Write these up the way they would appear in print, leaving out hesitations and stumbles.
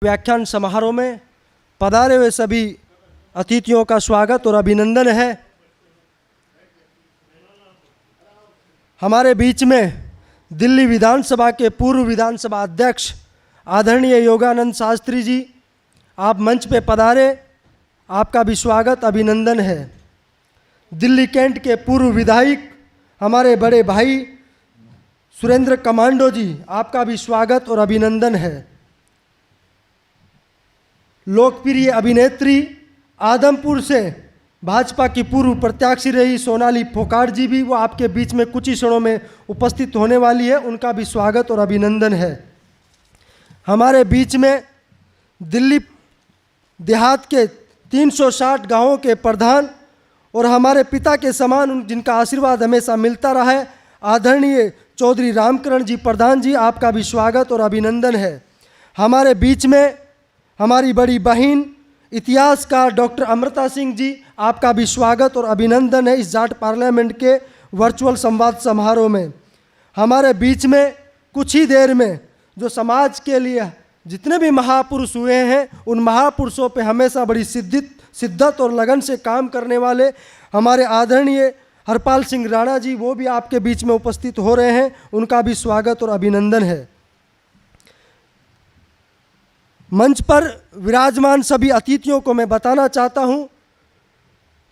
व्याख्यान समारोह में पधारे हुए सभी अतिथियों का स्वागत और अभिनंदन है। हमारे बीच में दिल्ली विधानसभा के पूर्व विधानसभा अध्यक्ष आदरणीय योगानंद शास्त्री जी, आप मंच पे पधारे, आपका भी स्वागत अभिनंदन है। दिल्ली कैंट के पूर्व विधायक हमारे बड़े भाई सुरेंद्र कमांडो जी, आपका भी स्वागत और अभिनंदन है। लोकप्रिय अभिनेत्री आदमपुर से भाजपा की पूर्व प्रत्याशी रही सोनाली फोकाट जी भी वो आपके बीच में कुछ ही क्षणों में उपस्थित होने वाली है, उनका भी स्वागत और अभिनंदन है। हमारे बीच में दिल्ली देहात के 360 गांवों के प्रधान और हमारे पिता के समान जिनका आशीर्वाद हमेशा मिलता रहा है, आदरणीय चौधरी रामकरण जी प्रधान जी, आपका भी स्वागत और अभिनंदन है। हमारे बीच में हमारी बड़ी बहन इतिहासकार डॉक्टर अमृता सिंह जी, आपका भी स्वागत और अभिनंदन है इस जाट पार्लियामेंट के वर्चुअल संवाद समारोह में। हमारे बीच में कुछ ही देर में जो समाज के लिए जितने भी महापुरुष हुए हैं, उन महापुरुषों पे हमेशा बड़ी शिद्दत और लगन से काम करने वाले हमारे आदरणीय हरपाल सिंह राणा जी, वो भी आपके बीच में उपस्थित हो रहे हैं, उनका भी स्वागत और अभिनंदन है। मंच पर विराजमान सभी अतिथियों को मैं बताना चाहता हूं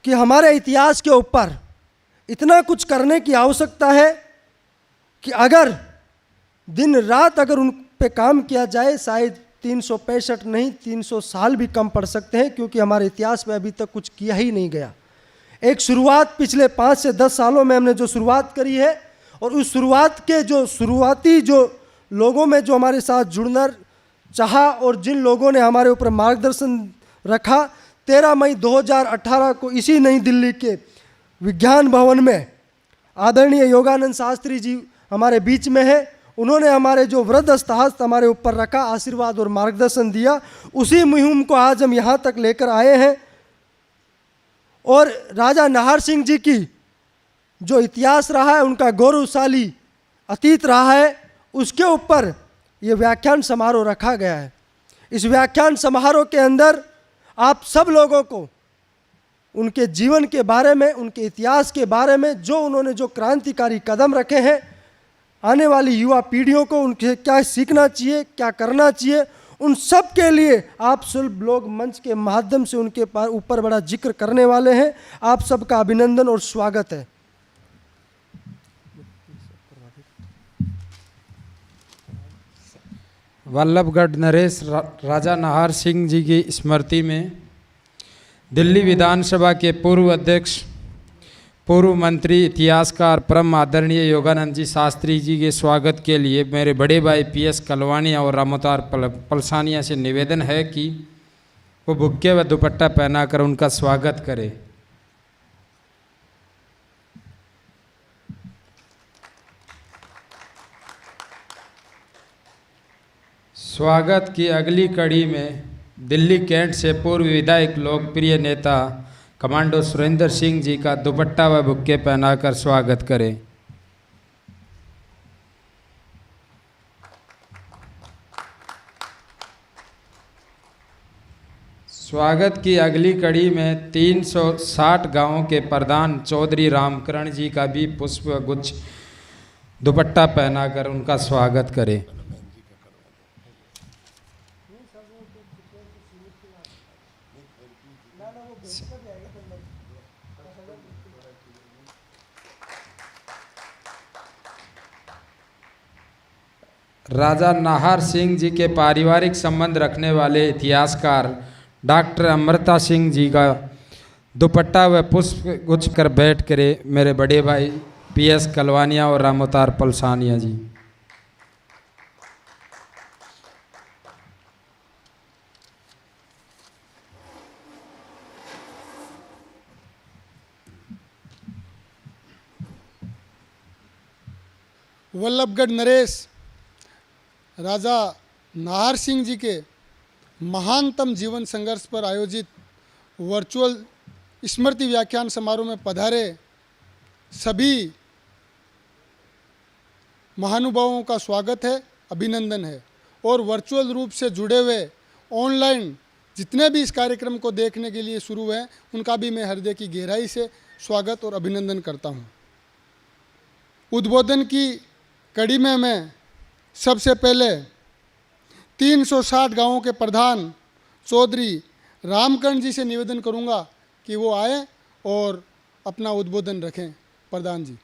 कि हमारे इतिहास के ऊपर इतना कुछ करने की आवश्यकता है कि अगर दिन रात अगर उन पे काम किया जाए, शायद 365 नहीं 300 साल भी कम पड़ सकते हैं, क्योंकि हमारे इतिहास में अभी तक कुछ किया ही नहीं गया। एक शुरुआत पिछले 5 से 10 सालों में हमने जो शुरुआत करी है, और उस शुरुआत के जो शुरुआती जो लोगों में जो हमारे साथ जुड़ना चाहा और जिन लोगों ने हमारे ऊपर मार्गदर्शन रखा, 13 मई 2018 को इसी नई दिल्ली के विज्ञान भवन में आदरणीय योगानंद शास्त्री जी हमारे बीच में है। उन्होंने हमारे जो वृद्धस्थ हस्त हमारे ऊपर रखा, आशीर्वाद और मार्गदर्शन दिया, उसी मुहिम को आज हम यहाँ तक लेकर आए हैं। और राजा नाहर सिंह जी की जो इतिहास रहा है, उनका गौरवशाली अतीत रहा है, उसके ऊपर ये व्याख्यान समारोह रखा गया है। इस व्याख्यान समारोह के अंदर आप सब लोगों को उनके जीवन के बारे में, उनके इतिहास के बारे में, जो उन्होंने जो क्रांतिकारी कदम रखे हैं, आने वाली युवा पीढ़ियों को उनके क्या सीखना चाहिए, क्या करना चाहिए, उन सब के लिए आप सब लोग मंच के माध्यम से उनके ऊपर बड़ा जिक्र करने वाले हैं। आप सबका अभिनंदन और स्वागत है। वल्लभगढ़ नरेश राजा नाहर सिंह जी की स्मृति में दिल्ली विधानसभा के पूर्व अध्यक्ष, पूर्व मंत्री, इतिहासकार परम आदरणीय योगानंद जी शास्त्री जी के स्वागत के लिए मेरे बड़े भाई PS कलवानिया और रामोतार पलसानिया से निवेदन है कि वो बुक्के व दुपट्टा पहनाकर उनका स्वागत करें। स्वागत की अगली कड़ी में दिल्ली कैंट से पूर्व विधायक, लोकप्रिय नेता कमांडो सुरेंद्र सिंह जी का दुपट्टा व बुक्के पहनाकर स्वागत करें। स्वागत की अगली कड़ी में 360 गांवों के प्रधान चौधरी रामकरण जी का भी पुष्प गुच्छ दुपट्टा पहनाकर उनका स्वागत करें। राजा नाहर सिंह जी के पारिवारिक संबंध रखने वाले इतिहासकार डॉक्टर अमृता सिंह जी का दुपट्टा व पुष्प गुच्छ कर बैठ करे मेरे बड़े भाई PS कलवानिया और रामोतार पलसानिया जी। वल्लभगढ़ नरेश राजा नाहर सिंह जी के महानतम जीवन संघर्ष पर आयोजित वर्चुअल स्मृति व्याख्यान समारोह में पधारे सभी महानुभावों का स्वागत है, अभिनंदन है। और वर्चुअल रूप से जुड़े हुए ऑनलाइन जितने भी इस कार्यक्रम को देखने के लिए शुरू हैं, उनका भी मैं हृदय की गहराई से स्वागत और अभिनंदन करता हूं। उद्बोधन की कड़ी में मैं सबसे पहले 360 गांवों के प्रधान चौधरी रामकर्ण जी से निवेदन करूंगा कि वो आए और अपना उद्बोधन रखें। प्रधान जी।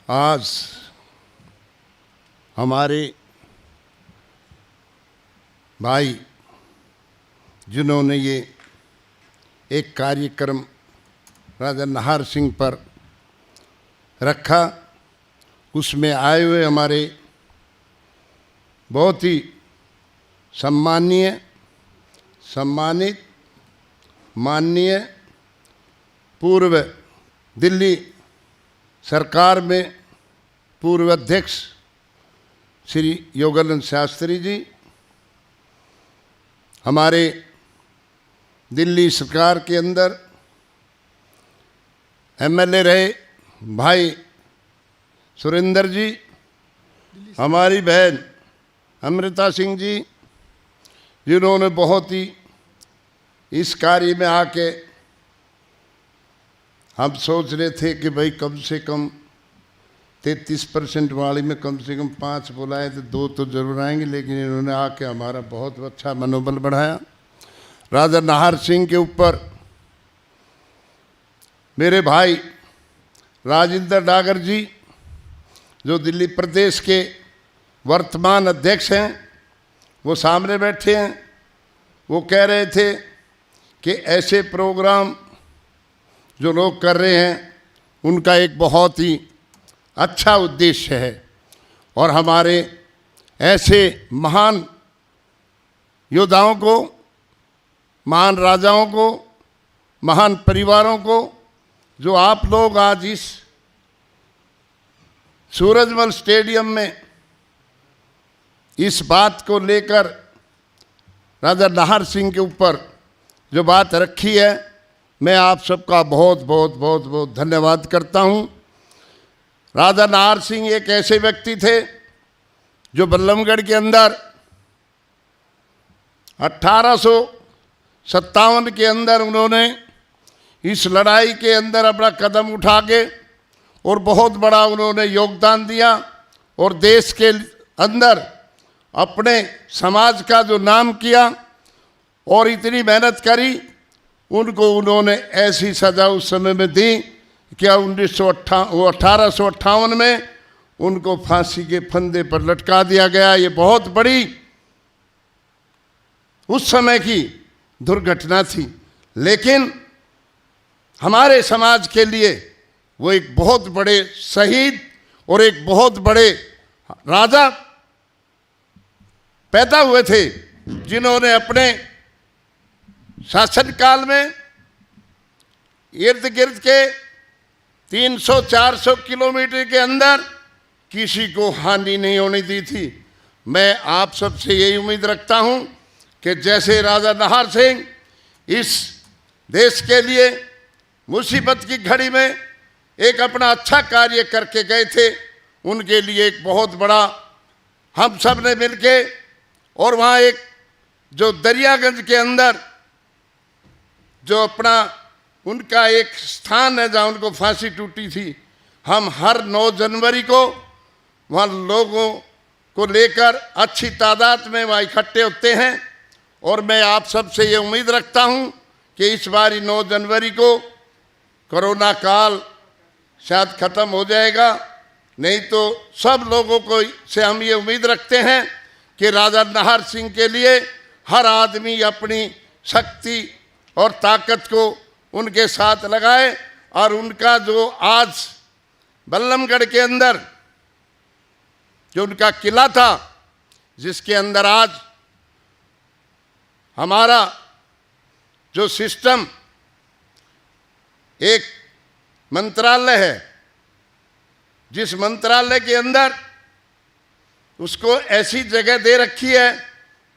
आज हमारे भाई जिन्होंने ये एक कार्यक्रम राजा नाहर सिंह पर रखा, उसमें आए हुए हमारे बहुत ही सम्मानित माननीय पूर्व दिल्ली सरकार में पूर्व अध्यक्ष श्री योगानंद शास्त्री जी, हमारे दिल्ली सरकार के अंदर एमएलए रहे भाई सुरेंद्र जी, हमारी बहन अमृता सिंह जी, जिन्होंने बहुत ही इस कार्य में आके, हम सोच रहे थे कि भाई कम से कम 33% वाली में कम से कम 5 बुलाए तो 2 तो जरूर आएंगे, लेकिन इन्होंने आके हमारा बहुत अच्छा मनोबल बढ़ाया। राजा नाहर सिंह के ऊपर मेरे भाई राजेंद्र डागर जी, जो दिल्ली प्रदेश के वर्तमान अध्यक्ष हैं, वो सामने बैठे हैं। वो कह रहे थे कि ऐसे प्रोग्राम जो लोग कर रहे हैं उनका एक बहुत ही अच्छा उद्देश्य है, और हमारे ऐसे महान योद्धाओं को, महान राजाओं को, महान परिवारों को, जो आप लोग आज इस सूरजमल स्टेडियम में इस बात को लेकर राजा नाहर सिंह के ऊपर जो बात रखी है, मैं आप सबका बहुत बहुत बहुत बहुत धन्यवाद करता हूं। राजा नाहर सिंह एक ऐसे व्यक्ति थे जो बल्लभगढ़ के अंदर 1857 के अंदर उन्होंने इस लड़ाई के अंदर अपना कदम उठा के और बहुत बड़ा उन्होंने योगदान दिया, और देश के अंदर अपने समाज का जो नाम किया और इतनी मेहनत करी, उनको उन्होंने ऐसी सज़ा उस समय में दी कि 1858 में उनको फांसी के फंदे पर लटका दिया गया। ये बहुत बड़ी उस समय की दुर्घटना थी, लेकिन हमारे समाज के लिए वो एक बहुत बड़े शहीद और एक बहुत बड़े राजा पैदा हुए थे, जिन्होंने अपने शासनकाल में इर्द गिर्द के 300-400 किलोमीटर के अंदर किसी को हानि नहीं होने दी थी। मैं आप सबसे यही उम्मीद रखता हूं कि जैसे राजा नाहर सिंह इस देश के लिए मुसीबत की घड़ी में एक अपना अच्छा कार्य करके गए थे, उनके लिए एक बहुत बड़ा हम सब ने मिलके, और वहाँ एक जो दरियागंज के अंदर जो अपना उनका एक स्थान है जहाँ उनको फांसी टूटी थी, हम हर 9 जनवरी को वहाँ लोगों को लेकर अच्छी तादाद में वहाँ इकट्ठे होते हैं। और मैं आप सबसे ये उम्मीद रखता हूँ कि इस बार 9 जनवरी को कोरोना काल शायद ख़त्म हो जाएगा, नहीं तो सब लोगों को से हम ये उम्मीद रखते हैं कि राजा नाहर सिंह के लिए हर आदमी अपनी शक्ति और ताकत को उनके साथ लगाए, और उनका जो आज बल्लभगढ़ के अंदर जो उनका किला था, जिसके अंदर आज हमारा जो सिस्टम एक मंत्रालय है, जिस मंत्रालय के अंदर उसको ऐसी जगह दे रखी है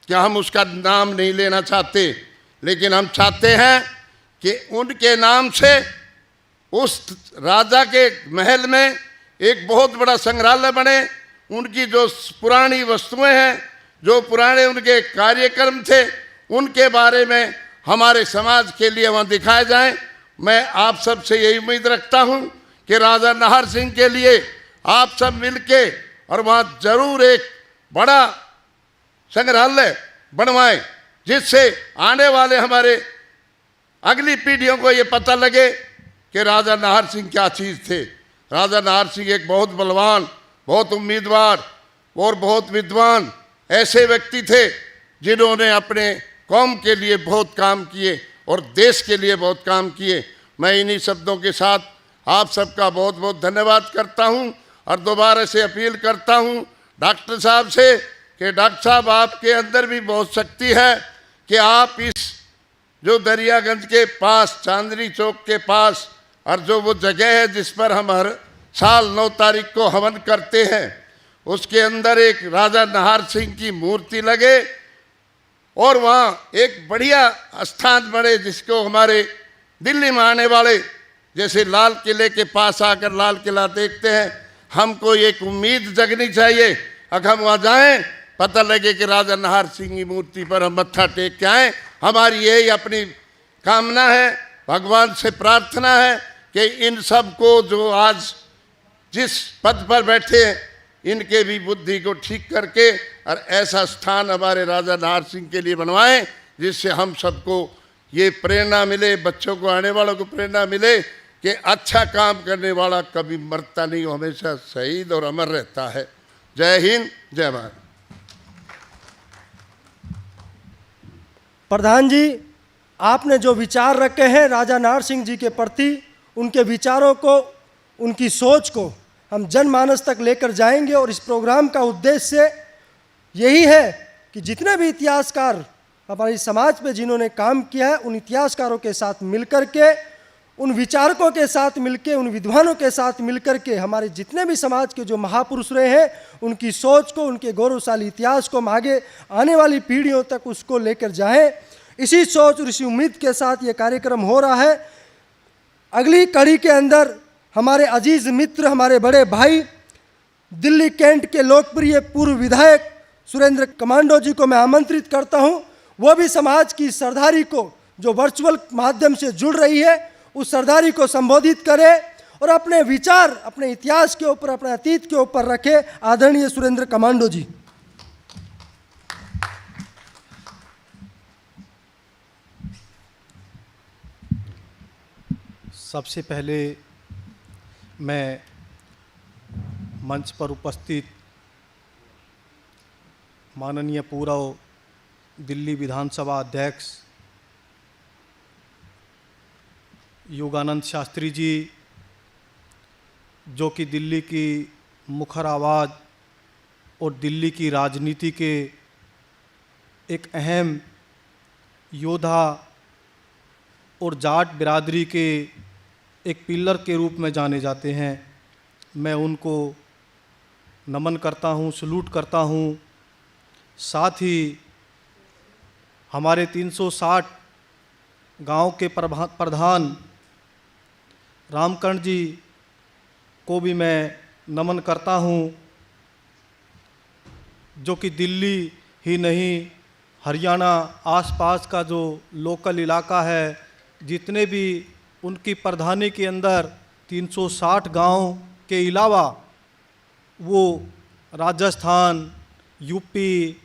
कि हम उसका नाम नहीं लेना चाहते, लेकिन हम चाहते हैं कि उनके नाम से उस राजा के महल में एक बहुत बड़ा संग्रहालय बने, उनकी जो पुरानी वस्तुएं हैं, जो पुराने उनके कार्यक्रम थे, उनके बारे में हमारे समाज के लिए वहाँ दिखाए जाएं। मैं आप सब से यही उम्मीद रखता हूँ कि राजा नाहर सिंह के लिए आप सब मिलके और वहाँ जरूर एक बड़ा संग्रहालय बनवाएं, जिससे आने वाले हमारे अगली पीढ़ियों को ये पता लगे कि राजा नाहर सिंह क्या चीज़ थे। राजा नाहर सिंह एक बहुत बलवान, बहुत उम्मीदवार और बहुत विद्वान ऐसे व्यक्ति थे जिन्होंने अपने कौम के लिए बहुत काम किए और देश के लिए बहुत काम किए। मैं इन्हीं शब्दों के साथ आप सबका बहुत बहुत धन्यवाद करता हूं और दोबारा से अपील करता हूं डॉक्टर साहब से कि डॉक्टर साहब, आपके अंदर भी बहुत शक्ति है कि आप इस जो दरियागंज के पास, चांदनी चौक के पास, और जो वो जगह है जिस पर हम हर साल 9 तारीख को हवन करते हैं, उसके अंदर एक राजा नाहर सिंह की मूर्ति लगे और वहाँ एक बढ़िया स्थान बने जिसको हमारे दिल्ली में आने वाले जैसे लाल किले के पास आकर लाल किला देखते हैं, हमको एक उम्मीद जगनी चाहिए। अगर हम वहाँ जाएं, पता लगे कि राजा नाहर सिंह की मूर्ति पर हम मत्था टेक के आएँ। हमारी यही अपनी कामना है, भगवान से प्रार्थना है कि इन सब को जो आज जिस पद पर बैठे हैं, इनके भी बुद्धि को ठीक करके और ऐसा स्थान हमारे राजा नाहर सिंह के लिए बनवाएं जिससे हम सबको ये प्रेरणा मिले, बच्चों को, आने वालों को प्रेरणा मिले कि अच्छा काम करने वाला कभी मरता नहीं, वो हमेशा शहीद और अमर रहता है। जय हिंद, जय भारत। प्रधान जी, आपने जो विचार रखे हैं राजा नाहर सिंह जी के प्रति, उनके विचारों को, उनकी सोच को हम जनमानस तक लेकर जाएंगे और इस प्रोग्राम का उद्देश्य यही है कि जितने भी इतिहासकार हमारे समाज पे जिन्होंने काम किया है, उन इतिहासकारों के साथ मिलकर के, उन विचारकों के साथ मिलकर, उन विद्वानों के साथ मिलकर के हमारे जितने भी समाज के जो महापुरुष रहे हैं, उनकी सोच को, उनके गौरवशाली इतिहास को हम आगे आने वाली पीढ़ियों तक उसको लेकर जाएं। इसी सोच और इसी उम्मीद के साथ ये कार्यक्रम हो रहा है। अगली कड़ी के अंदर हमारे अजीज मित्र, हमारे बड़े भाई, दिल्ली कैंट के लोकप्रिय पूर्व विधायक सुरेंद्र कमांडो जी को मैं आमंत्रित करता हूं। वो भी समाज की सरदारी को, जो वर्चुअल माध्यम से जुड़ रही है, उस सरदारी को संबोधित करे और अपने विचार अपने इतिहास के ऊपर, अपने अतीत के ऊपर रखे। आदरणीय सुरेंद्र कमांडो जी। सबसे पहले मैं मंच पर उपस्थित माननीय पूर्व दिल्ली विधानसभा अध्यक्ष योगानंद शास्त्री जी, जो कि दिल्ली की मुखर आवाज़ और दिल्ली की राजनीति के एक अहम योद्धा और जाट बिरादरी के एक पिलर के रूप में जाने जाते हैं, मैं उनको नमन करता हूं, सलूट करता हूं। साथ ही हमारे 360 गांव के प्रधान रामकर्ण जी को भी मैं नमन करता हूं, जो कि दिल्ली ही नहीं, हरियाणा आसपास का जो लोकल इलाका है, जितने भी उनकी प्रधानी के अंदर 360 गांव के अलावा वो राजस्थान, यूपी,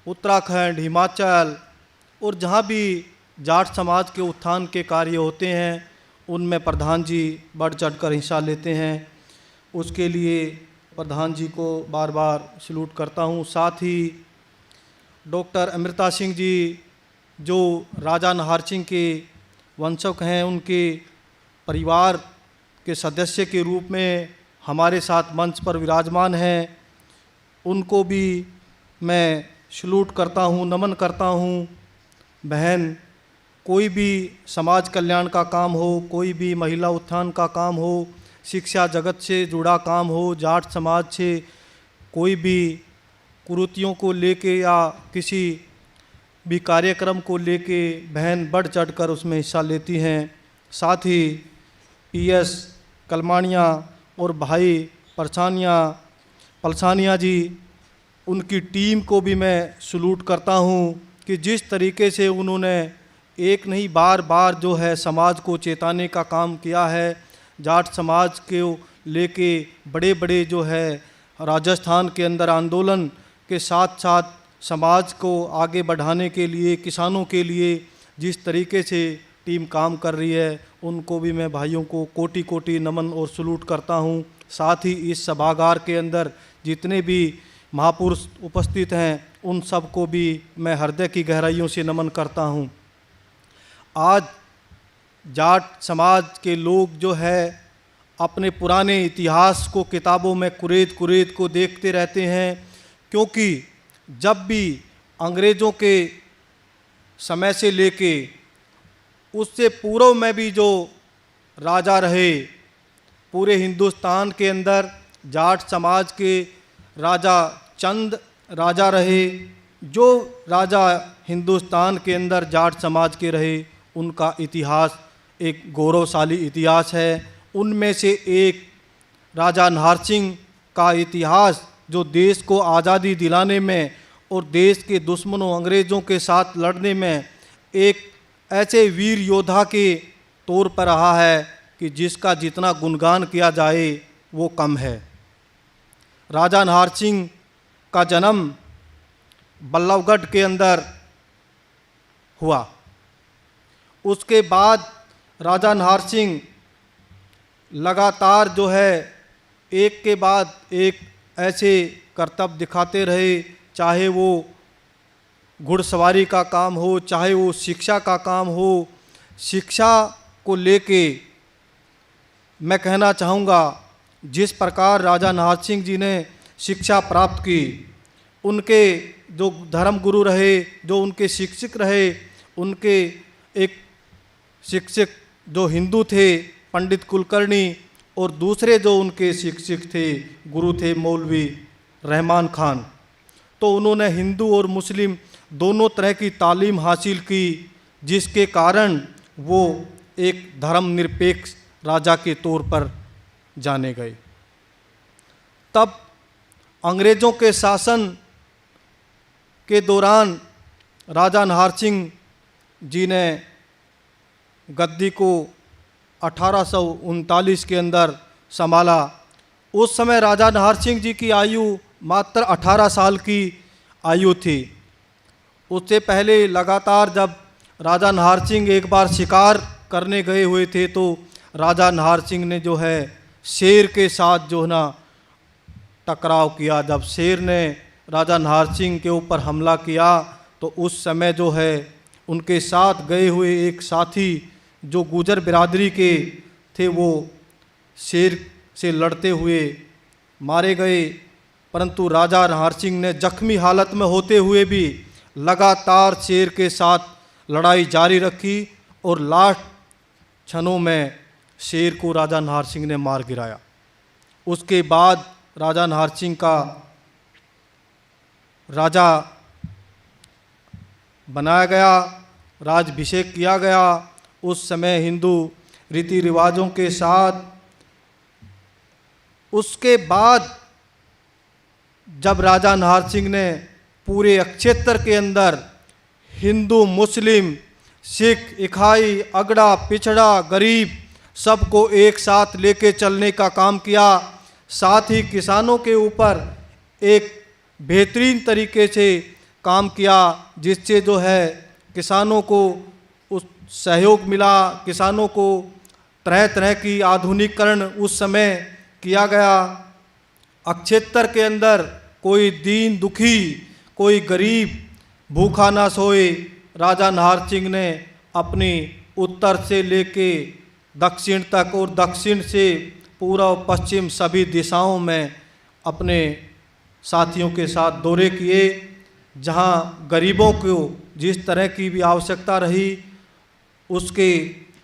उत्तराखंड, हिमाचल और जहाँ भी जाट समाज के उत्थान के कार्य होते हैं, उनमें प्रधान जी बढ़ चढ़कर हिस्सा लेते हैं। उसके लिए प्रधान जी को बार बार सलूट करता हूँ। साथ ही डॉक्टर अमृता सिंह जी, जो राजा नाहर सिंह के वंशक हैं, उनके परिवार के सदस्य के रूप में हमारे साथ मंच पर विराजमान हैं, उनको भी मैं सलूट करता हूँ, नमन करता हूँ। बहन, कोई भी समाज कल्याण का काम हो, कोई भी महिला उत्थान का काम हो, शिक्षा जगत से जुड़ा काम हो, जाट समाज से कोई भी कुरीतियों को लेके या किसी भी कार्यक्रम को लेके बहन बढ़ चढ़कर उसमें हिस्सा लेती हैं। साथ ही पीएस कलमानिया और भाई पलसानिया जी, उनकी टीम को भी मैं सलूट करता हूं कि जिस तरीके से उन्होंने एक नहीं बार बार जो है समाज को चेताने का काम किया है। जाट समाज को लेके बड़े बड़े जो है राजस्थान के अंदर आंदोलन के साथ साथ समाज को आगे बढ़ाने के लिए, किसानों के लिए जिस तरीके से टीम काम कर रही है, उनको भी मैं भाइयों को कोटि कोटि नमन और सलूट करता हूं। साथ ही इस सभागार के अंदर जितने भी महापुरुष उपस्थित हैं, उन सबको भी मैं हृदय की गहराइयों से नमन करता हूं। आज जाट समाज के लोग जो है अपने पुराने इतिहास को किताबों में कुरेद को देखते रहते हैं, क्योंकि जब भी अंग्रेज़ों के समय से लेके उससे पूर्व में भी जो राजा रहे, पूरे हिंदुस्तान के अंदर जाट समाज के राजा चंद राजा रहे। जो राजा हिंदुस्तान के अंदर जाट समाज के रहे, उनका इतिहास एक गौरवशाली इतिहास है। उनमें से एक राजा नाहर सिंह का इतिहास, जो देश को आज़ादी दिलाने में और देश के दुश्मनों अंग्रेज़ों के साथ लड़ने में एक ऐसे वीर योद्धा के तौर पर रहा है कि जिसका जितना गुणगान किया जाए वो कम है। राजा नाहर सिंह का जन्म बल्लभगढ़ के अंदर हुआ। उसके बाद राजा नाहर सिंह लगातार जो है एक के बाद एक ऐसे करतब दिखाते रहे, चाहे वो घुड़सवारी का काम हो, चाहे वो शिक्षा का काम हो। शिक्षा को लेके मैं कहना चाहूँगा, जिस प्रकार राजा नाहर सिंह जी ने शिक्षा प्राप्त की, उनके जो धर्म गुरु रहे, जो उनके शिक्षक रहे, उनके एक शिक्षक जो हिंदू थे पंडित कुलकर्णी, और दूसरे जो उनके शिक्षक थे, गुरु थे मौलवी रहमान खान। तो उन्होंने हिंदू और मुस्लिम दोनों तरह की तालीम हासिल की, जिसके कारण वो एक धर्मनिरपेक्ष राजा के तौर पर जाने गए। तब अंग्रेज़ों के शासन के दौरान राजा नाहर सिंह जी ने गद्दी को 1839 के अंदर संभाला। उस समय राजा नाहर सिंह जी की आयु मात्र 18 साल की आयु थी। उससे पहले लगातार जब राजा नाहर सिंह एक बार शिकार करने गए हुए थे, तो राजा नाहर सिंह ने जो है शेर के साथ जो है ना टकराव किया। जब शेर ने राजा नाहर सिंह के ऊपर हमला किया, तो उस समय जो है उनके साथ गए हुए एक साथी जो गुजर बिरादरी के थे, वो शेर से लड़ते हुए मारे गए। परंतु राजा नाहर सिंह ने जख्मी हालत में होते हुए भी लगातार शेर के साथ लड़ाई जारी रखी, और लास्ट क्षणों में शेर को राजा नाहर सिंह ने मार गिराया। उसके बाद राजा नाहर सिंह का राजा बनाया गया, राज्याभिषेक किया गया। उस समय हिंदू रीति रिवाजों के साथ। उसके बाद जब राजा नाहर सिंह ने पूरे क्षेत्र के अंदर हिंदू, मुस्लिम, सिख, इखाई, अगड़ा, पिछड़ा, गरीब सबको एक साथ लेके चलने का काम किया, साथ ही किसानों के ऊपर एक बेहतरीन तरीके से काम किया, जिससे जो है किसानों को उस सहयोग मिला। किसानों को तरह तरह की आधुनिकीकरण उस समय किया गया। क्षेत्र के अंदर कोई दीन दुखी, कोई गरीब भूखा ना सोए। राजा नाहर सिंह ने अपनी उत्तर से लेके दक्षिण तक और दक्षिण से पूर्व पश्चिम सभी दिशाओं में अपने साथियों के साथ दौरे किए। जहां गरीबों को जिस तरह की भी आवश्यकता रही, उसके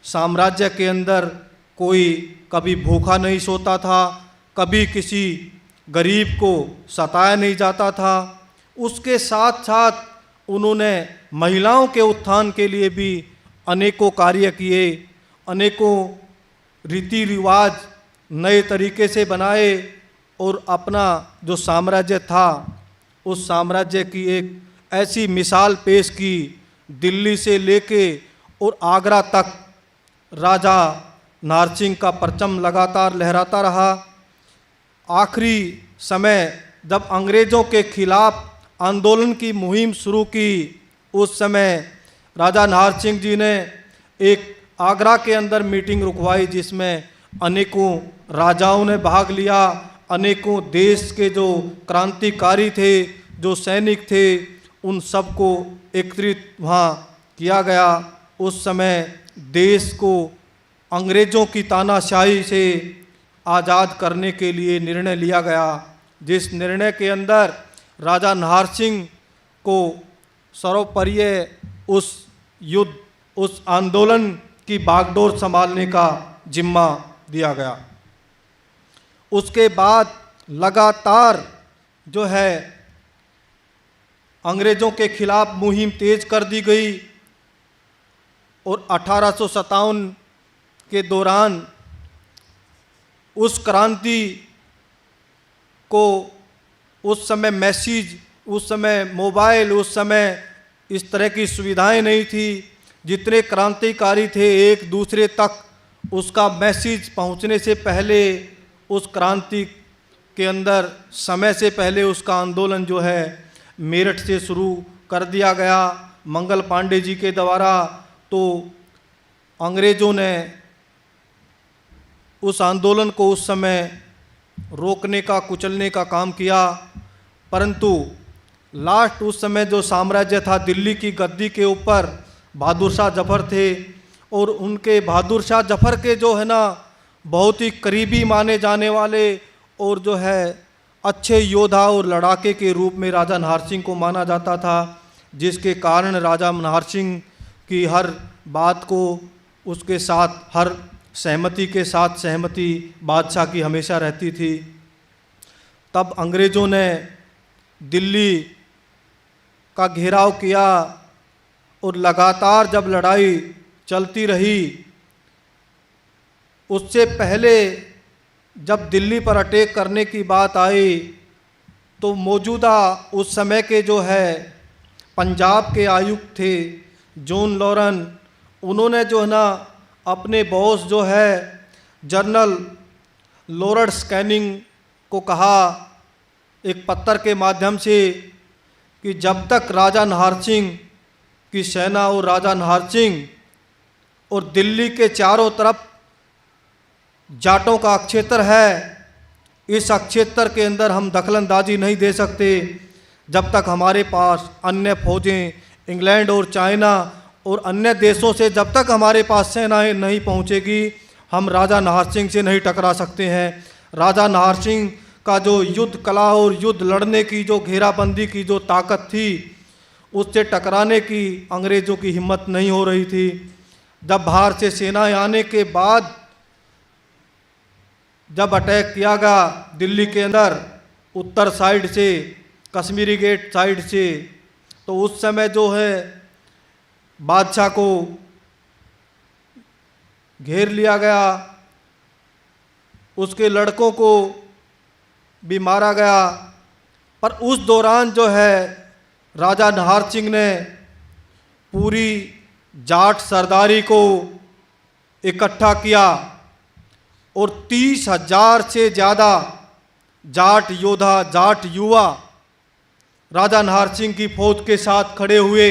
साम्राज्य के अंदर कोई कभी भूखा नहीं सोता था, कभी किसी गरीब को सताया नहीं जाता था। उसके साथ साथ उन्होंने महिलाओं के उत्थान के लिए भी अनेकों कार्य किए, अनेकों रीति रिवाज नए तरीके से बनाए और अपना जो साम्राज्य था उस साम्राज्य की एक ऐसी मिसाल पेश की, दिल्ली से लेके और आगरा तक राजा नाहर सिंह का परचम लगातार लहराता रहा। आखिरी समय जब अंग्रेज़ों के खिलाफ आंदोलन की मुहिम शुरू की, उस समय राजा नाहर सिंह जी ने एक आगरा के अंदर मीटिंग रुकवाई जिसमें अनेकों राजाओं ने भाग लिया, अनेकों देश के जो क्रांतिकारी थे, जो सैनिक थे, उन सबको एकत्रित वहाँ किया गया। उस समय देश को अंग्रेज़ों की तानाशाही से आज़ाद करने के लिए निर्णय लिया गया, जिस निर्णय के अंदर राजा नाहर सिंह को सर्वोपरि उस युद्ध, उस आंदोलन की बागडोर संभालने का जिम्मा दिया गया। उसके बाद लगातार जो है अंग्रेज़ों के खिलाफ मुहिम तेज कर दी गई और 1857 के दौरान उस क्रांति को, उस समय मैसेज, उस समय मोबाइल, उस समय इस तरह की सुविधाएं नहीं थी। जितने क्रांतिकारी थे एक दूसरे तक उसका मैसेज पहुंचने से पहले, उस क्रांति के अंदर समय से पहले उसका आंदोलन जो है मेरठ से शुरू कर दिया गया मंगल पांडे जी के द्वारा। तो अंग्रेज़ों ने उस आंदोलन को उस समय रोकने का, कुचलने का काम किया, परंतु लास्ट उस समय जो साम्राज्य था, दिल्ली की गद्दी के ऊपर बहादुर शाह जफ़र थे और उनके बहादुर शाह जफ़र के जो है ना बहुत ही करीबी माने जाने वाले और जो है अच्छे योद्धा और लड़ाके के रूप में राजा नाहर सिंह को माना जाता था, जिसके कारण राजा नाहर सिंह की हर बात को उसके साथ, हर सहमति के साथ सहमति बादशाह की हमेशा रहती थी। तब अंग्रेज़ों ने दिल्ली का घेराव किया और लगातार जब लड़ाई चलती रही, उससे पहले जब दिल्ली पर अटैक करने की बात आई तो मौजूदा उस समय के जो है पंजाब के आयुक्त थे जॉन लॉरेन, उन्होंने जो है ना अपने बॉस जो है जनरल लॉरेंस कैनिंग को कहा एक पत्र के माध्यम से कि जब तक राजा नाहर सिंह की सेना और राजा नाहर सिंह और दिल्ली के चारों तरफ जाटों का अक्षेत्र है, इस अक्षेत्र के अंदर हम दखलंदाजी नहीं दे सकते। जब तक हमारे पास अन्य फौजें इंग्लैंड और चाइना और अन्य देशों से जब तक हमारे पास सेनाएं नहीं पहुंचेगी, हम राजा नाहर सिंह से नहीं टकरा सकते हैं। राजा नाहर सिंह का जो युद्ध कला और युद्ध लड़ने की जो घेराबंदी की जो ताकत थी, उससे टकराने की अंग्रेज़ों की हिम्मत नहीं हो रही थी। जब बाहर से सेनाएं आने के बाद जब अटैक किया गया दिल्ली के अंदर उत्तर साइड से, कश्मीरी गेट साइड से, तो उस समय जो है बादशाह को घेर लिया गया, उसके लड़कों को भी मारा गया। पर उस दौरान जो है राजा नाहर सिंह ने पूरी जाट सरदारी को इकट्ठा किया और 30,000 से ज़्यादा जाट योद्धा, जाट युवा राजा नाहर सिंह की फौज के साथ खड़े हुए।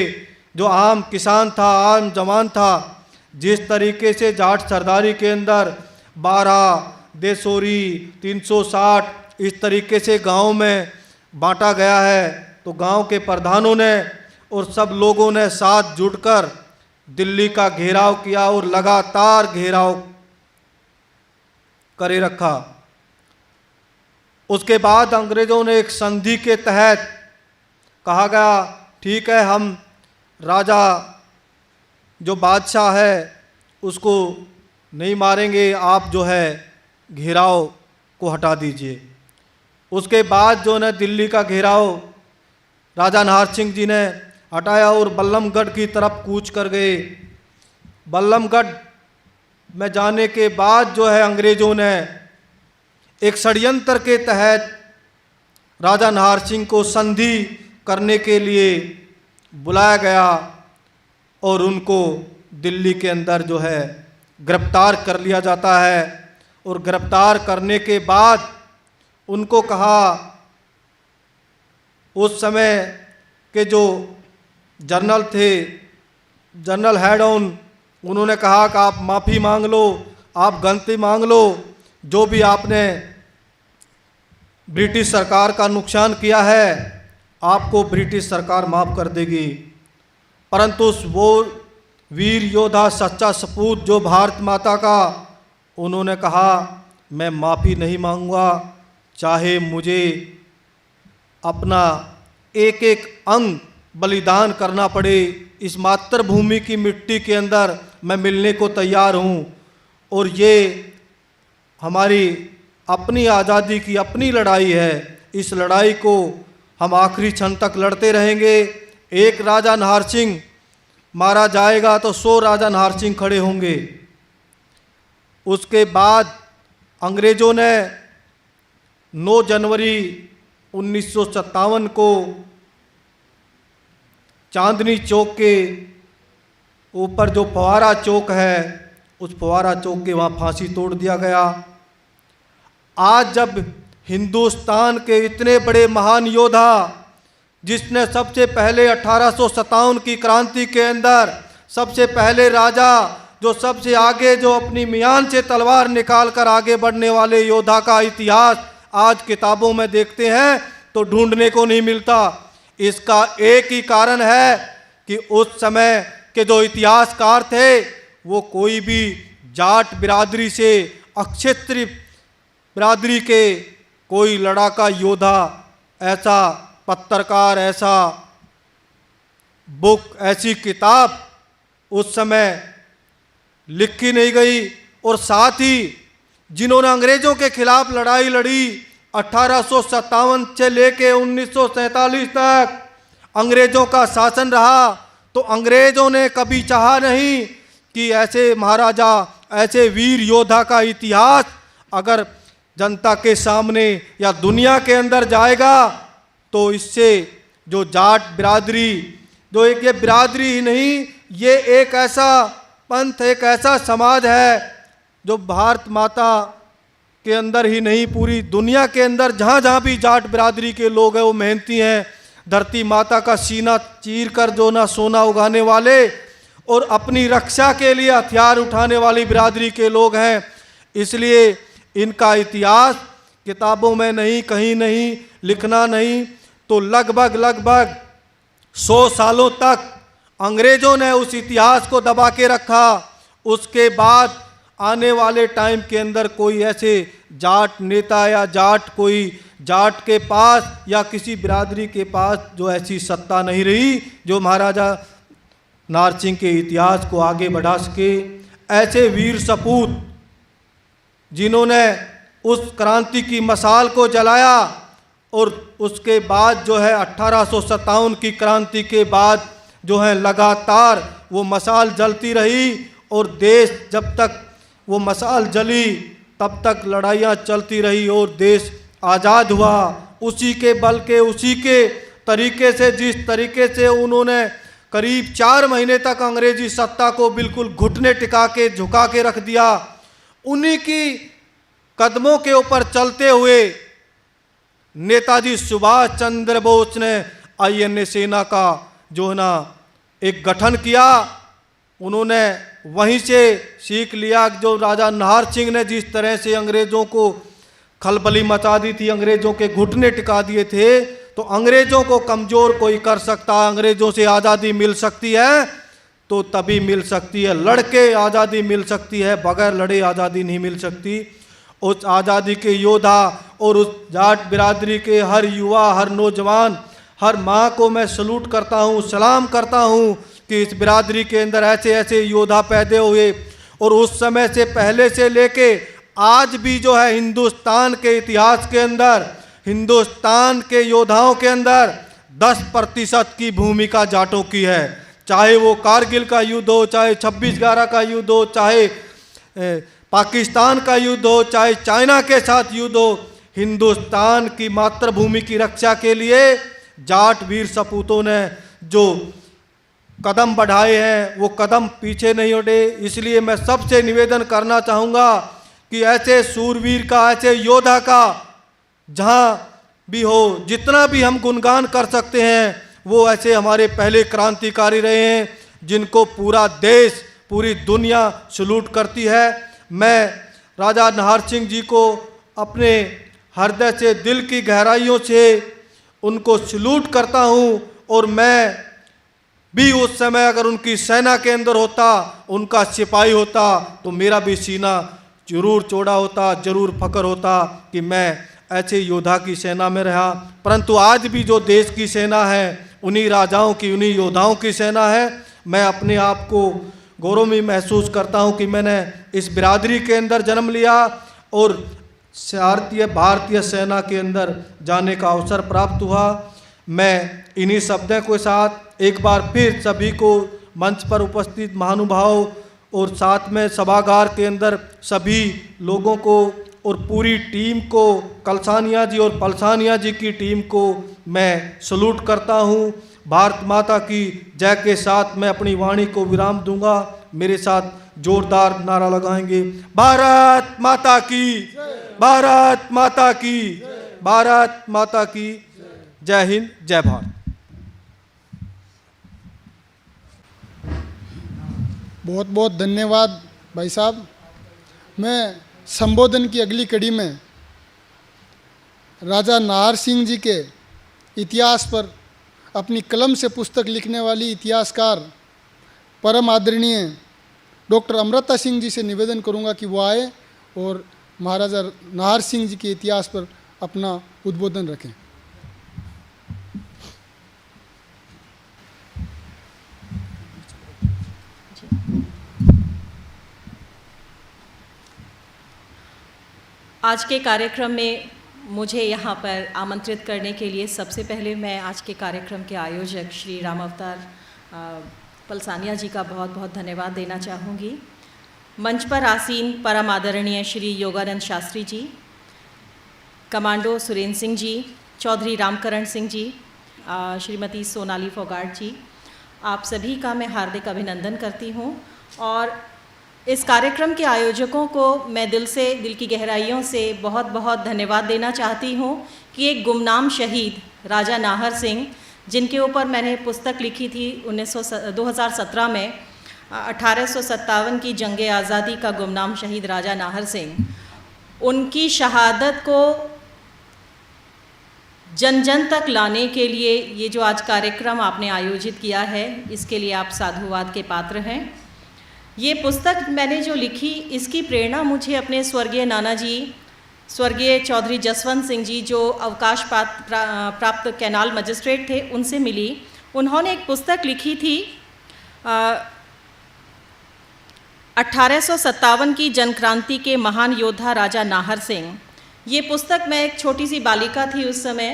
जो आम किसान था, आम जवान था, जिस तरीके से जाट सरदारी के अंदर 12 देसोरी 360 इस तरीके से गांव में बांटा गया है, तो गांव के प्रधानों ने और सब लोगों ने साथ जुटकर दिल्ली का घेराव किया और लगातार घेराव करे रखा। उसके बाद अंग्रेज़ों ने एक संधि के तहत कहा गया, ठीक है, हम राजा जो बादशाह है उसको नहीं मारेंगे, आप जो है घेराव को हटा दीजिए। उसके बाद जो है दिल्ली का घेराव राजा नाहर सिंह जी ने हटाया और बल्लमगढ़ की तरफ कूच कर गए। बल्लमगढ़ में जाने के बाद जो है अंग्रेज़ों ने एक षड्यंत्र के तहत राजा नाहर सिंह को संधि करने के लिए बुलाया गया और उनको दिल्ली के अंदर जो है गिरफ्तार कर लिया जाता है। और गिरफ्तार करने के बाद उनको कहा, उस समय के जो जनरल थे, जनरल हेडॉन, उन्होंने कहा कि आप माफ़ी मांग लो, आप गलती मांग लो, जो भी आपने ब्रिटिश सरकार का नुकसान किया है आपको ब्रिटिश सरकार माफ़ कर देगी। परंतु वो वीर योद्धा सच्चा सपूत जो भारत माता का, उन्होंने कहा मैं माफ़ी नहीं मांगूंगा, चाहे मुझे अपना एक एक अंग बलिदान करना पड़े, इस मातृभूमि की मिट्टी के अंदर मैं मिलने को तैयार हूँ। और ये हमारी अपनी आज़ादी की अपनी लड़ाई है, इस लड़ाई को हम आखिरी क्षण तक लड़ते रहेंगे। एक राजा नाहर सिंह मारा जाएगा तो 100 राजा नाहर सिंह खड़े होंगे। उसके बाद अंग्रेज़ों ने 9 जनवरी 1957 को चांदनी चौक के ऊपर जो फव्वारा चौक है, उस फव्वारा चौक के वहाँ फांसी तोड़ दिया गया। आज जब हिंदुस्तान के इतने बड़े महान योद्धा, जिसने सबसे पहले 1857 की क्रांति के अंदर सबसे पहले राजा, जो सबसे आगे, जो अपनी मियान से तलवार निकाल कर आगे बढ़ने वाले योद्धा का इतिहास आज किताबों में देखते हैं तो ढूंढने को नहीं मिलता। इसका एक ही कारण है कि उस समय के जो इतिहासकार थे वो कोई भी जाट बिरादरी से, अक्षत्रिय बिरादरी के कोई लड़ाका योद्धा, ऐसा पत्रकार, ऐसा बुक, ऐसी किताब उस समय लिखी नहीं गई। और साथ ही जिन्होंने अंग्रेज़ों के खिलाफ लड़ाई लड़ी 1857 से लेके 1947 तक अंग्रेज़ों का शासन रहा, तो अंग्रेज़ों ने कभी चाहा नहीं कि ऐसे महाराजा, ऐसे वीर योद्धा का इतिहास अगर जनता के सामने या दुनिया के अंदर जाएगा तो इससे जो जाट बिरादरी, जो एक ये बिरादरी ही नहीं, ये एक ऐसा पंथ, एक ऐसा समाज है जो भारत माता के अंदर ही नहीं, पूरी दुनिया के अंदर जहाँ जहाँ भी जाट बिरादरी के लोग हैं वो मेहनती हैं, धरती माता का सीना चीर कर जो ना सोना उगाने वाले और अपनी रक्षा के लिए हथियार उठाने वाली बिरादरी के लोग हैं। इसलिए इनका इतिहास किताबों में नहीं, कहीं नहीं, लिखना नहीं, तो लगभग 100 सालों तक अंग्रेज़ों ने उस इतिहास को दबा के रखा। उसके बाद आने वाले टाइम के अंदर कोई ऐसे जाट नेता या कोई जाट के पास या किसी बिरादरी के पास जो ऐसी सत्ता नहीं रही जो महाराजा नाहर सिंह के इतिहास को आगे बढ़ा सके। ऐसे वीर सपूत जिन्होंने उस क्रांति की मशाल को जलाया और उसके बाद जो है 1857 की क्रांति के बाद जो है लगातार वो मशाल जलती रही और देश जब तक वो मशाल जली तब तक लड़ाइयाँ चलती रही और देश आज़ाद हुआ। उसी के बल के, उसी के तरीके से, जिस तरीके से उन्होंने करीब 4 महीने तक अंग्रेजी सत्ता को बिल्कुल घुटने टिका के, झुका के रख दिया, उन्हीं की कदमों के ऊपर चलते हुए नेताजी सुभाष चंद्र बोस ने INA सेना का जो है ना एक गठन किया। उन्होंने वहीं से सीख लिया जो राजा नाहर सिंह ने जिस तरह से अंग्रेज़ों को खलबली मचा दी थी, अंग्रेज़ों के घुटने टिका दिए थे, तो अंग्रेज़ों को कमज़ोर कोई कर सकता, अंग्रेज़ों से आज़ादी मिल सकती है तो तभी मिल सकती है, लड़के आज़ादी मिल सकती है, बगैर लड़े आज़ादी नहीं मिल सकती। उस आज़ादी के योद्धा और उस जाट बिरादरी के हर युवा, हर नौजवान, हर माँ को मैं सलूट करता हूँ, सलाम करता हूँ कि इस बिरादरी के अंदर ऐसे ऐसे योद्धा पैदा हुए। और उस समय से पहले से लेके आज भी जो है हिंदुस्तान के इतिहास के अंदर, हिंदुस्तान के योद्धाओं के अंदर 10% की भूमिका जाटों की है। चाहे वो कारगिल का युद्ध हो, चाहे 26/11 का युद्ध हो, चाहे पाकिस्तान का युद्ध हो, चाहे चाइना के साथ युद्ध हो, हिंदुस्तान की मातृभूमि की रक्षा के लिए जाट वीर सपूतों ने जो कदम बढ़ाए हैं वो कदम पीछे नहीं हटे। इसलिए मैं सबसे निवेदन करना चाहूँगा कि ऐसे सूरवीर का, ऐसे योद्धा का जहाँ भी हो, जितना भी हम गुणगान कर सकते हैं, वो ऐसे हमारे पहले क्रांतिकारी रहे हैं जिनको पूरा देश, पूरी दुनिया सलूट करती है। मैं राजा नाहर सिंह जी को अपने हृदय से, दिल की गहराइयों से उनको सलूट करता हूँ। और मैं भी उस समय अगर उनकी सेना के अंदर होता, उनका सिपाही होता, तो मेरा भी सीना जरूर चौड़ा होता, जरूर फख्र होता कि मैं ऐसे योद्धा की सेना में रहा। परंतु आज भी जो देश की सेना है, उन्हीं राजाओं की, उन्हीं योद्धाओं की सेना है। मैं अपने आप को गौरवी महसूस करता हूं कि मैंने इस बिरादरी के अंदर जन्म लिया और भारतीय सेना के अंदर जाने का अवसर प्राप्त हुआ। मैं इन्हीं शब्दों के साथ एक बार फिर सभी को, मंच पर उपस्थित महानुभाव और साथ में सभागार के अंदर सभी लोगों को और पूरी टीम को, कलसानिया जी और पलसानिया जी की टीम को मैं सलूट करता हूं। भारत माता की जय के साथ मैं अपनी वाणी को विराम दूंगा। मेरे साथ जोरदार नारा लगाएंगे, भारत माता की, भारत माता की, भारत माता की। जय हिंद, जय भारत। बहुत बहुत धन्यवाद भाई साहब। मैं संबोधन की अगली कड़ी में राजा नाहर सिंह जी के इतिहास पर अपनी कलम से पुस्तक लिखने वाली इतिहासकार परम आदरणीय डॉक्टर अमृता सिंह जी से निवेदन करूंगा कि वो आए और महाराजा नाहर सिंह जी के इतिहास पर अपना उद्बोधन रखें। आज के कार्यक्रम में मुझे यहाँ पर आमंत्रित करने के लिए सबसे पहले मैं आज के कार्यक्रम के आयोजक श्री राम अवतार पलसानिया जी का बहुत बहुत धन्यवाद देना चाहूँगी। मंच पर आसीन परम आदरणीय श्री योगानंद शास्त्री जी, कमांडो सुरेंद्र सिंह जी, चौधरी रामकरण सिंह जी, श्रीमती सोनाली फोगाट जी, आप सभी का मैं हार्दिक अभिनंदन करती हूँ। और इस कार्यक्रम के आयोजकों को मैं दिल की गहराइयों से बहुत बहुत धन्यवाद देना चाहती हूँ कि एक गुमनाम शहीद राजा नाहर सिंह, जिनके ऊपर मैंने पुस्तक लिखी थी 2017 में, 1857 की जंग आज़ादी का गुमनाम शहीद राजा नाहर सिंह, उनकी शहादत को जन जन तक लाने के लिए ये जो आज कार्यक्रम आपने आयोजित किया है, इसके लिए आप साधुवाद के पात्र हैं। ये पुस्तक मैंने जो लिखी, इसकी प्रेरणा मुझे अपने स्वर्गीय नाना जी, स्वर्गीय चौधरी जसवंत सिंह जी, जो अवकाश प्राप्त कैनाल मजिस्ट्रेट थे, उनसे मिली। उन्होंने एक पुस्तक लिखी थी 1857 की जनक्रांति के महान योद्धा राजा नाहर सिंह। ये पुस्तक, मैं एक छोटी सी बालिका थी उस समय,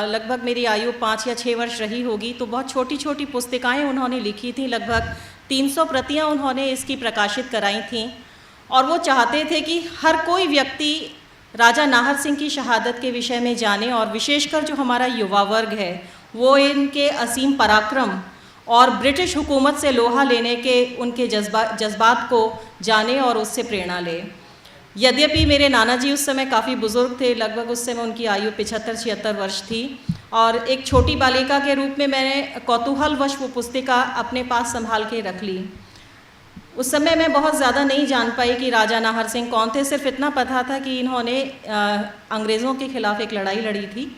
लगभग मेरी आयु 5 या 6 वर्ष रही होगी, तो बहुत छोटी छोटी पुस्तिकाएं उन्होंने लिखी थी। लगभग 300 प्रतियां उन्होंने इसकी प्रकाशित कराई थीं। और वो चाहते थे कि हर कोई व्यक्ति राजा नाहर सिंह की शहादत के विषय में जाने, और विशेषकर जो हमारा युवा वर्ग है वो इनके असीम पराक्रम और ब्रिटिश हुकूमत से लोहा लेने के उनके जज्बात को जाने और उससे प्रेरणा ले। यद्यपि मेरे नाना जी उस समय काफ़ी बुज़ुर्ग थे, लगभग उस समय उनकी आयु 75-76 वर्ष थी, और एक छोटी बालिका के रूप में मैंने कौतूहलवश वो पुस्तिका अपने पास संभाल के रख ली। उस समय मैं बहुत ज़्यादा नहीं जान पाई कि राजा नाहर सिंह कौन थे, सिर्फ इतना पता था कि इन्होंने अंग्रेज़ों के ख़िलाफ़ एक लड़ाई लड़ी थी।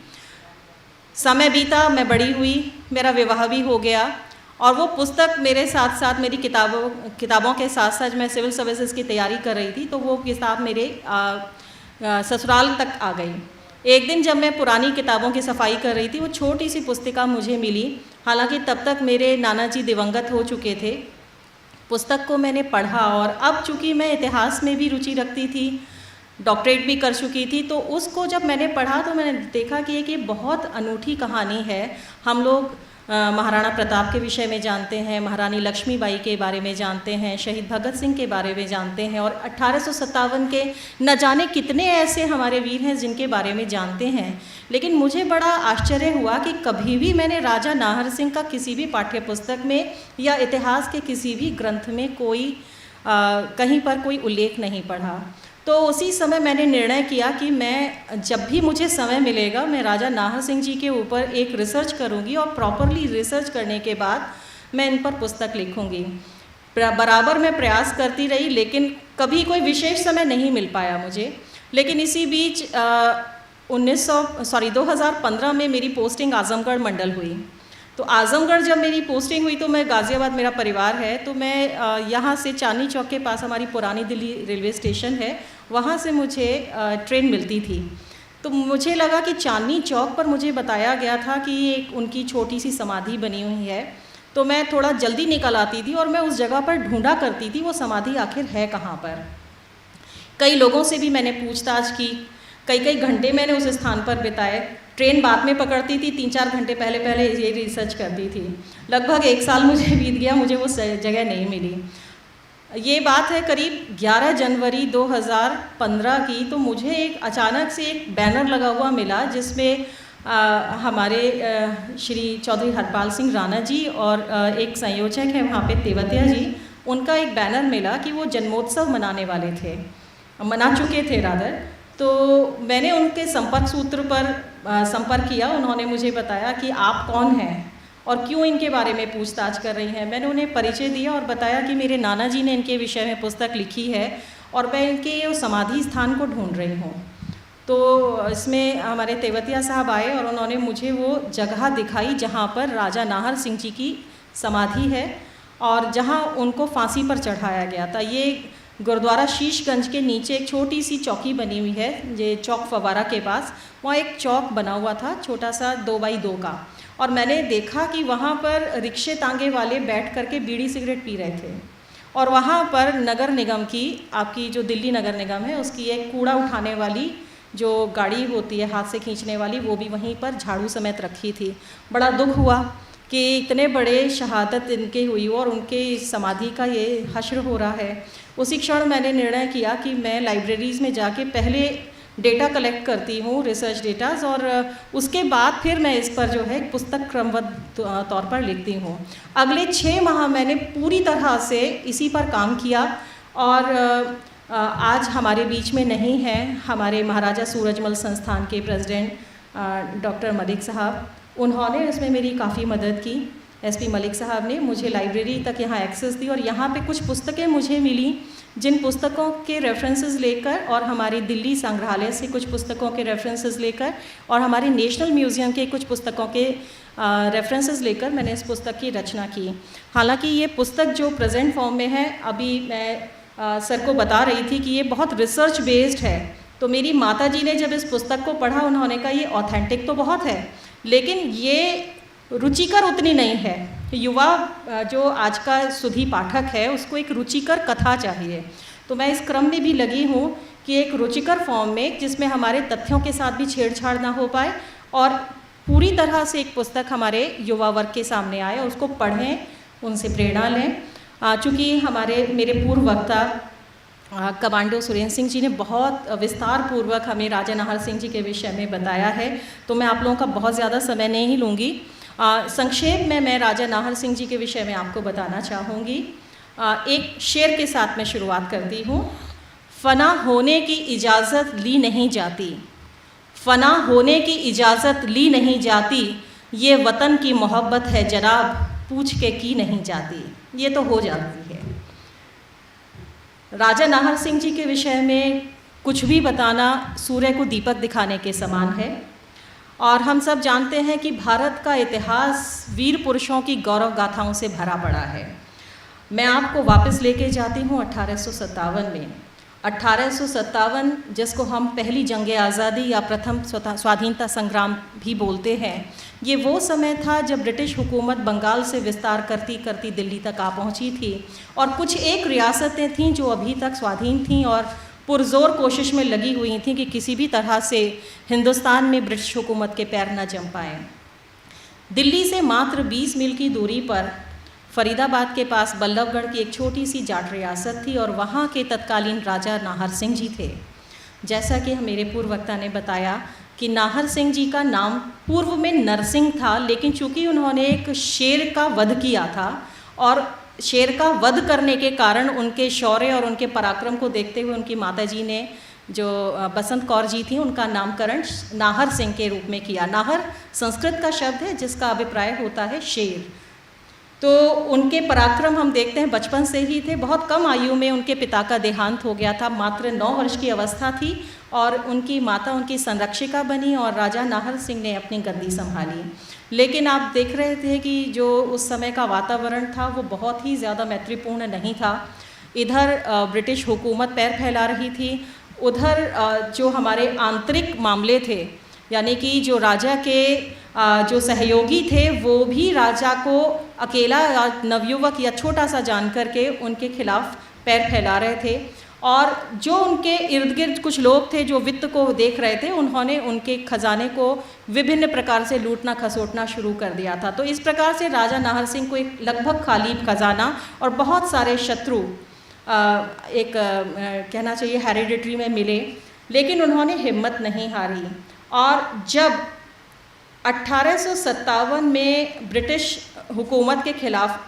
समय बीता, मैं बड़ी हुई, मेरा विवाह भी हो गया, और वो पुस्तक मेरे साथ साथ मेरी किताबों के साथ साथ मैं सिविल सर्विसेज की तैयारी कर रही थी, तो वो किताब मेरे ससुराल तक आ गई। एक दिन जब मैं पुरानी किताबों की सफाई कर रही थी, वो छोटी सी पुस्तिका मुझे मिली। हालांकि तब तक मेरे नाना जी दिवंगत हो चुके थे। पुस्तक को मैंने पढ़ा, और अब चूँकि मैं इतिहास में भी रुचि रखती थी, डॉक्टरेट भी कर चुकी थी। तो उसको जब मैंने पढ़ा तो मैंने देखा कि ये बहुत अनूठी कहानी है। हम लोग महाराणा प्रताप के विषय में जानते हैं, महारानी लक्ष्मीबाई के बारे में जानते हैं, शहीद भगत सिंह के बारे में जानते हैं, और 1857 के न जाने कितने ऐसे हमारे वीर हैं जिनके बारे में जानते हैं। लेकिन मुझे बड़ा आश्चर्य हुआ कि कभी भी मैंने राजा नाहर सिंह का किसी भी पाठ्य पुस्तक में या इतिहास के किसी भी ग्रंथ में कहीं पर कोई उल्लेख नहीं पढ़ा। तो उसी समय मैंने निर्णय किया कि मैं जब भी मुझे समय मिलेगा मैं राजा नाहर सिंह जी के ऊपर एक रिसर्च करूंगी, और प्रॉपरली रिसर्च करने के बाद मैं इन पर पुस्तक लिखूंगी। बराबर मैं प्रयास करती रही, लेकिन कभी कोई विशेष समय नहीं मिल पाया मुझे। लेकिन इसी बीच 2015 में मेरी पोस्टिंग आजमगढ़ मंडल हुई। तो आजमगढ़ जब मेरी पोस्टिंग हुई तो मैं गाज़ियाबाद, मेरा परिवार है, तो मैं यहाँ से चांदनी चौक के पास हमारी पुरानी दिल्ली रेलवे स्टेशन है, वहाँ से मुझे ट्रेन मिलती थी। तो मुझे लगा कि चांदनी चौक पर मुझे बताया गया था कि एक उनकी छोटी सी समाधि बनी हुई है। तो मैं थोड़ा जल्दी निकल आती थी और मैं उस जगह पर ढूंढा करती थी वो समाधि आखिर है कहाँ पर। कई लोगों से भी मैंने पूछताछ की, कई घंटे मैंने उस स्थान पर बिताए। ट्रेन बाद में पकड़ती थी, 3-4 घंटे पहले ये रिसर्च करती थी। लगभग 1 साल मुझे बीत गया, मुझे वो जगह नहीं मिली। ये बात है करीब 11 जनवरी 2015 की। तो मुझे अचानक से एक बैनर लगा हुआ मिला जिसमें हमारे श्री चौधरी हरपाल सिंह राणा जी और एक संयोजक है वहाँ पे तेवतिया जी, उनका एक बैनर मिला कि वो जन्मोत्सव मना चुके थे रादर। तो मैंने उनके संपर्क सूत्र पर संपर्क किया। उन्होंने मुझे बताया कि आप कौन हैं और क्यों इनके बारे में पूछताछ कर रही हैं। मैंने उन्हें परिचय दिया और बताया कि मेरे नाना जी ने इनके विषय में पुस्तक लिखी है और मैं इनके समाधि स्थान को ढूंढ रही हूँ। तो इसमें हमारे तेवतिया साहब आए और उन्होंने मुझे वो जगह दिखाई जहाँ पर राजा नाहर सिंह जी की समाधि है और जहाँ उनको फांसी पर चढ़ाया गया था। ये गुरुद्वारा शीशगंज के नीचे एक छोटी सी चौकी बनी हुई है, ये चौक फवारा के पास, वहाँ एक चौक बना हुआ था छोटा सा 2x2 का। और मैंने देखा कि वहाँ पर रिक्शे तांगे वाले बैठ करके बीड़ी सिगरेट पी रहे थे और वहाँ पर नगर निगम की, आपकी जो दिल्ली नगर निगम है उसकी एक कूड़ा उठाने वाली जो गाड़ी होती है हाथ से खींचने वाली, वो भी वहीं पर झाड़ू समेत रखी थी। बड़ा दुख हुआ कि इतने बड़े शहादत इनके हुई और उनके समाधि का ये हश्र हो रहा है। उसी क्षण मैंने निर्णय किया कि मैं लाइब्रेरीज़ में जाके पहले डेटा कलेक्ट करती हूँ, रिसर्च डेटाज, और उसके बाद फिर मैं इस पर जो है पुस्तक क्रमबद्ध तौर पर लिखती हूँ। अगले 6 माह मैंने पूरी तरह से इसी पर काम किया और आज हमारे बीच में नहीं हैं हमारे महाराजा सूरजमल संस्थान के प्रेसिडेंट डॉक्टर मलिक साहब। उन्होंने इसमें मेरी काफ़ी मदद की। एसपी मलिक साहब ने मुझे लाइब्रेरी तक यहाँ एक्सेस दी और यहाँ पे कुछ पुस्तकें मुझे मिली जिन पुस्तकों के रेफरेंसेस लेकर और हमारी दिल्ली संग्रहालय से कुछ पुस्तकों के रेफरेंसेस लेकर और हमारे नेशनल म्यूज़ियम के कुछ पुस्तकों के रेफरेंसेस लेकर मैंने इस पुस्तक की रचना की। हालांकि ये पुस्तक जो प्रेजेंट फॉर्म में है, अभी मैं सर को बता रही थी कि ये बहुत रिसर्च बेस्ड है। तो मेरी माता जी ने जब इस पुस्तक को पढ़ा उन्होंने कहा ये ऑथेंटिक तो बहुत है लेकिन ये रुचिकर उतनी नहीं है। युवा जो आज का सुधी पाठक है उसको एक रुचिकर कथा चाहिए। तो मैं इस क्रम में भी लगी हूँ कि एक रुचिकर फॉर्म में जिसमें हमारे तथ्यों के साथ भी छेड़छाड़ ना हो पाए और पूरी तरह से एक पुस्तक हमारे युवा वर्ग के सामने आए, उसको पढ़ें, उनसे प्रेरणा लें। चूँकि मेरे पूर्व वक्ता कमांडो सुरेंद्र सिंह जी ने बहुत विस्तार पूर्वक हमें राजा नाहर सिंह जी के विषय में बताया है, तो मैं आप लोगों का बहुत ज़्यादा समय नहीं लूँगी। संक्षेप में मैं राजा नाहर सिंह जी के विषय में आपको बताना चाहूँगी। एक शेर के साथ मैं शुरुआत करती हूँ। फ़ना होने की इजाज़त ली नहीं जाती, फ़ना होने की इजाज़त ली नहीं जाती, ये वतन की मोहब्बत है जनाब, पूछ के की नहीं जाती। ये तो हो जाती है। राजा नाहर सिंह जी के विषय में कुछ भी बताना सूर्य को दीपक दिखाने के समान है और हम सब जानते हैं कि भारत का इतिहास वीर पुरुषों की गौरव गाथाओं से भरा पड़ा है। मैं आपको वापस लेके जाती हूँ 1857 में। 1857 जिसको हम पहली जंग आज़ादी या प्रथम स्वाधीनता संग्राम भी बोलते हैं, ये वो समय था जब ब्रिटिश हुकूमत बंगाल से विस्तार करती करती दिल्ली तक आ पहुंची थी और कुछ एक रियासतें थीं जो अभी तक स्वाधीन थीं और पुरजोर कोशिश में लगी हुई थी कि किसी भी तरह से हिंदुस्तान में ब्रिटिश हुकूमत के पैर न जम पाए। दिल्ली से मात्र 20 मील की दूरी पर फरीदाबाद के पास बल्लभगढ़ की एक छोटी सी जाट रियासत थी और वहाँ के तत्कालीन राजा नाहर सिंह जी थे। जैसा कि मेरे पूर्व वक्ता ने बताया कि नाहर सिंह जी का नाम पूर्व में नरसिंह था, लेकिन चूंकि उन्होंने एक शेर का वध किया था और शेर का वध करने के कारण उनके शौर्य और उनके पराक्रम को देखते हुए उनकी माताजी ने, जो बसंत कौर जी थी, उनका नामकरण नाहर सिंह के रूप में किया। नाहर संस्कृत का शब्द है जिसका अभिप्राय होता है शेर। तो उनके पराक्रम हम देखते हैं बचपन से ही थे। बहुत कम आयु में उनके पिता का देहांत हो गया था, मात्र 9 वर्ष की अवस्था थी और उनकी माता उनकी संरक्षिका बनी और राजा नाहर सिंह ने अपनी गद्दी संभाली। लेकिन आप देख रहे थे कि जो उस समय का वातावरण था वो बहुत ही ज़्यादा मैत्रीपूर्ण नहीं था। इधर ब्रिटिश हुकूमत पैर फैला रही थी, उधर जो हमारे आंतरिक मामले थे, यानी कि जो राजा के जो सहयोगी थे वो भी राजा को अकेला या नवयुवक या छोटा सा जान करके उनके खिलाफ पैर फैला रहे थे। और जो उनके इर्द गिर्द कुछ लोग थे जो वित्त को देख रहे थे, उन्होंने उनके खजाने को विभिन्न प्रकार से लूटना खसोटना शुरू कर दिया था। तो इस प्रकार से राजा नाहर सिंह को एक लगभग खाली खजाना और बहुत सारे शत्रु कहना चाहिए हेरिडिटरी में मिले, लेकिन उन्होंने हिम्मत नहीं हारी। और जब 1857 में ब्रिटिश हुकूमत के खिलाफ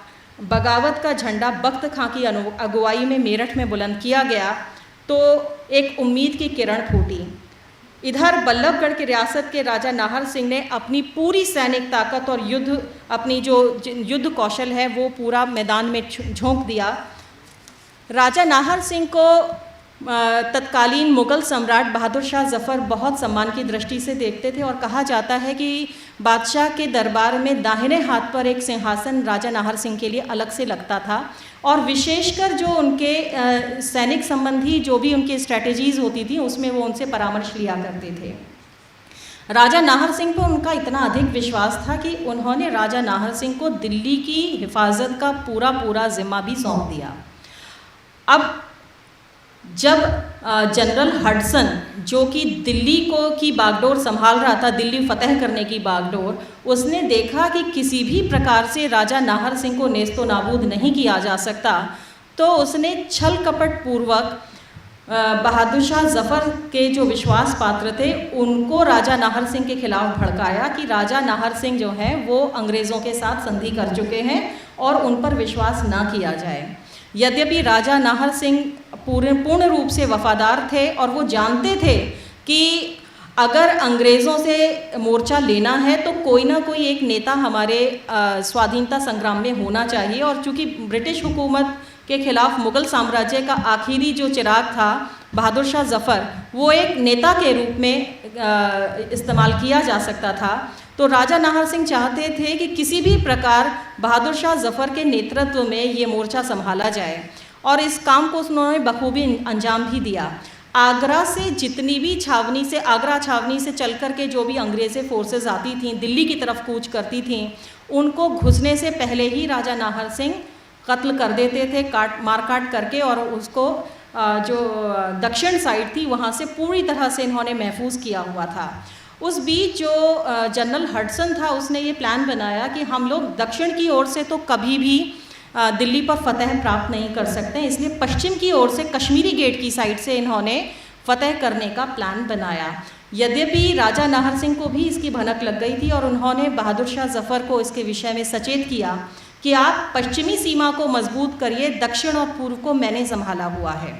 बगावत का झंडा बख्त खां की अगुवाई में मेरठ में बुलंद किया गया तो एक उम्मीद की किरण फूटी। इधर बल्लभगढ़ की रियासत के राजा नाहर सिंह ने अपनी पूरी सैनिक ताकत और अपनी जो युद्ध कौशल है वो पूरा मैदान में झोंक दिया। राजा नाहर सिंह को तत्कालीन मुग़ल सम्राट बहादुर शाह ज़फ़र बहुत सम्मान की दृष्टि से देखते थे और कहा जाता है कि बादशाह के दरबार में दाहिने हाथ पर एक सिंहासन राजा नाहर सिंह के लिए अलग से लगता था और विशेषकर जो उनके सैनिक संबंधी जो भी उनकी स्ट्रैटेजीज़ होती थी उसमें वो उनसे परामर्श लिया करते थे। राजा नाहर सिंह पर उनका इतना अधिक विश्वास था कि उन्होंने राजा नाहर सिंह को दिल्ली की हिफाजत का पूरा जिम्मा भी सौंप दिया। अब जब जनरल हडसन जो कि दिल्ली की बागडोर संभाल रहा था, दिल्ली फतह करने की बागडोर, उसने देखा कि किसी भी प्रकार से राजा नाहर सिंह को नेस्तो नाबूद नहीं किया जा सकता, तो उसने छल कपट पूर्वक बहादुर शाह ज़फ़र के जो विश्वास पात्र थे उनको राजा नाहर सिंह के खिलाफ भड़काया कि राजा नाहर सिंह जो हैं वो अंग्रेज़ों के साथ संधि कर चुके हैं और उन पर विश्वास ना किया जाए। यद्यपि राजा नाहर सिंह पूर्ण रूप से वफादार थे और वो जानते थे कि अगर अंग्रेज़ों से मोर्चा लेना है तो कोई ना कोई एक नेता हमारे स्वाधीनता संग्राम में होना चाहिए। और चूँकि ब्रिटिश हुकूमत के खिलाफ मुग़ल साम्राज्य का आखिरी जो चिराग था बहादुर शाह ज़फ़र, वो एक नेता के रूप में इस्तेमाल किया जा सकता था। तो राजा नाहर सिंह चाहते थे कि किसी भी प्रकार बहादुर शाह ज़फ़र के नेतृत्व में ये मोर्चा संभाला जाए और इस काम को उन्होंने बखूबी अंजाम भी दिया। आगरा से जितनी भी आगरा छावनी से चल कर के जो भी अंग्रेज़ी फोर्सेस आती थीं, दिल्ली की तरफ कूच करती थीं, उनको घुसने से पहले ही राजा नाहर सिंह कत्ल कर देते थे, मार काट करके, और उसको जो दक्षिण साइड थी वहाँ से पूरी तरह से इन्होंने महफूज किया हुआ था। उस बीच जो जनरल हडसन था उसने ये प्लान बनाया कि हम लोग दक्षिण की ओर से तो कभी भी दिल्ली पर फतह प्राप्त नहीं कर सकते, इसलिए पश्चिम की ओर से कश्मीरी गेट की साइड से इन्होंने फतह करने का प्लान बनाया। यद्यपि राजा नाहर सिंह को भी इसकी भनक लग गई थी और उन्होंने बहादुर शाह ज़फ़र को इसके विषय में सचेत किया कि आप पश्चिमी सीमा को मजबूत करिए, दक्षिण और पूर्व को मैंने संभाला हुआ है।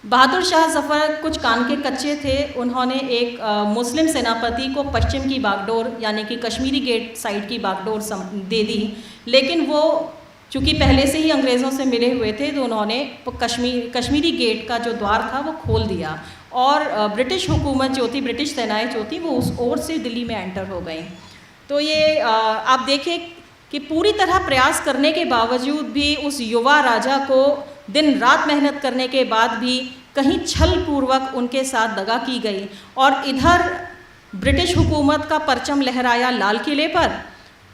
बहादुर शाह ज़फ़र कुछ कान के कच्चे थे, उन्होंने एक मुस्लिम सेनापति को पश्चिम की बागडोर यानी कि कश्मीरी गेट साइड की बागडोर दे दी, लेकिन वो चूँकि पहले से ही अंग्रेज़ों से मिले हुए थे तो उन्होंने कश्मीरी गेट का जो द्वार था वो खोल दिया और ब्रिटिश हुकूमत जो थी, ब्रिटिश सेनाएँ जो थी, वो उस ओर से दिल्ली में एंटर हो गई। तो ये आप देखें कि पूरी तरह प्रयास करने के बावजूद भी उस युवा राजा को दिन रात मेहनत करने के बाद भी कहीं छल पूर्वक उनके साथ दगा की गई और इधर ब्रिटिश हुकूमत का परचम लहराया लाल किले पर,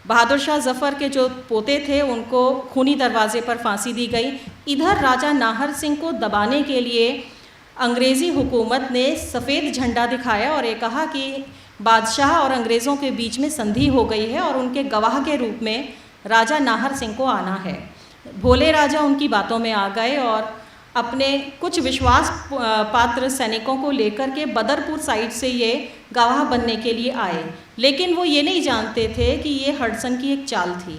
बहादुर शाह ज़फ़र के जो पोते थे उनको खूनी दरवाजे पर फांसी दी गई। इधर राजा नाहर सिंह को दबाने के लिए अंग्रेज़ी हुकूमत ने सफ़ेद झंडा दिखाया और ये कहा कि बादशाह और अंग्रेज़ों के बीच में संधि हो गई है और उनके गवाह के रूप में राजा नाहर सिंह को आना है। भोले राजा उनकी बातों में आ गए और अपने कुछ विश्वास पात्र सैनिकों को लेकर के बदरपुर साइड से ये गवाह बनने के लिए आए, लेकिन वो ये नहीं जानते थे कि ये हडसन की एक चाल थी।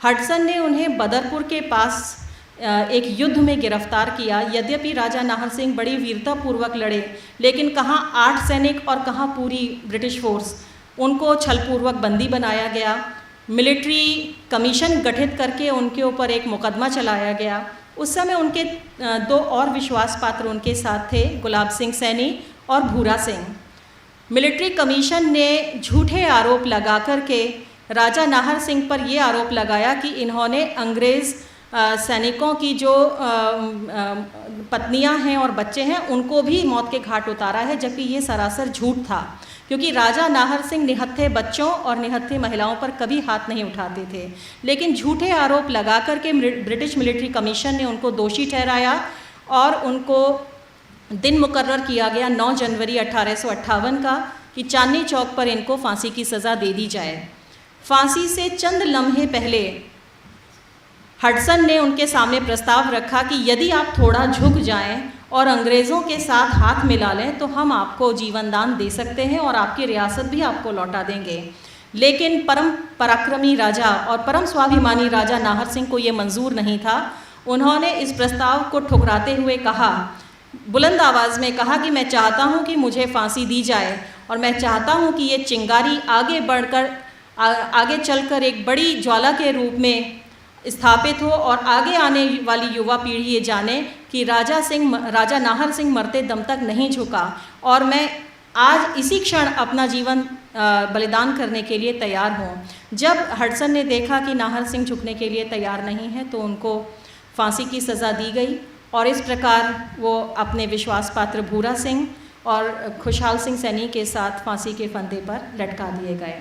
हडसन ने उन्हें बदरपुर के पास एक युद्ध में गिरफ्तार किया। यद्यपि राजा नाहर सिंह बड़ी वीरतापूर्वक लड़े, लेकिन कहाँ 8 सैनिक और कहाँ पूरी ब्रिटिश फोर्स, उनको छलपूर्वक बंदी बनाया गया। मिलिट्री कमीशन गठित करके उनके ऊपर एक मुकदमा चलाया गया। उस समय उनके 2 और विश्वास पात्र उनके साथ थे, गुलाब सिंह सैनी और भूरा सिंह। मिलिट्री कमीशन ने झूठे आरोप लगा कर के राजा नाहर सिंह पर ये आरोप लगाया कि इन्होंने अंग्रेज़ सैनिकों की जो पत्नियां हैं और बच्चे हैं उनको भी मौत के घाट उतारा है, जबकि ये सरासर झूठ था, क्योंकि राजा नाहर सिंह निहत्थे बच्चों और निहत्थे महिलाओं पर कभी हाथ नहीं उठाते थे। लेकिन झूठे आरोप लगा करके ब्रिटिश मिलिट्री कमीशन ने उनको दोषी ठहराया और उनको दिन मुकर्रर किया गया 9 जनवरी 1858 का कि चांदनी चौक पर इनको फांसी की सज़ा दे दी जाए। फांसी से चंद लम्हे पहले हडसन ने उनके सामने प्रस्ताव रखा कि यदि आप थोड़ा झुक जाएं और अंग्रेज़ों के साथ हाथ मिला लें तो हम आपको जीवन दान दे सकते हैं और आपकी रियासत भी आपको लौटा देंगे। लेकिन परम पराक्रमी राजा और परम स्वाभिमानी राजा नाहर सिंह को ये मंजूर नहीं था। उन्होंने इस प्रस्ताव को ठुकराते हुए कहा, बुलंद आवाज़ में कहा कि मैं चाहता हूँ कि मुझे फांसी दी जाए और मैं चाहता हूँ कि ये चिंगारी आगे चलकर एक बड़ी ज्वाला के रूप में स्थापित हो और आगे आने वाली युवा पीढ़ी ये जाने कि राजा नाहर सिंह मरते दम तक नहीं झुका और मैं आज इसी क्षण अपना जीवन बलिदान करने के लिए तैयार हूँ। जब हडसन ने देखा कि नाहर सिंह झुकने के लिए तैयार नहीं है तो उनको फांसी की सज़ा दी गई और इस प्रकार वो अपने विश्वास पात्र भूरा सिंह और खुशहाल सिंह सैनी के साथ फांसी के फंदे पर लटका दिए गए।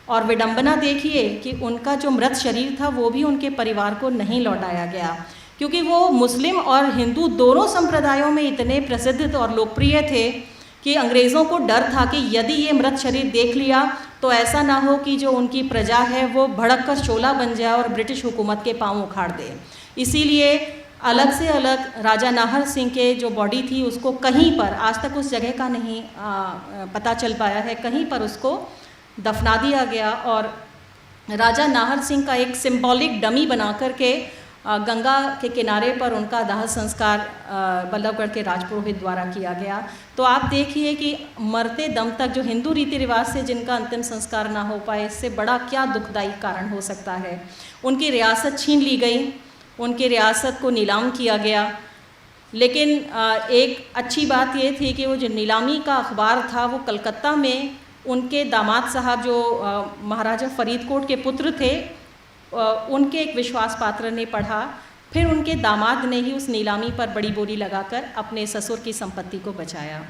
और विडंबना देखिए कि उनका जो मृत शरीर था वो भी उनके परिवार को नहीं लौटाया गया, क्योंकि वो मुस्लिम और हिंदू दोनों संप्रदायों में इतने प्रसिद्ध और लोकप्रिय थे कि अंग्रेज़ों को डर था कि यदि ये मृत शरीर देख लिया तो ऐसा ना हो कि जो उनकी प्रजा है वो भड़क कर शोला बन जाए और ब्रिटिश हुकूमत के पांव उखाड़ दे। इसीलिए अलग से अलग राजा नाहर सिंह के जो बॉडी थी उसको कहीं पर, आज तक उस जगह का नहीं पता चल पाया है, कहीं पर उसको दफना दिया गया और राजा नाहर सिंह का एक सिंबॉलिक डमी बना करके गंगा के किनारे पर उनका दाह संस्कार बल्लभगढ़ के राजपुरोहित द्वारा किया गया। तो आप देखिए कि मरते दम तक जो हिंदू रीति रिवाज से जिनका अंतिम संस्कार ना हो पाए, इससे बड़ा क्या दुखदायी कारण हो सकता है। उनकी रियासत छीन ली गई, उनकी रियासत को नीलाम किया गया। लेकिन एक अच्छी बात ये थी कि वो जो नीलामी का अखबार था वो कलकत्ता में उनके दामाद साहब जो महाराजा फरीदकोट के पुत्र थे उनके एक विश्वास पात्र ने पढ़ा। फिर उनके दामाद ने ही उस नीलामी पर बड़ी बोली लगाकर अपने ससुर की संपत्ति को बचाया।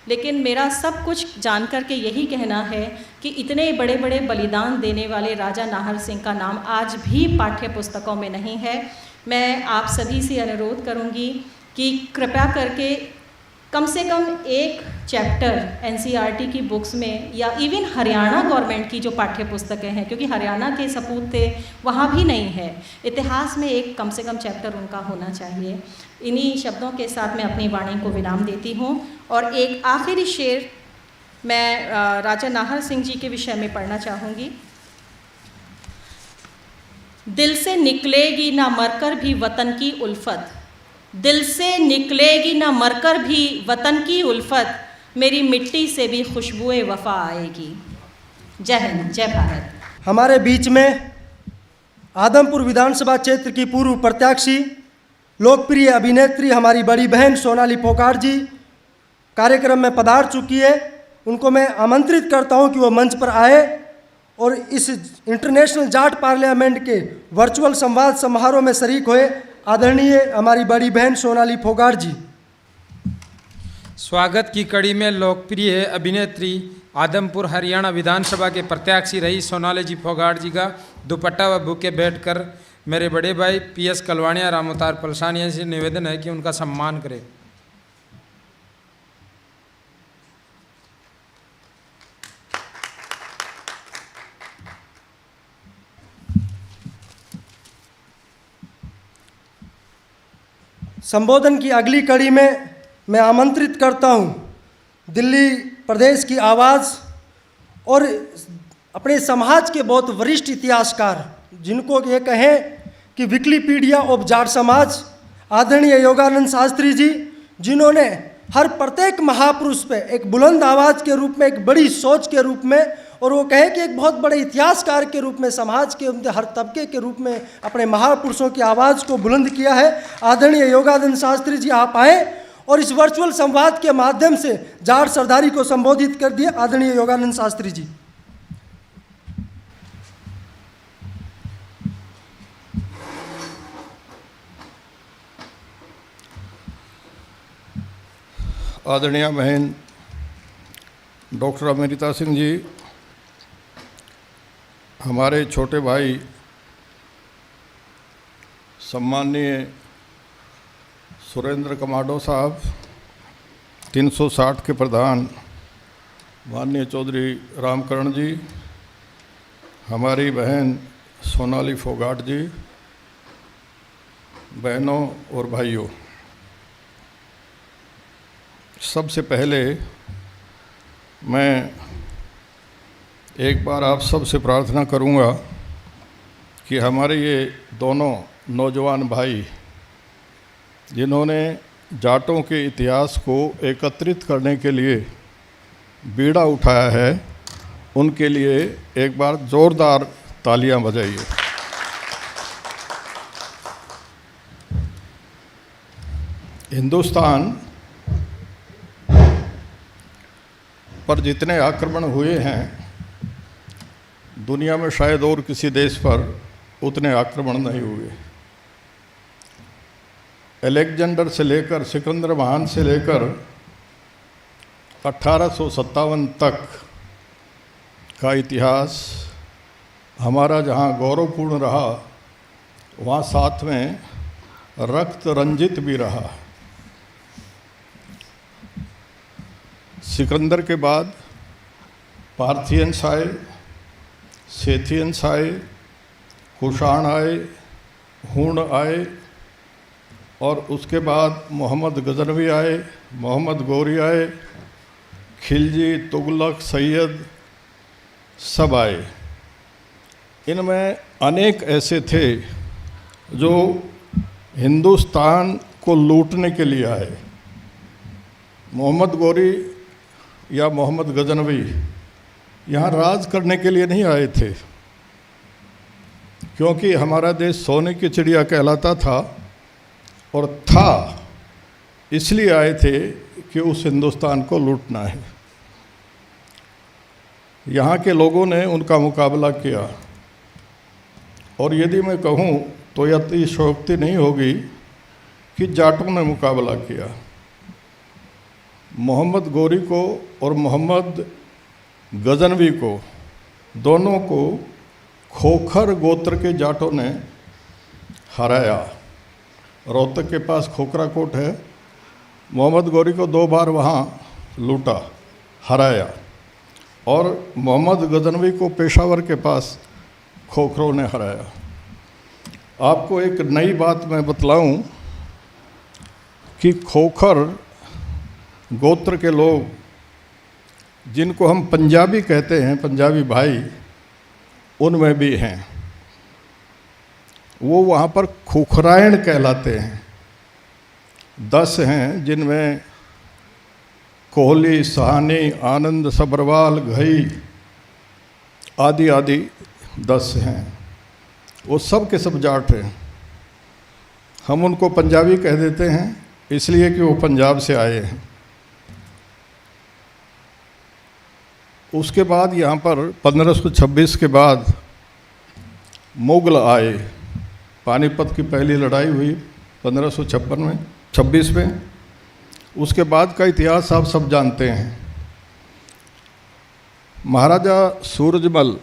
लेकिन मेरा सब कुछ जानकर के यही कहना है कि इतने बड़े बड़े बलिदान देने वाले राजा नाहर सिंह का नाम आज भी पाठ्य पुस्तकों में नहीं है। मैं आप सभी से अनुरोध करूंगी कि कृपया करके कम से कम एक चैप्टर एनसीईआरटी की बुक्स में या इवन हरियाणा गवर्नमेंट की जो पाठ्य पुस्तकें हैं, क्योंकि हरियाणा के सपूत थे वहाँ भी नहीं है, इतिहास में एक कम से कम चैप्टर उनका होना चाहिए। इन्हीं शब्दों के साथ मैं अपनी वाणी को विराम देती हूँ और एक आखिरी शेर मैं राजा नाहर सिंह जी के विषय में पढ़ना चाहूँगी। दिल से निकलेगी ना मरकर भी वतन की उल्फत, दिल से निकलेगी ना मरकर भी वतन की उल्फत, मेरी मिट्टी से भी खुशबुए वफा आएगी। जय हिंद, जय भारत। हमारे बीच में आदमपुर विधानसभा क्षेत्र की पूर्व प्रत्याशी लोकप्रिय अभिनेत्री हमारी बड़ी बहन सोनाली पोकार जी कार्यक्रम में पधार चुकी है। उनको मैं आमंत्रित करता हूं कि वो मंच पर आए और इस इंटरनेशनल जाट पार्लियामेंट के वर्चुअल संवाद समारोह में शरीक हुए। आदरणीय हमारी बड़ी बहन सोनाली फोगाट जी। स्वागत की कड़ी में लोकप्रिय अभिनेत्री आदमपुर हरियाणा विधानसभा के प्रत्याशी रही सोनाली जी फोगाट जी का दुपट्टा व बुके बैठकर मेरे बड़े भाई पीएस कलवाणिया रामोतार पलसानिया से निवेदन है कि उनका सम्मान करें। संबोधन की अगली कड़ी में मैं आमंत्रित करता हूं दिल्ली प्रदेश की आवाज़ और अपने समाज के बहुत वरिष्ठ इतिहासकार, जिनको ये कहें कि विकिपीडिया ऑफ जाट समाज, आदरणीय योगानंद शास्त्री जी, जिन्होंने हर प्रत्येक महापुरुष पे एक बुलंद आवाज़ के रूप में, एक बड़ी सोच के रूप में, और वो कहे कि एक बहुत बड़े इतिहासकार के रूप में, समाज के हर तबके के रूप में अपने महापुरुषों की आवाज़ को बुलंद किया है। आदरणीय योगानंद शास्त्री जी, आप आए और इस वर्चुअल संवाद के माध्यम से जाट सरदारी को संबोधित कर दिए। आदरणीय योगानंद शास्त्री जी। आदरणीय बहन डॉक्टर अमृता सिंह जी, हमारे छोटे भाई सम्माननीय सुरेंद्र कमाडो साहब, 360 के प्रधान माननीय चौधरी रामकरण जी, हमारी बहन सोनाली फोगाट जी, बहनों और भाइयों, सबसे पहले मैं एक बार आप सब से प्रार्थना करूंगा कि हमारे ये दोनों नौजवान भाई, जिन्होंने जाटों के इतिहास को एकत्रित करने के लिए बीड़ा उठाया है, उनके लिए एक बार ज़ोरदार तालियां बजाइए। हिंदुस्तान पर जितने आक्रमण हुए हैं, दुनिया में शायद और किसी देश पर उतने आक्रमण नहीं हुए। अलेक्जेंडर से लेकर, सिकंदर महान से लेकर 1857 तक का इतिहास हमारा जहाँ गौरवपूर्ण रहा, वहाँ साथ में रक्त रंजित भी रहा। सिकंदर के बाद पार्थियंस आए, सेथियंस आए, कुषाण आए, हूण आए, और उसके बाद मोहम्मद गजनवी आए, मोहम्मद गौरी आए, खिलजी, तुगलक, सैयद सब आए। इनमें अनेक ऐसे थे जो हिंदुस्तान को लूटने के लिए आए। मोहम्मद गौरी या मोहम्मद गजनवी यहाँ राज करने के लिए नहीं आए थे, क्योंकि हमारा देश सोने की चिड़िया कहलाता था, और था इसलिए आए थे कि उस हिंदुस्तान को लूटना है। यहाँ के लोगों ने उनका मुकाबला किया, और यदि मैं कहूँ तो यह अतिशयोक्ति नहीं होगी कि जाटों ने मुकाबला किया। मोहम्मद गौरी को और मोहम्मद गजनवी को, दोनों को खोखर गोत्र के जाटों ने हराया। रोहतक के पास खोखरा कोट है। मोहम्मद गौरी को 2 बार वहाँ लूटा, हराया, और मोहम्मद गजनवी को पेशावर के पास खोखरों ने हराया। आपको एक नई बात मैं बतलाऊं कि खोखर गोत्र के लोग, जिनको हम पंजाबी कहते हैं, पंजाबी भाई, उनमें भी हैं। वो वहाँ पर खुखरायण कहलाते हैं। 10 हैं, जिनमें कोहली, सहानी, आनंद, सब्रवाल, घई आदि आदि 10 हैं। वो सब के सब जाट हैं। हम उनको पंजाबी कह देते हैं इसलिए कि वो पंजाब से आए हैं। उसके बाद यहाँ पर 1526 के बाद मुगल आए। पानीपत की पहली लड़ाई हुई 1556 में। उसके बाद का इतिहास आप सब जानते हैं। महाराजा सूरजमल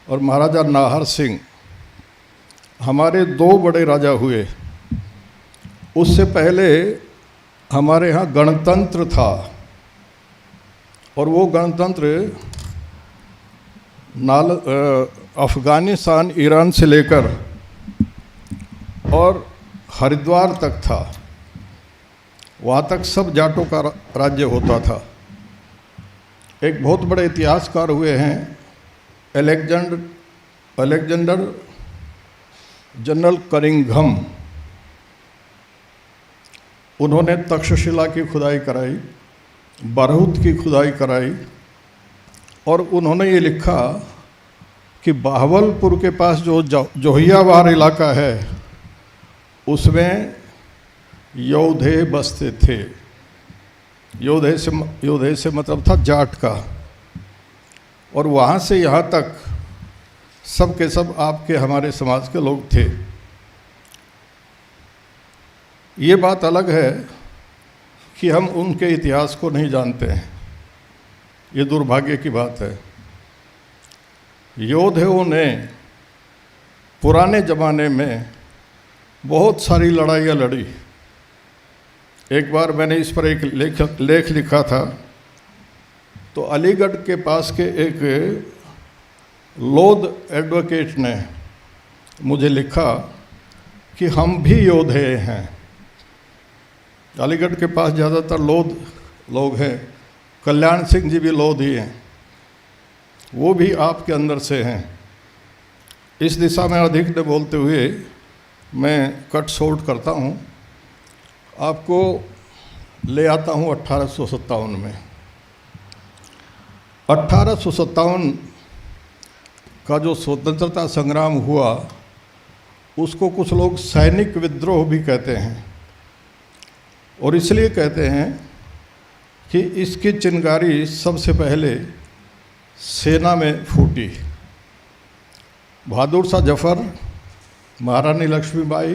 और महाराजा नाहर सिंह हमारे 2 बड़े राजा हुए। उससे पहले हमारे यहाँ गणतंत्र था, और वो गणतंत्र अफ़गानिस्तान, ईरान से लेकर और हरिद्वार तक था, वहाँ तक सब जाटों का राज्य होता था। एक बहुत बड़े इतिहासकार हुए हैं अलेक्जेंडर जनरल कनिंघम। उन्होंने तक्षशिला की खुदाई कराई, बरहुत की खुदाई कराई, और उन्होंने ये लिखा कि बहावलपुर के पास जो जोहियावार इलाका है उसमें योधे बसते थे। योधे से मतलब था जाट का, और वहाँ से यहाँ तक सब के सब आपके हमारे समाज के लोग थे। ये बात अलग है कि हम उनके इतिहास को नहीं जानते हैं, ये दुर्भाग्य की बात है। योधेओं ने पुराने ज़माने में बहुत सारी लड़ाइयाँ लड़ी। एक बार मैंने इस पर एक लेख लिखा था, तो अलीगढ़ के पास के एक लोध एडवोकेट ने मुझे लिखा कि हम भी योधे हैं। अलीगढ़ के पास ज़्यादातर लोध लोग हैं, कल्याण सिंह जी भी लोध ही हैं, वो भी आपके अंदर से हैं। इस दिशा में अधिक न बोलते हुए मैं कट शॉर्ट करता हूँ, आपको ले आता हूँ 1857 में। 1857 का जो स्वतंत्रता संग्राम हुआ उसको कुछ लोग सैनिक विद्रोह भी कहते हैं, और इसलिए कहते हैं कि इसकी चिंगारी सबसे पहले सेना में फूटी। बहादुर शाह जफर, महारानी लक्ष्मीबाई,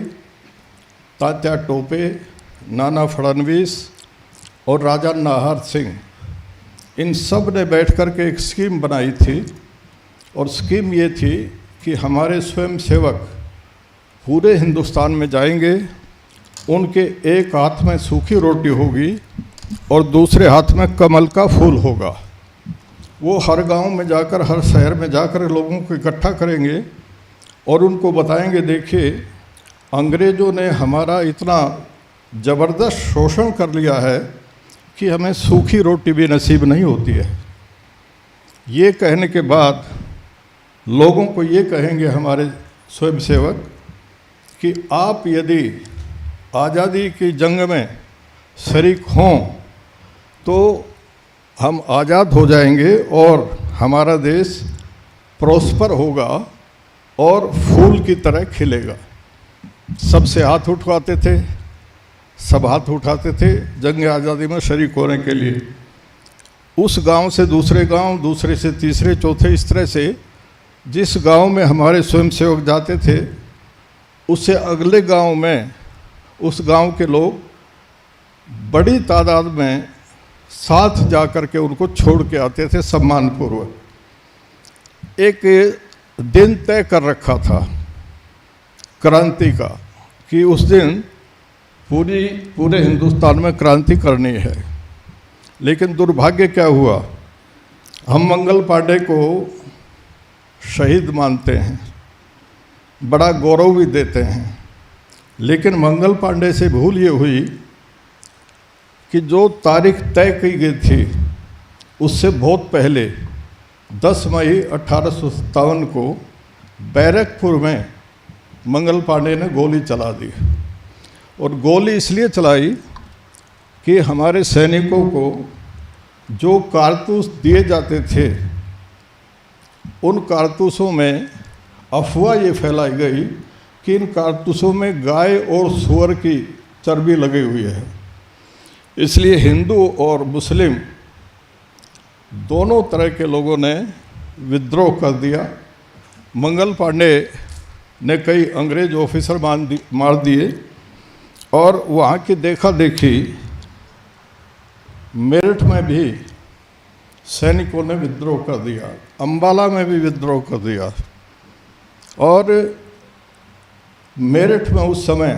तात्या टोपे, नाना फडणवीस और राजा नाहर सिंह, इन सब ने बैठ कर के एक स्कीम बनाई थी, और स्कीम ये थी कि हमारे स्वयंसेवक पूरे हिंदुस्तान में जाएंगे, उनके एक हाथ में सूखी रोटी होगी और दूसरे हाथ में कमल का फूल होगा। वो हर गांव में जाकर, हर शहर में जाकर लोगों को इकट्ठा करेंगे और उनको बताएंगे, देखिए अंग्रेज़ों ने हमारा इतना ज़बरदस्त शोषण कर लिया है कि हमें सूखी रोटी भी नसीब नहीं होती है। ये कहने के बाद लोगों को ये कहेंगे हमारे स्वयंसेवक कि आप यदि आज़ादी की जंग में शरीक हों तो हम आज़ाद हो जाएंगे और हमारा देश प्रॉस्पर होगा और फूल की तरह खिलेगा। सबसे हाथ उठवाते थे, सब हाथ उठाते थे जंग आज़ादी में शरीक होने के लिए। उस गांव से दूसरे गांव, दूसरे से तीसरे, चौथे, इस तरह से जिस गांव में हमारे स्वयंसेवक जाते थे उससे अगले गांव में उस गांव के लोग बड़ी तादाद में साथ जा कर के उनको छोड़ के आते थे सम्मानपूर्वक। एक दिन तय कर रखा था क्रांति का कि उस दिन पूरे हिंदुस्तान में क्रांति करनी है। लेकिन दुर्भाग्य क्या हुआ, हम मंगल पांडे को शहीद मानते हैं, बड़ा गौरव भी देते हैं, लेकिन मंगल पांडे से भूल ये हुई कि जो तारीख तय की गई थी उससे बहुत पहले 10 मई 1857 को बैरकपुर में मंगल पांडे ने गोली चला दी। और गोली इसलिए चलाई कि हमारे सैनिकों को जो कारतूस दिए जाते थे उन कारतूसों में अफवाह ये फैलाई गई कि इन कारतूसों में गाय और सूअर की चर्बी लगी हुई है। इसलिए हिंदू और मुस्लिम दोनों तरह के लोगों ने विद्रोह कर दिया। मंगल पांडे ने कई अंग्रेज ऑफिसर मार दिए और वहाँ की देखा देखी मेरठ में भी सैनिकों ने विद्रोह कर दिया, अंबाला में भी विद्रोह कर दिया। और मेरठ में उस समय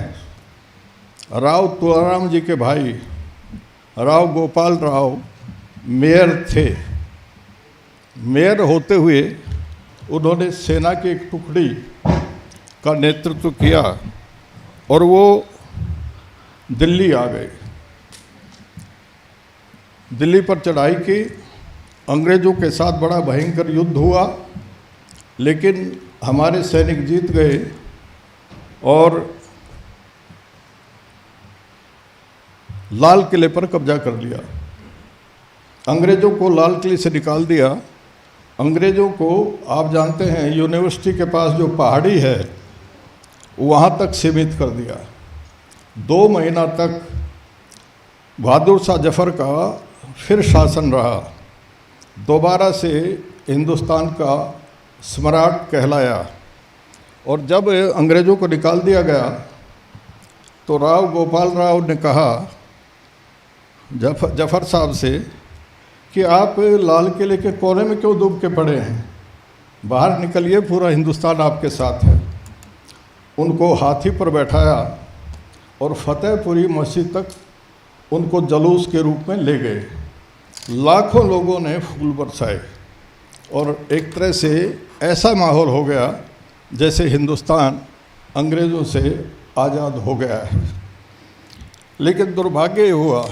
राव तुलाराम जी के भाई राव गोपाल राव मेयर थे। मेयर होते हुए उन्होंने सेना की एक टुकड़ी का नेतृत्व किया और वो दिल्ली आ गए। दिल्ली पर चढ़ाई की, अंग्रेज़ों के साथ बड़ा भयंकर युद्ध हुआ, लेकिन हमारे सैनिक जीत गए और लाल किले पर कब्जा कर लिया। अंग्रेज़ों को लाल किले से निकाल दिया। अंग्रेज़ों को आप जानते हैं यूनिवर्सिटी के पास जो पहाड़ी है वहाँ तक सीमित कर दिया। 2 महीना तक बहादुर शाह जफ़र का फिर शासन रहा, दोबारा से हिंदुस्तान का सम्राट कहलाया। और जब अंग्रेज़ों को निकाल दिया गया तो राव गोपाल राव ने कहा जफ़र साहब से कि आप लाल किले के कोने में क्यों डूब के पड़े हैं, बाहर निकलिए, पूरा हिंदुस्तान आपके साथ है। उनको हाथी पर बैठाया और फतेहपुरी मस्जिद तक उनको जलूस के रूप में ले गए। लाखों लोगों ने फूल बरसाए और एक तरह से ऐसा माहौल हो गया जैसे हिंदुस्तान अंग्रेज़ों से आज़ाद हो गया है। लेकिन दुर्भाग्य ये हुआ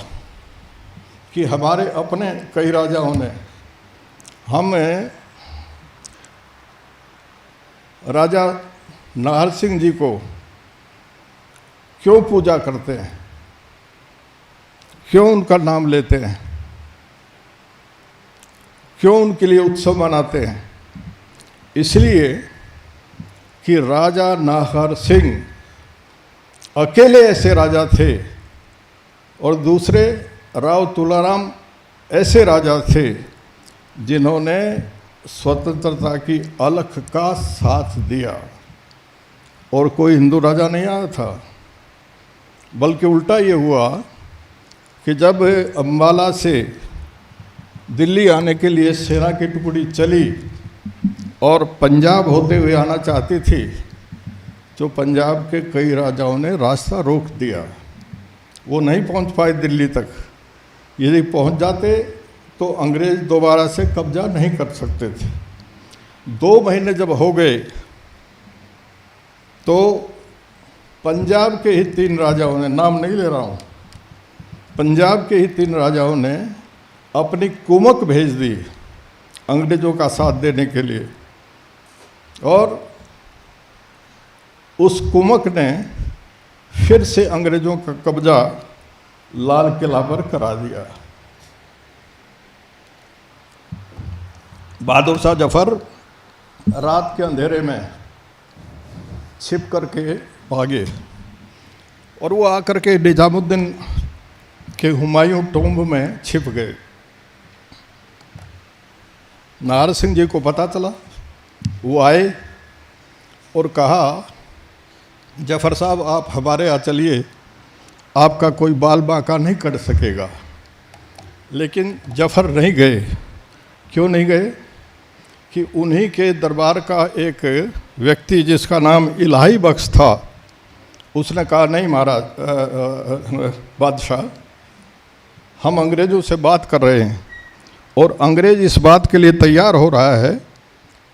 कि हमारे अपने कई राजाओं ने हमें राजा नाहर सिंह जी को क्यों पूजा करते हैं, क्यों उनका नाम लेते हैं, क्यों उनके लिए उत्सव मनाते हैं? इसलिए कि राजा नाहर सिंह अकेले ऐसे राजा थे और दूसरे राव तुलाराम ऐसे राजा थे जिन्होंने स्वतंत्रता की अलख का साथ दिया। और कोई हिंदू राजा नहीं आया था, बल्कि उल्टा ये हुआ कि जब अम्बाला से दिल्ली आने के लिए सेना की टुकड़ी चली और पंजाब होते हुए आना चाहती थी, तो पंजाब के कई राजाओं ने रास्ता रोक दिया। वो नहीं पहुंच पाए दिल्ली तक। यदि पहुंच जाते तो अंग्रेज़ दोबारा से कब्जा नहीं कर सकते थे। 2 महीने जब हो गए तो पंजाब के ही 3 राजाओं ने, नाम नहीं ले रहा हूँ, पंजाब के ही 3 राजाओं ने अपनी कुमक भेज दी अंग्रेज़ों का साथ देने के लिए, और उस कुमक ने फिर से अंग्रेज़ों का कब्जा लाल किला पर करा दिया। बहादुर शाह जफ़र रात के अंधेरे में छिप करके भागे और वो आकर के निजामुद्दीन के हुमायूं टोंब में छिप गए। नाहर सिंह जी को पता चला, वो आए और कहा, जफ़र साहब आप हमारे यहाँ चलिए, आपका कोई बाल बांका नहीं कर सकेगा। लेकिन जफ़र नहीं गए। क्यों नहीं गए? कि उन्हीं के दरबार का एक व्यक्ति जिसका नाम इलाही बख्श था, उसने कहा नहीं महाराज बादशाह, हम अंग्रेज़ों से बात कर रहे हैं और अंग्रेज़ इस बात के लिए तैयार हो रहा है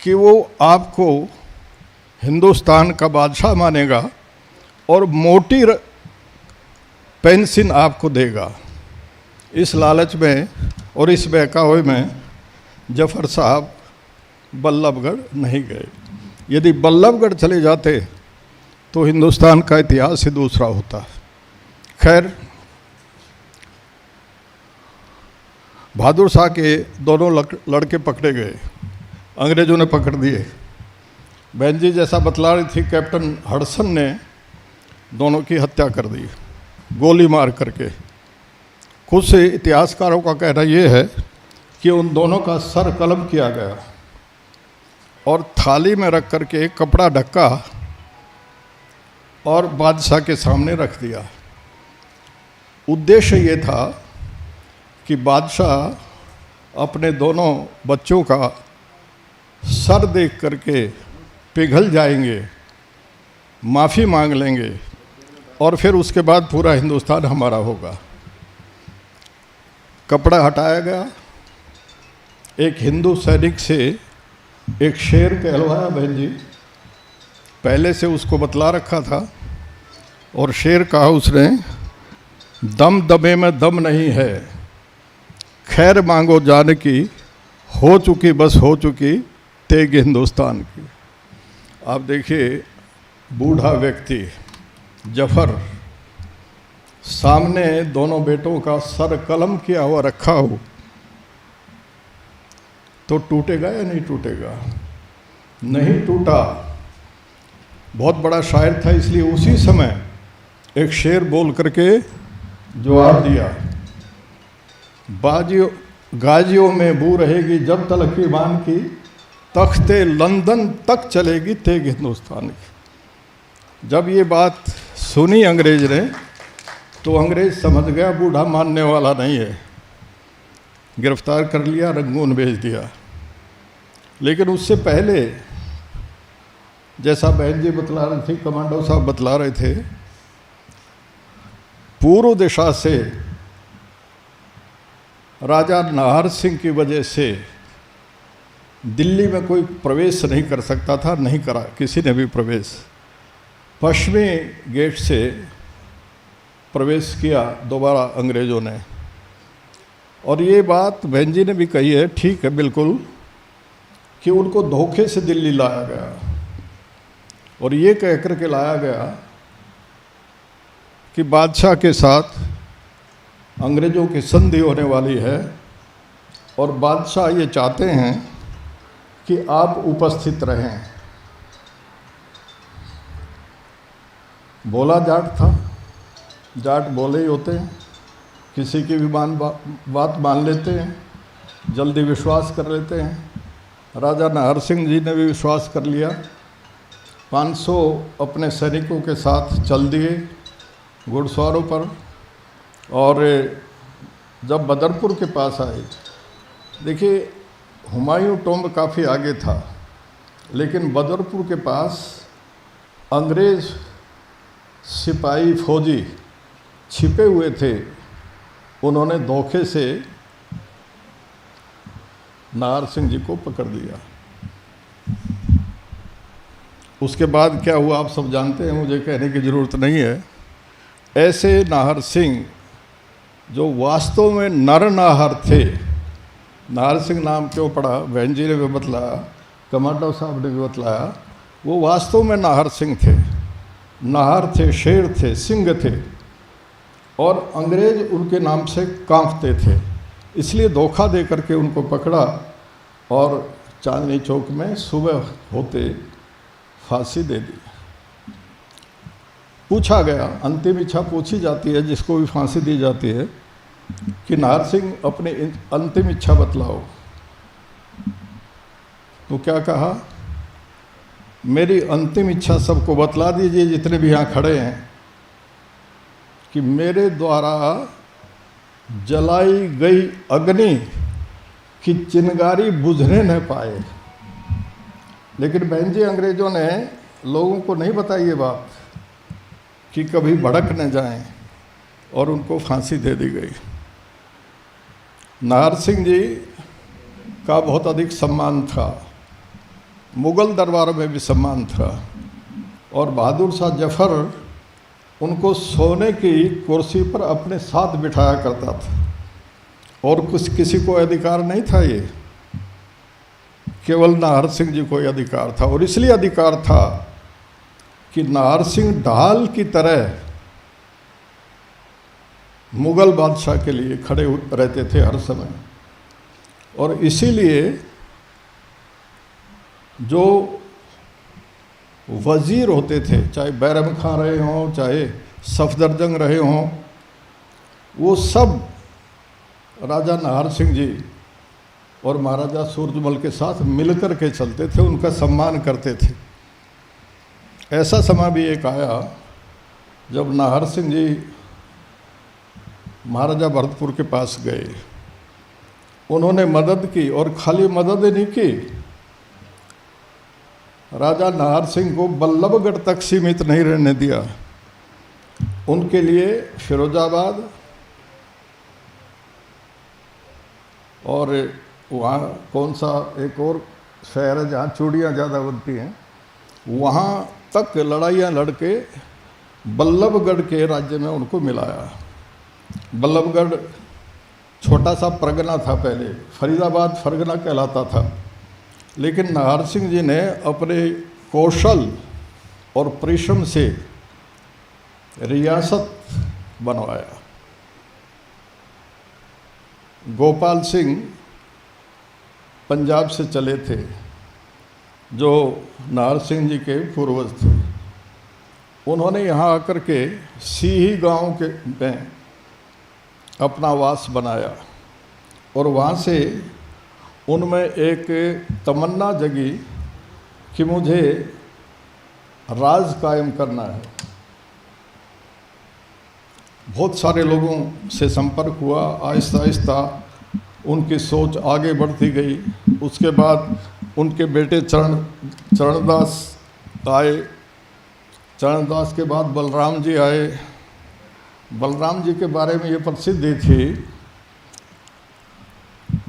कि वो आपको हिंदुस्तान का बादशाह मानेगा और मोटी पेंशन आपको देगा। इस लालच में और इस बहकावे में जफ़र साहब बल्लभगढ़ नहीं गए। यदि बल्लभगढ़ चले जाते तो हिंदुस्तान का इतिहास ही दूसरा होता। खैर, बहादुर शाह के दोनों लड़के पकड़े गए, अंग्रेज़ों ने पकड़ दिए। बहन जी जैसा बतला रही थी, कैप्टन हडसन ने दोनों की हत्या कर दी गोली मार करके। कुछ इतिहासकारों का कहना यह है कि उन दोनों का सर कलम किया गया और थाली में रख करके कपड़ा ढका और बादशाह के सामने रख दिया। उद्देश्य ये था कि बादशाह अपने दोनों बच्चों का सर देख करके पिघल जाएंगे, माफ़ी मांग लेंगे और फिर उसके बाद पूरा हिंदुस्तान हमारा होगा। कपड़ा हटाया गया। एक हिंदू सैनिक से एक शेर कहलवाया बहन जी, पहले से उसको बतला रखा था और शेर कहा उसने, दम दमे में दम नहीं है, खैर मांगो जान की, हो चुकी बस हो चुकी तेग हिंदुस्तान की। आप देखिए, बूढ़ा व्यक्ति जफर सामने दोनों बेटों का सर कलम किया हुआ रखा हो तो टूटेगा या नहीं टूटेगा? नहीं टूटा। बहुत बड़ा शायर था, इसलिए उसी समय एक शेर बोल करके जवाब दिया, बाजियों गाजियों में बू रहेगी जब तलक ईमान की, तख्ते लंदन तक चलेगी तेग हिंदुस्तान की। जब ये बात सुनी अंग्रेज ने तो अंग्रेज समझ गया बूढ़ा मानने वाला नहीं है, गिरफ्तार कर लिया, रंगून भेज दिया। लेकिन उससे पहले जैसा बहन जी बतला रही थी, कमांडो साहब बतला रहे थे, पूर्व दिशा से राजा नाहर सिंह की वजह से दिल्ली में कोई प्रवेश नहीं कर सकता था, नहीं करा किसी ने भी प्रवेश। पश्चिमी गेट से प्रवेश किया दोबारा अंग्रेज़ों ने। और ये बात बहन जी ने भी कही है, ठीक है बिल्कुल, कि उनको धोखे से दिल्ली लाया गया और ये कह कर के लाया गया कि बादशाह के साथ अंग्रेज़ों की संधि होने वाली है और बादशाह ये चाहते हैं कि आप उपस्थित रहें। बोला जाट था, जाट बोले ही होते हैं, किसी की भी बात मान लेते हैं, जल्दी विश्वास कर लेते हैं। राजा नाहर सिंह जी ने भी विश्वास कर लिया, 500 अपने सैनिकों के साथ चल दिए घुड़सवारों पर। और जब बदरपुर के पास आए, देखिए हुमायूं टोम्ब काफ़ी आगे था, लेकिन बदरपुर के पास अंग्रेज़ सिपाही फौजी छिपे हुए थे। उन्होंने धोखे से नाहर सिंह जी को पकड़ लिया। उसके बाद क्या हुआ आप सब जानते हैं, मुझे कहने की ज़रूरत नहीं है। ऐसे नाहर सिंह जो वास्तव में नर नाहर थे, नाहर सिंह नाम क्यों पड़ा, बहन जी ने भी बतलाया, कमांडो साहब ने भी बतलाया, वो वास्तव में नाहर सिंह थे। नाहर थे, शेर थे, सिंह थे, और अंग्रेज उनके नाम से कांपते थे। इसलिए धोखा दे करके उनको पकड़ा और चांदनी चौक में सुबह होते फांसी दे दी। पूछा गया, अंतिम इच्छा पूछी जाती है जिसको भी फांसी दी जाती है, कि नाहर सिंह अपनी अंतिम इच्छा बतलाओ। तो क्या कहा, मेरी अंतिम इच्छा सबको बतला दीजिए जितने भी यहाँ खड़े हैं, कि मेरे द्वारा जलाई गई अग्नि की चिंगारी बुझने न पाए। लेकिन बहन जी अंग्रेज़ों ने लोगों को नहीं बताई ये बात कि कभी भड़क न जाएं, और उनको फांसी दे दी गई। नाहर सिंह जी का बहुत अधिक सम्मान था, मुग़ल दरबार में भी सम्मान था, और बहादुर शाह जफ़र उनको सोने की कुर्सी पर अपने साथ बिठाया करता था, और कुछ किसी को अधिकार नहीं था, ये केवल नाहर सिंह जी को ये अधिकार था। और इसलिए अधिकार था कि नाहर सिंह ढाल की तरह मुग़ल बादशाह के लिए खड़े रहते थे हर समय। और इसीलिए जो वज़ीर होते थे, चाहे बैरम खां रहे हों, चाहे सफदरजंग रहे हों, वो सब राजा नाहर सिंह जी और महाराजा सूरजमल के साथ मिलकर के चलते थे, उनका सम्मान करते थे। ऐसा समय भी एक आया जब नाहर सिंह जी महाराजा भरतपुर के पास गए, उन्होंने मदद की, और खाली मदद नहीं की, राजा नाहर सिंह को बल्लभगढ़ तक सीमित नहीं रहने दिया। उनके लिए फिरोजाबाद और वहाँ कौन सा एक और शहर है जहाँ चूड़ियाँ ज़्यादा बनती हैं, वहाँ तक लड़ाइयाँ लड़ के बल्लभगढ़ के राज्य में उनको मिलाया। बल्लभगढ़ छोटा सा परगना था, पहले फरीदाबाद परगना कहलाता था, लेकिन नाहर सिंह जी ने अपने कौशल और परिश्रम से रियासत बनवाया। गोपाल सिंह पंजाब से चले थे, जो नाहर सिंह जी के पूर्वज थे। उन्होंने यहाँ आकर के सीही गांव के में अपना वास बनाया और वहाँ से उनमें एक तमन्ना जगी कि मुझे राज कायम करना है। बहुत सारे लोगों से संपर्क हुआ, आहिस्ता आहिस्ता उनकी सोच आगे बढ़ती गई। उसके बाद उनके बेटे चरणदास आए, चरणदास के बाद बलराम जी आए। बलराम जी के बारे में ये प्रसिद्धि थी,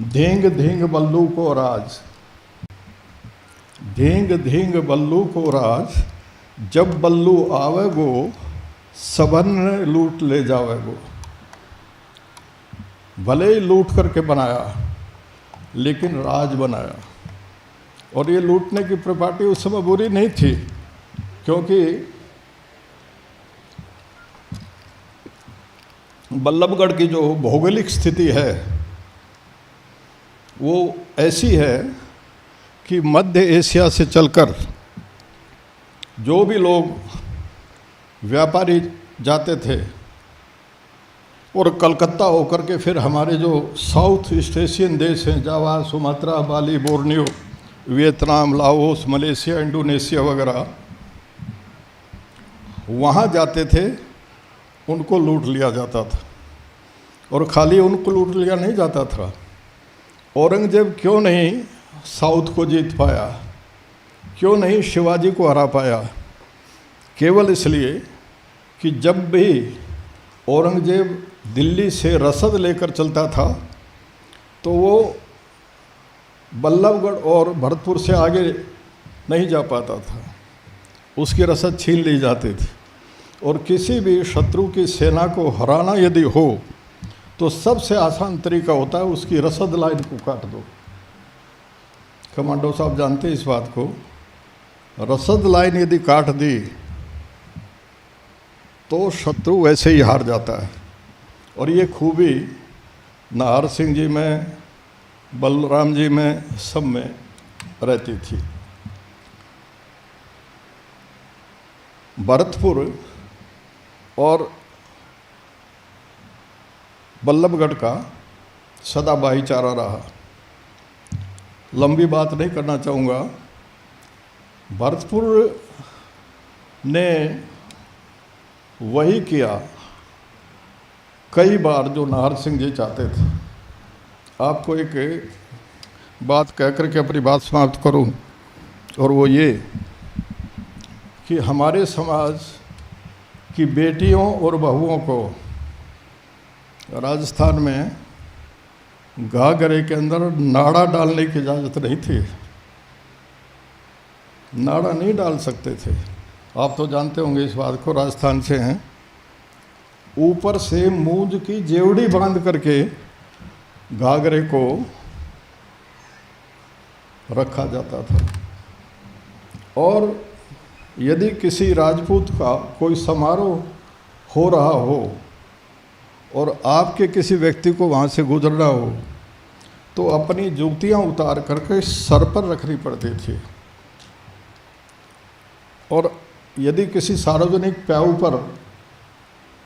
धींग धींग बल्लू को राज, धींग धींग बल्लू को राज, जब बल्लू आवे गो सबन लूट ले जावे गो। भले ही लूट करके बनाया, लेकिन राज बनाया। और ये लूटने की प्रॉपर्टी उस समय बुरी नहीं थी, क्योंकि बल्लभगढ़ की जो भौगोलिक स्थिति है वो ऐसी है कि मध्य एशिया से चलकर जो भी लोग व्यापारी जाते थे और कलकत्ता होकर के फिर हमारे जो साउथ ईस्ट एशियन देश हैं, Java, Sumatra, Bali, Borneo, Vietnam, Laos, Malaysia, Indonesia वगैरह, वहाँ जाते थे, उनको लूट लिया जाता था। और खाली उनको लूट लिया नहीं जाता था, औरंगजेब क्यों नहीं साउथ को जीत पाया, क्यों नहीं शिवाजी को हरा पाया? केवल इसलिए कि जब भी औरंगजेब दिल्ली से रसद लेकर चलता था तो वो बल्लभगढ़ और भरतपुर से आगे नहीं जा पाता था, उसकी रसद छीन ली जाती थी। और किसी भी शत्रु की सेना को हराना यदि हो तो सबसे आसान तरीका होता है उसकी रसद लाइन को काट दो। कमांडो साहब जानते हैं इस बात को। रसद लाइन यदि काट दी तो शत्रु वैसे ही हार जाता है। और ये खूबी नाहर सिंह जी में, बलराम जी में, सब में रहती थी। भरतपुर और बल्लभगढ़ का सदा भाईचारा रहा। लंबी बात नहीं करना चाहूँगा। भरतपुर ने वही किया कई बार जो नाहर सिंह जी चाहते थे। आपको एक बात कह कर के अपनी बात समाप्त करूं, और वो ये कि हमारे समाज की बेटियों और बहुओं को राजस्थान में घाघरे के अंदर नाड़ा डालने की इजाज़त नहीं थी। नाड़ा नहीं डाल सकते थे। आप तो जानते होंगे इस बात को, राजस्थान से हैं। ऊपर से मूंज की जेवड़ी बांध करके घाघरे को रखा जाता था। और यदि किसी राजपूत का कोई समारोह हो रहा हो और आपके किसी व्यक्ति को वहाँ से गुजरना हो तो अपनी जूतियाँ उतार करके सर पर रखनी पड़ती थी। और यदि किसी सार्वजनिक प्याऊ पर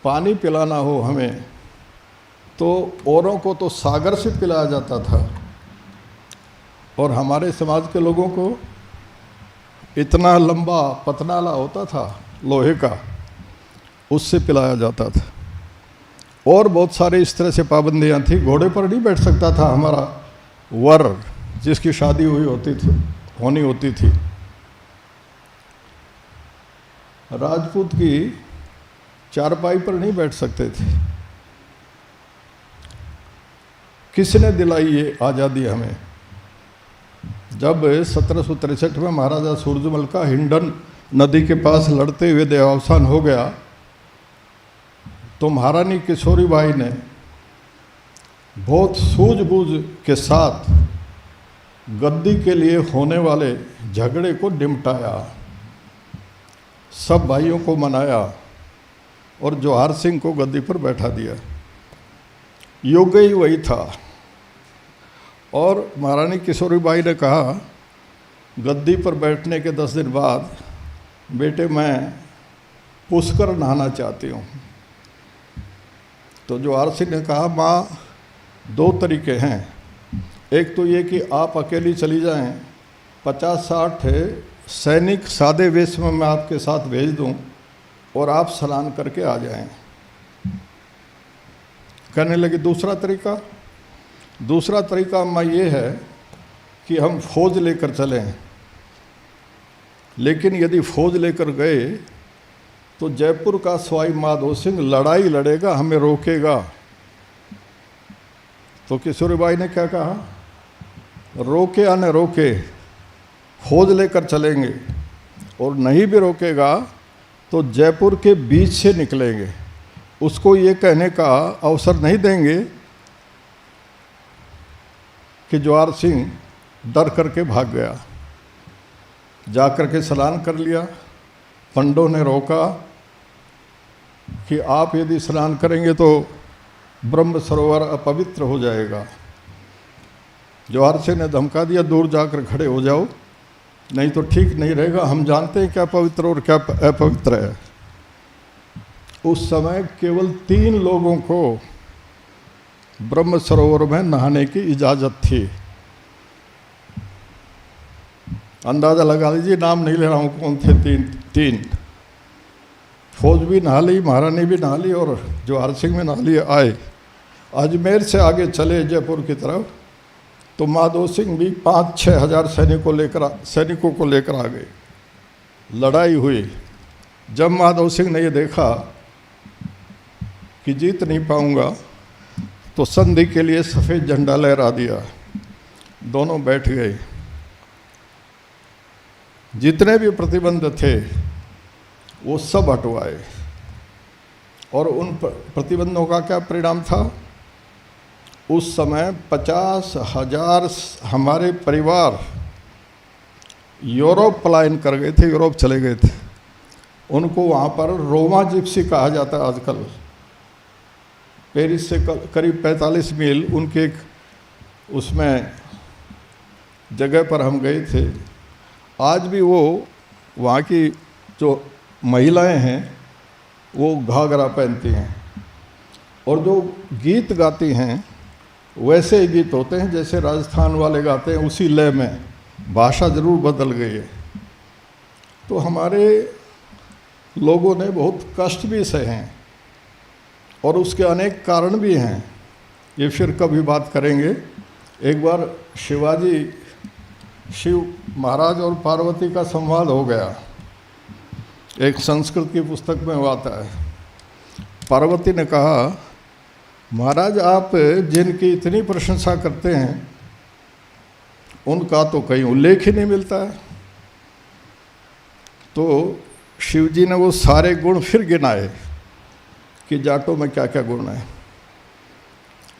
पानी पिलाना हो हमें, तो औरों को तो सागर से पिलाया जाता था और हमारे समाज के लोगों को इतना लंबा पतनाला होता था लोहे का, उससे पिलाया जाता था। और बहुत सारे इस तरह से पाबंदियाँ थी। घोड़े पर नहीं बैठ सकता था हमारा वर जिसकी शादी होनी होती थी। राजपूत की चारपाई पर नहीं बैठ सकते थे। किसने दिलाई ये आज़ादी हमें? जब 1763 में महाराजा सूरजमल का हिंडन नदी के पास लड़ते हुए देहावसान हो गया तो महारानी किशोरीबाई ने बहुत सूझबूझ के साथ गद्दी के लिए होने वाले झगड़े को निपटाया, सब भाइयों को मनाया और जवाहर सिंह को गद्दी पर बैठा दिया। योग ही वही था। और महारानी किशोरीबाई ने कहा, गद्दी पर बैठने के 10 दिन बाद, बेटे मैं पुष्कर नहाना चाहती हूँ। तो जवाहर सिंह ने कहा, माँ 2 तरीके हैं, एक तो ये कि आप अकेली चली जाएं, 50-60 सैनिक सादे वेश में मैं आपके साथ भेज दूं और आप स्नान करके आ जाएं। कहने लगी दूसरा तरीका अम्मा ये है कि हम फौज लेकर चलें, लेकिन यदि फौज लेकर गए तो जयपुर का सवाई माधो सिंह लड़ाई लड़ेगा, हमें रोकेगा। तो किशोरीबाई ने क्या कहा, रोके या न रोके फौज लेकर चलेंगे, और नहीं भी रोकेगा तो जयपुर के बीच से निकलेंगे, उसको ये कहने का अवसर नहीं देंगे कि जवाहर सिंह डर करके भाग गया। जा कर के स्नान कर लिया। पंडों ने रोका कि आप यदि स्नान करेंगे तो ब्रह्म सरोवर अपवित्र हो जाएगा। जवाहर सिंह ने धमका दिया, दूर जाकर खड़े हो जाओ, नहीं तो ठीक नहीं रहेगा, हम जानते हैं क्या पवित्र और क्या अपवित्र है। उस समय केवल 3 लोगों को ब्रह्म सरोवर में नहाने की इजाज़त थी। अंदाज़ा लगा लीजिए, नाम नहीं ले रहा हूँ कौन थे 3। फौज भी नहा ली, महारानी भी नहा ली और जवाहर सिंह भी नहा लिए। आए अजमेर से आगे चले जयपुर की तरफ, तो माधो सिंह भी 5-6 हज़ार सैनिकों को लेकर आ गए। लड़ाई हुई। जब माधो सिंह ने ये देखा कि जीत नहीं पाऊंगा, तो संधि के लिए सफ़ेद झंडा लहरा दिया। दोनों बैठ गए। जितने भी प्रतिबंध थे वो सब हटवाए, और उन प्रतिबंधों का क्या परिणाम था? उस समय 50,000 हमारे परिवार यूरोप पलायन कर गए थे, यूरोप चले गए थे। उनको वहाँ पर रोमा जिप्सी कहा जाता है आजकल। पेरिस से करीब 45 मील उनके एक उसमें जगह पर हम गए थे। आज भी वो वहाँ की जो महिलाएं हैं वो घाघरा पहनती हैं, और जो गीत गाती हैं वैसे ही गीत होते हैं जैसे राजस्थान वाले गाते हैं, उसी लय में। भाषा ज़रूर बदल गई है। तो हमारे लोगों ने बहुत कष्ट भी सहे हैं, और उसके अनेक कारण भी हैं। ये फिर कभी बात करेंगे। एक बार शिव महाराज और पार्वती का संवाद हो गया, एक संस्कृत की पुस्तक में वो आता है। पार्वती ने कहा, महाराज आप जिनकी इतनी प्रशंसा करते हैं उनका तो कहीं उल्लेख ही नहीं मिलता है। तो शिव जी ने वो सारे गुण फिर गिनाए कि जाटों में क्या क्या गुण है,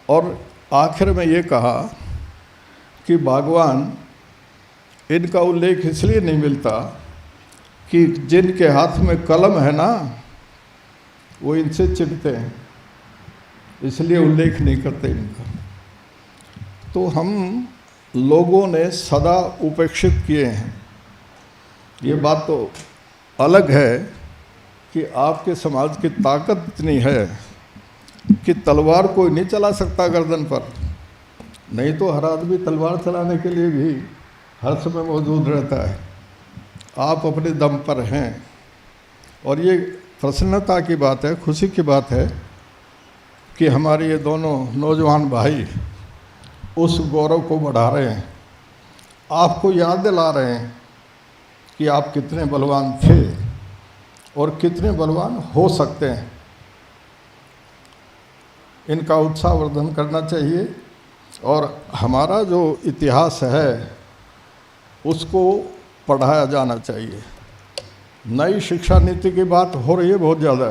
और आखिर में ये कहा कि भगवान इनका उल्लेख इसलिए नहीं मिलता कि जिनके हाथ में कलम है ना, वो इनसे चिढ़ते हैं, इसलिए उल्लेख नहीं करते इनका। तो हम लोगों ने सदा उपेक्षित किए हैं। ये बात तो अलग है कि आपके समाज की ताकत इतनी है कि तलवार कोई नहीं चला सकता गर्दन पर, नहीं तो हर आदमी तलवार चलाने के लिए भी हर समय मौजूद रहता है। आप अपने दम पर हैं, और ये प्रसन्नता की बात है, खुशी की बात है कि हमारे ये दोनों नौजवान भाई उस गौरव को बढ़ा रहे हैं, आपको याद दिला रहे हैं कि आप कितने बलवान थे और कितने बलवान हो सकते हैं। इनका उत्साहवर्धन करना चाहिए, और हमारा जो इतिहास है उसको पढ़ाया जाना चाहिए। नई शिक्षा नीति की बात हो रही है बहुत ज़्यादा,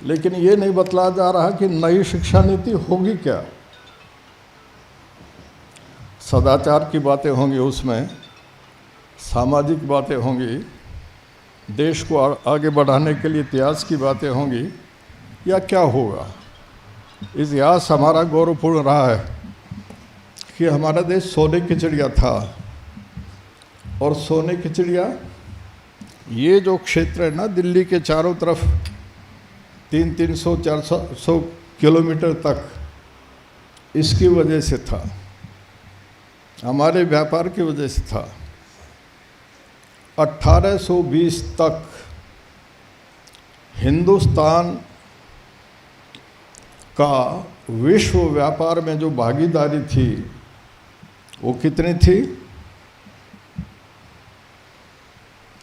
लेकिन ये नहीं बतलाया जा रहा कि नई शिक्षा नीति होगी क्या। सदाचार की बातें होंगी, उसमें सामाजिक बातें होंगी, देश को आगे बढ़ाने के लिए इतिहास की बातें होंगी, या क्या होगा। इतिहास हमारा गौरवपूर्ण रहा है कि हमारा देश सोने की चिड़िया था, और सोने की चिड़िया ये जो क्षेत्र है ना, दिल्ली के चारों तरफ 300-400 किलोमीटर तक, इसकी वजह से था, हमारे व्यापार की वजह से था। 1820 तक हिंदुस्तान का विश्व व्यापार में जो भागीदारी थी वो कितनी थी?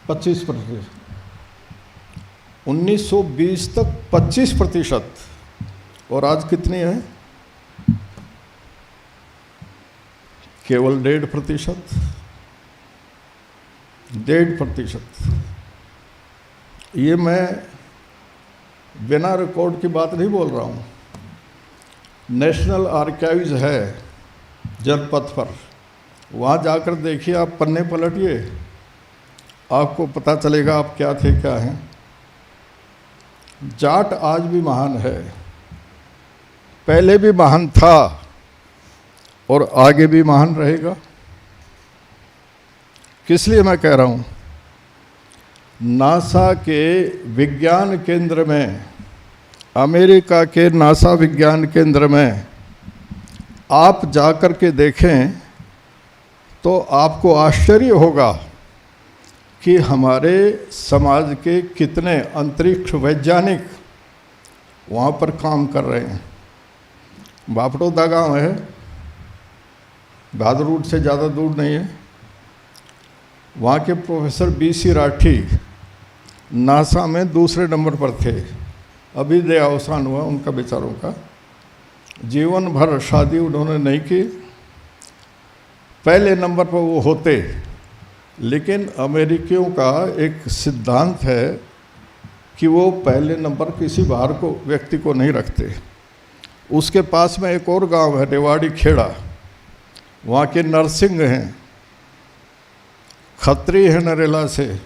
25%। 1920 तक 25%, और आज कितनी है? केवल 1.5%। 1.5%। ये मैं बिना रिकॉर्ड की बात नहीं बोल रहा हूँ। नेशनल आर्काइव्स है जनपथ पर, वहाँ जाकर देखिए, आप पन्ने पलटिए, आपको पता चलेगा आप क्या थे क्या हैं। जाट आज भी महान है, पहले भी महान था और आगे भी महान रहेगा। किस लिए मैं कह रहा हूँ? नासा के विज्ञान केंद्र में, अमेरिका के नासा विज्ञान केंद्र में आप जाकर के देखें तो आपको आश्चर्य होगा कि हमारे समाज के कितने अंतरिक्ष वैज्ञानिक वहाँ पर काम कर रहे हैं। बापड़ोदा गांव है, भादरूड से ज़्यादा दूर नहीं है। वहाँ के प्रोफेसर BC राठी नासा में दूसरे नंबर पर थे, अभी देहावसान हुआ उनका बेचारों का। जीवन भर शादी उन्होंने नहीं की, पहले नंबर पर वो होते, लेकिन अमेरिकियों का एक सिद्धांत है कि वो पहले नंबर किसी बाहर को व्यक्ति को नहीं रखते। उसके पास में एक और गांव है रेवाड़ी खेड़ा, वहाँ के नरसिंह हैं, खत्री हैं नरेला से,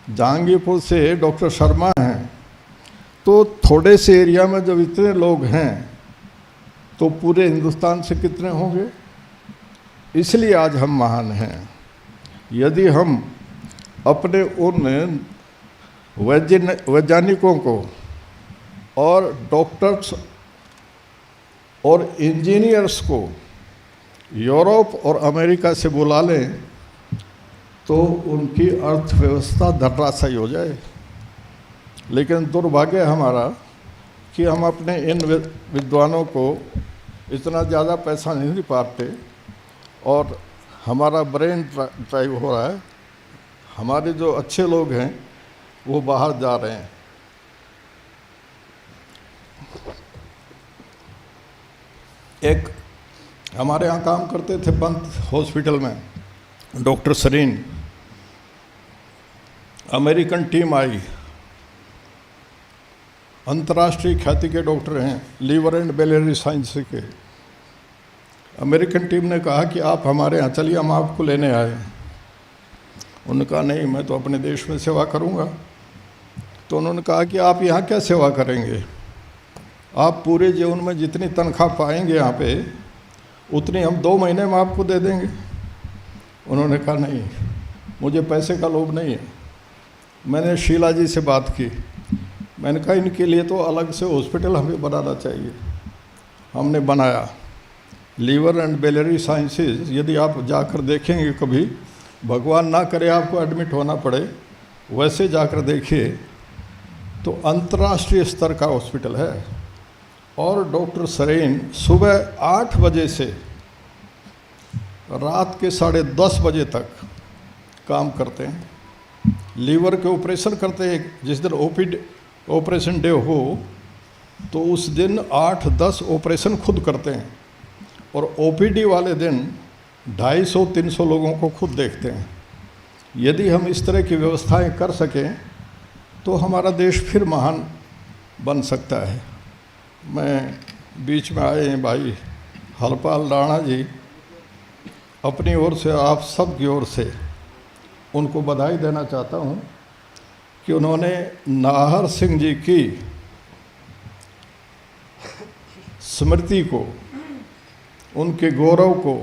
जहांगीरपुर से डॉक्टर शर्मा हैं। तो थोड़े से एरिया में जब इतने लोग हैं तो पूरे हिंदुस्तान से कितने होंगे? इसलिए आज हम महान हैं। यदि हम अपने उन वैज्ञानिकों को और डॉक्टर्स और इंजीनियर्स को यूरोप और अमेरिका से बुला लें तो उनकी अर्थव्यवस्था धराशायी हो जाए। लेकिन दुर्भाग्य हमारा कि हम अपने इन विद्वानों को इतना ज़्यादा पैसा नहीं दे पाते और हमारा ब्रेन ड्राइव हो रहा है। हमारे जो अच्छे लोग हैं वो बाहर जा रहे हैं। एक हमारे यहाँ काम करते थे पंत हॉस्पिटल में डॉक्टर सरीन, अमेरिकन टीम आई, अंतर्राष्ट्रीय ख्याति के डॉक्टर हैं, लीवर एंड बिलियरी साइंस के। अमेरिकन टीम ने कहा कि आप हमारे यहाँ चलिए, हम आपको लेने आए। उन्होंने कहा नहीं, मैं तो अपने देश में सेवा करूँगा। तो उन्होंने कहा कि आप यहाँ क्या सेवा करेंगे? आप पूरे जीवन में जितनी तनख्वाह पाएंगे यहाँ पे उतनी हम 2 महीने में आपको दे देंगे। उन्होंने कहा नहीं, मुझे पैसे का लोभ नहीं है। मैंने शीला जी से बात की, मैंने कहा इनके लिए तो अलग से हॉस्पिटल हमें बनाना चाहिए। हमने बनाया लीवर एंड बिलियरी साइंसेज। यदि आप जाकर देखेंगे कभी, भगवान ना करे आपको एडमिट होना पड़े, वैसे जाकर देखिए तो अंतर्राष्ट्रीय स्तर का हॉस्पिटल है। और डॉक्टर सरेन सुबह 8 बजे से रात के 10:30 बजे तक काम करते हैं। लीवर के ऑपरेशन करते हैं। जिस दिन ऑपरेशन डे हो तो उस दिन 8-10 ऑपरेशन खुद करते हैं, और OPD वाले दिन 250-300 लोगों को खुद देखते हैं। यदि हम इस तरह की व्यवस्थाएं कर सकें तो हमारा देश फिर महान बन सकता है। मैं बीच में आए हैं भाई हरपाल राणा जी, अपनी ओर से आप सब की ओर से उनको बधाई देना चाहता हूं कि उन्होंने नाहर सिंह जी की स्मृति को, उनके गौरव को,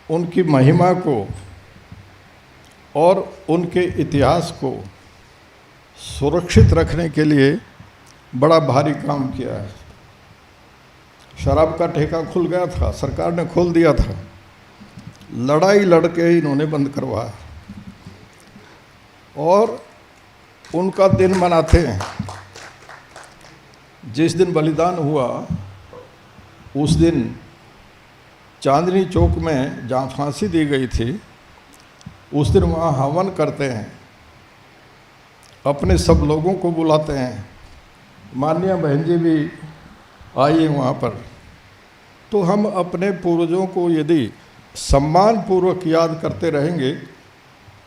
उनकी महिमा को और उनके इतिहास को सुरक्षित रखने के लिए बड़ा भारी काम किया है। शराब का ठेका खुल गया था, सरकार ने खोल दिया था, लड़ाई लड़के इन्होंने बंद करवाया और उनका दिन मनाते हैं। जिस दिन बलिदान हुआ उस दिन चांदनी चौक में जहाँ फांसी दी गई थी, उस दिन वहाँ हवन करते हैं, अपने सब लोगों को बुलाते हैं। माननीय बहन जी भी आई है वहाँ पर। तो हम अपने पूर्वजों को यदि सम्मान पूर्वक याद करते रहेंगे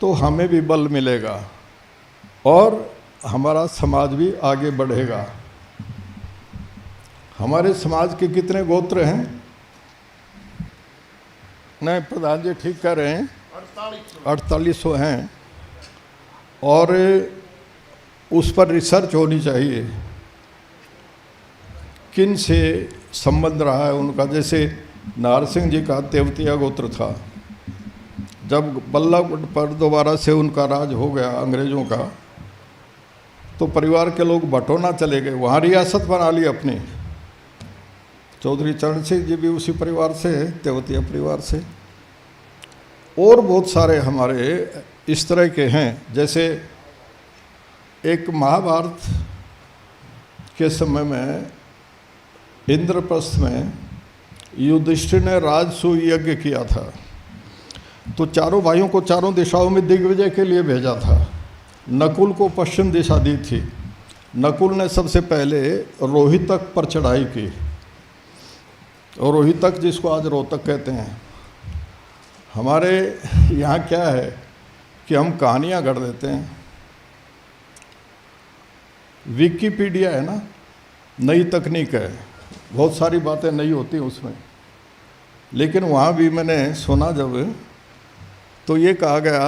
तो हमें भी बल मिलेगा और हमारा समाज भी आगे बढ़ेगा। हमारे समाज के कितने गोत्र हैं? नहीं, प्रधान जी ठीक कह रहे हैं, 4800 हैं और उस पर रिसर्च होनी चाहिए किन से संबंध रहा है उनका। जैसे नाहर सिंह जी का तेवतिया गोत्र था, जब बल्लभ पर दोबारा से उनका राज हो गया अंग्रेज़ों का, तो परिवार के लोग बटोना चले गए, वहाँ रियासत बना ली अपनी। चौधरी चरण सिंह जी भी उसी परिवार से है, तेवतिया परिवार से। और बहुत सारे हमारे इस तरह के हैं। जैसे एक महाभारत के समय में इंद्रप्रस्थ में युधिष्ठिर ने राजसूय यज्ञ किया था, तो चारों भाइयों को चारों दिशाओं में दिग्विजय के लिए भेजा था। नकुल को पश्चिम दिशा दी थी। नकुल ने सबसे पहले रोहितक पर चढ़ाई की, और रोहितक जिसको आज रोहतक कहते हैं। हमारे यहाँ क्या है कि हम कहानियाँ गढ़ देते हैं। विकिपीडिया है ना, नई तकनीक है, बहुत सारी बातें नई होती हैं उसमें। लेकिन वहाँ भी मैंने सुना जब, तो ये कहा गया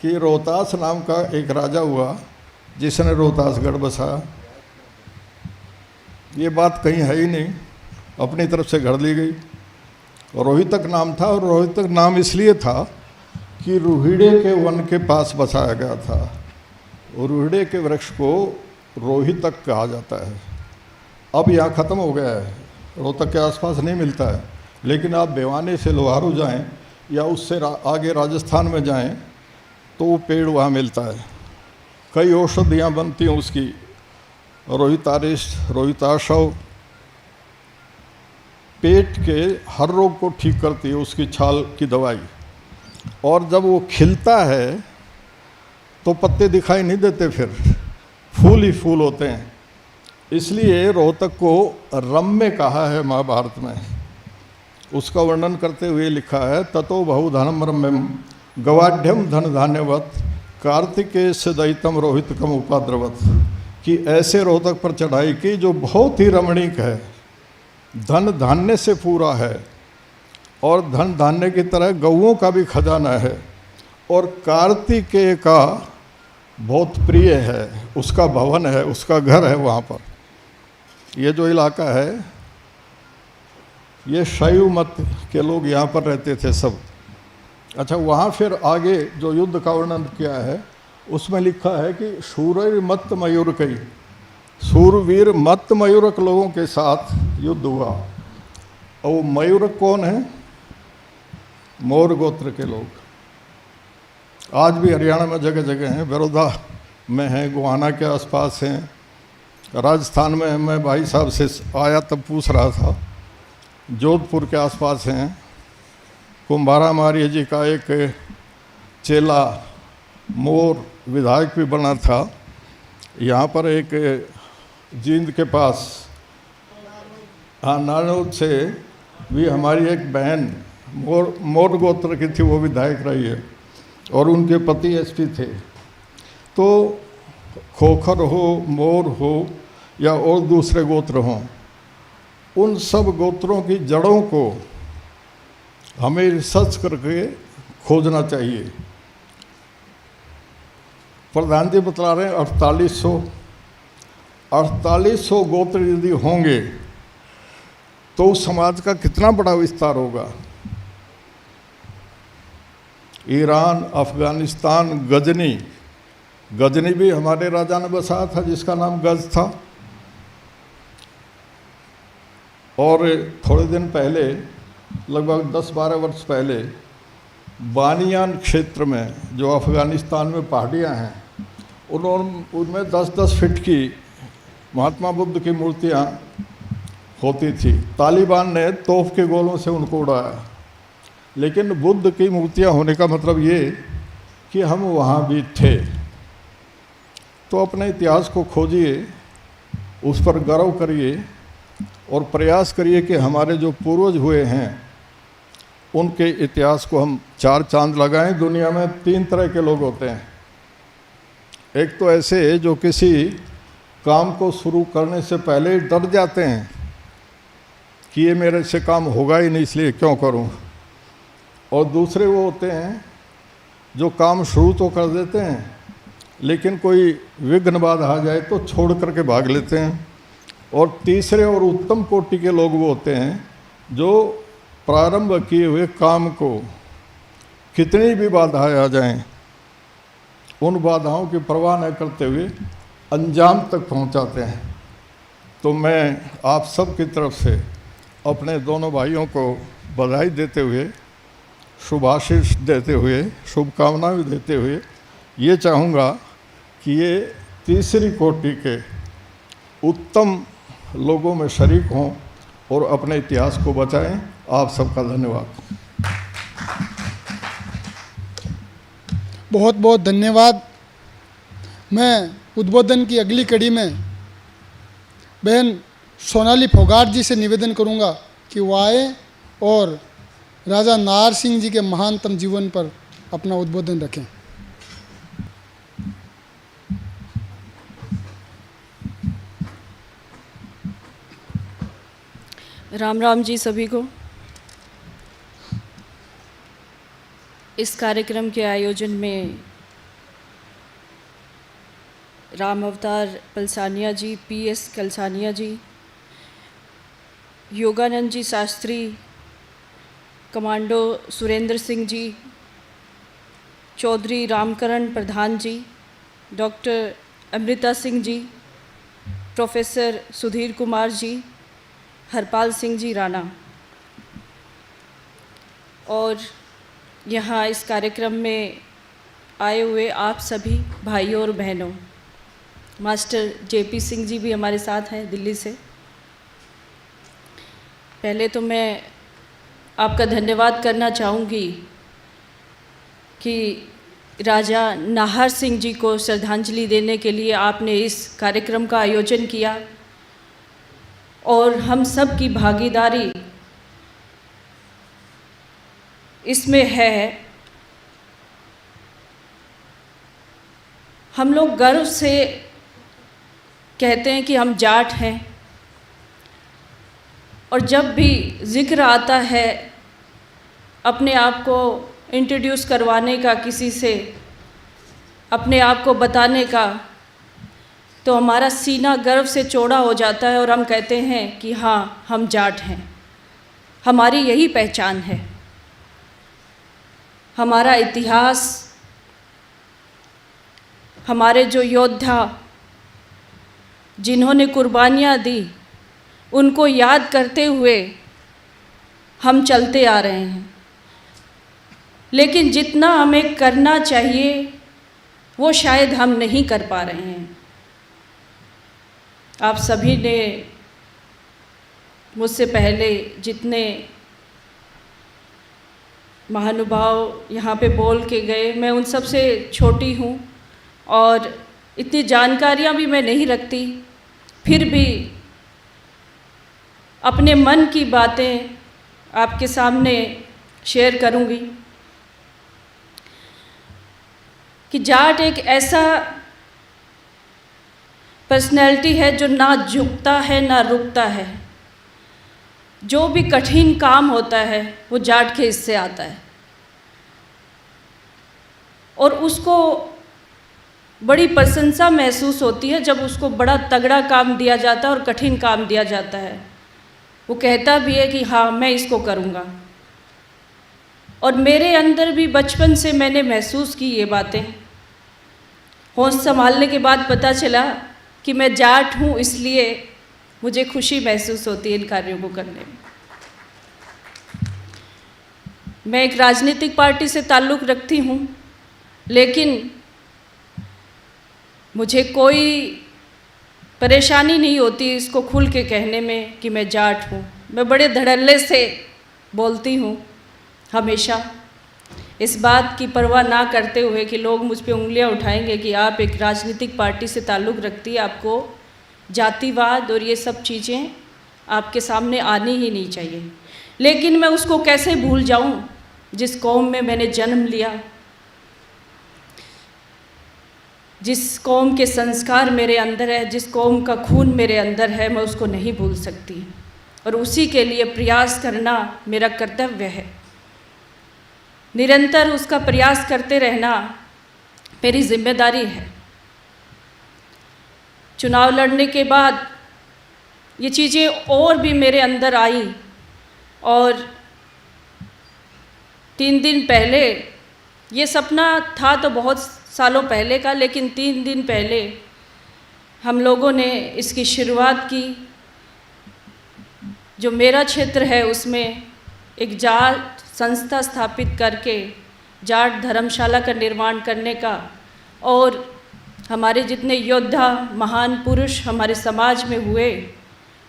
कि रोहतास नाम का एक राजा हुआ जिसने रोहतासगढ़ बसाया। ये बात कहीं है ही नहीं, अपनी तरफ से गढ़ ली गई। रोहितक नाम था, और रोहितक नाम इसलिए था कि रुहिड़े के वन के पास बसाया गया था। और रुहिड़े के वृक्ष को रोहितक कहा जाता है। अब यहाँ ख़त्म हो गया है, रोहतक के आसपास नहीं मिलता है। लेकिन आप बेवाने से लोहारू जाएं या उससे आगे राजस्थान में जाएं तो वो पेड़ वहाँ मिलता है। कई औषधियाँ बनती हैं उसकी, रोहितारिष्ट, रोहिताशव, पेट के हर रोग को ठीक करती है उसकी छाल की दवाई। और जब वो खिलता है तो पत्ते दिखाई नहीं देते, फिर फूल ही फूल होते हैं। इसलिए रोहतक को रम्य कहा है महाभारत में। उसका वर्णन करते हुए लिखा है, ततो बहुधनम रम्यम गवाढ़्यम धन धान्यवत कार्तिकेय से दैतम रोहितकम उपाद्रवत, कि ऐसे रोहतक पर चढ़ाई की जो बहुत ही रमणीक है, धन धान्य से पूरा है, और धन धान्य की तरह गौओं का भी खजाना है, और कार्तिकेय का बहुत प्रिय है, उसका भवन है, उसका घर है वहाँ पर। ये जो इलाका है, ये शैव मत के लोग यहाँ पर रहते थे सब। अच्छा, वहाँ फिर आगे जो युद्ध का वर्णन किया है उसमें लिखा है कि शूरवीर मत्त मयूरकई, शूरवीर मत्त मयूरक लोगों के साथ युद्ध हुआ। और वो मयूरक कौन है? मोर गोत्र के लोग। आज भी हरियाणा में जगह जगह हैं, बड़ौदा में हैं, गोहाना के आसपास हैं, राजस्थान में। मैं भाई साहब से आया तब पूछ रहा था, जोधपुर के आसपास हैं। कुंभारा मार्य जी का एक चेला मोर विधायक भी बना था। यहाँ पर एक जींद के पास, हाँ, नारनौल से भी हमारी एक बहन मोर गोत्र की थी, वो विधायक रही है, और उनके पति एसपी थे। तो खोखर हो, मोर हो, या और दूसरे गोत्र हों, उन सब गोत्रों की जड़ों को हमें रिसर्च करके खोजना चाहिए। प्रधान जी बतला रहे हैं 4800 गोत्र यदि होंगे तो उस समाज का कितना बड़ा विस्तार होगा। ईरान, अफगानिस्तान, गजनी भी हमारे राजा ने बसाया था जिसका नाम गज था। और थोड़े दिन पहले, लगभग 10-12 वर्ष पहले, बानियान क्षेत्र में जो अफगानिस्तान में पहाड़ियाँ हैं, उनमें 10-10 फीट की महात्मा बुद्ध की मूर्तियाँ होती थी। तालिबान ने तोप के गोलों से उनको उड़ाया, लेकिन बुद्ध की मूर्तियाँ होने का मतलब ये कि हम वहाँ भी थे। तो अपने इतिहास को खोजिए, उस पर गर्व करिए और प्रयास करिए कि हमारे जो पूर्वज हुए हैं उनके इतिहास को हम 4 चांद लगाएं। दुनिया में 3 तरह के लोग होते हैं। एक तो ऐसे जो किसी काम को शुरू करने से पहले ही डर जाते हैं कि ये मेरे से काम होगा ही नहीं, इसलिए क्यों करूं। और दूसरे वो होते हैं जो काम शुरू तो कर देते हैं लेकिन कोई विघ्न बाधा आ जाए तो छोड़ करके भाग लेते हैं। और तीसरे और उत्तम कोटि के लोग वो होते हैं जो प्रारंभ किए हुए काम को कितनी भी बाधाएं आ जाएं, उन बाधाओं की परवाह न करते हुए अंजाम तक पहुंचाते हैं। तो मैं आप सब की तरफ से अपने दोनों भाइयों को बधाई देते हुए, शुभाशीष देते हुए, शुभकामनाएं देते हुए ये चाहूँगा कि ये तीसरी कोटि के उत्तम लोगों में शरीक हों और अपने इतिहास को बचाएं। आप सबका धन्यवाद। बहुत बहुत धन्यवाद। मैं उद्बोधन की अगली कड़ी में बहन सोनाली फोगाट जी से निवेदन करूंगा कि वो आए और राजा नाहर सिंह जी के महानतम जीवन पर अपना उद्बोधन रखें। राम राम जी सभी को। इस कार्यक्रम के आयोजन में राम अवतार पलसानिया जी, PS कलसानिया जी, योगानंद जी शास्त्री, कमांडो सुरेंद्र सिंह जी, चौधरी रामकरण प्रधान जी, डॉक्टर अमृता सिंह जी, प्रोफेसर सुधीर कुमार जी, हरपाल सिंह जी राणा, और यहाँ इस कार्यक्रम में आए हुए आप सभी भाइयों और बहनों। मास्टर JP सिंह जी भी हमारे साथ हैं दिल्ली से। पहले तो मैं आपका धन्यवाद करना चाहूँगी कि राजा नाहर सिंह जी को श्रद्धांजलि देने के लिए आपने इस कार्यक्रम का आयोजन किया और हम सब की भागीदारी इसमें है। हम लोग गर्व से कहते हैं कि हम जाट हैं, और जब भी जिक्र आता है अपने आप को इंट्रोड्यूस करवाने का, किसी से अपने आप को बताने का, तो हमारा सीना गर्व से चौड़ा हो जाता है और हम कहते हैं कि हाँ, हम जाट हैं। हमारी यही पहचान है। हमारा इतिहास, हमारे जो योद्धा जिन्होंने कुर्बानियाँ दी, उनको याद करते हुए हम चलते आ रहे हैं। लेकिन जितना हमें करना चाहिए वो शायद हम नहीं कर पा रहे हैं। आप सभी ने मुझसे पहले जितने महानुभाव यहाँ पे बोल के गए, मैं उन सब से छोटी हूँ और इतनी जानकारियाँ भी मैं नहीं रखती, फिर भी अपने मन की बातें आपके सामने शेयर करूँगी कि जाट एक ऐसा पर्सनैलिटी है जो ना झुकता है ना रुकता है। जो भी कठिन काम होता है वो जाट के हिस्से आता है और उसको बड़ी प्रशंसा महसूस होती है जब उसको बड़ा तगड़ा काम दिया जाता है और कठिन काम दिया जाता है। वो कहता भी है कि हाँ मैं इसको करूँगा। और मेरे अंदर भी बचपन से मैंने महसूस की ये बातें। होश संभालने के बाद पता चला कि मैं जाट हूँ, इसलिए मुझे खुशी महसूस होती है इन कार्यों को करने में। मैं एक राजनीतिक पार्टी से ताल्लुक़ रखती हूँ, लेकिन मुझे कोई परेशानी नहीं होती इसको खुल के कहने में कि मैं जाट हूँ। मैं बड़े धड़ल्ले से बोलती हूँ हमेशा, इस बात की परवाह ना करते हुए कि लोग मुझ पे उंगलियां उठाएंगे कि आप एक राजनीतिक पार्टी से ताल्लुक़ रखती है, आपको जातिवाद और ये सब चीज़ें आपके सामने आनी ही नहीं चाहिए। लेकिन मैं उसको कैसे भूल जाऊं जिस कौम में मैंने जन्म लिया, जिस कौम के संस्कार मेरे अंदर है, जिस कौम का खून मेरे अंदर है, मैं उसको नहीं भूल सकती। और उसी के लिए प्रयास करना मेरा कर्तव्य है। निरंतर उसका प्रयास करते रहना मेरी जिम्मेदारी है। चुनाव लड़ने के बाद ये चीज़ें और भी मेरे अंदर आई और 3 दिन पहले, ये सपना था तो बहुत सालों पहले का, लेकिन 3 दिन पहले हम लोगों ने इसकी शुरुआत की। जो मेरा क्षेत्र है उसमें एक जाट संस्था स्थापित करके जाट धर्मशाला का निर्माण करने का और हमारे जितने योद्धा महान पुरुष हमारे समाज में हुए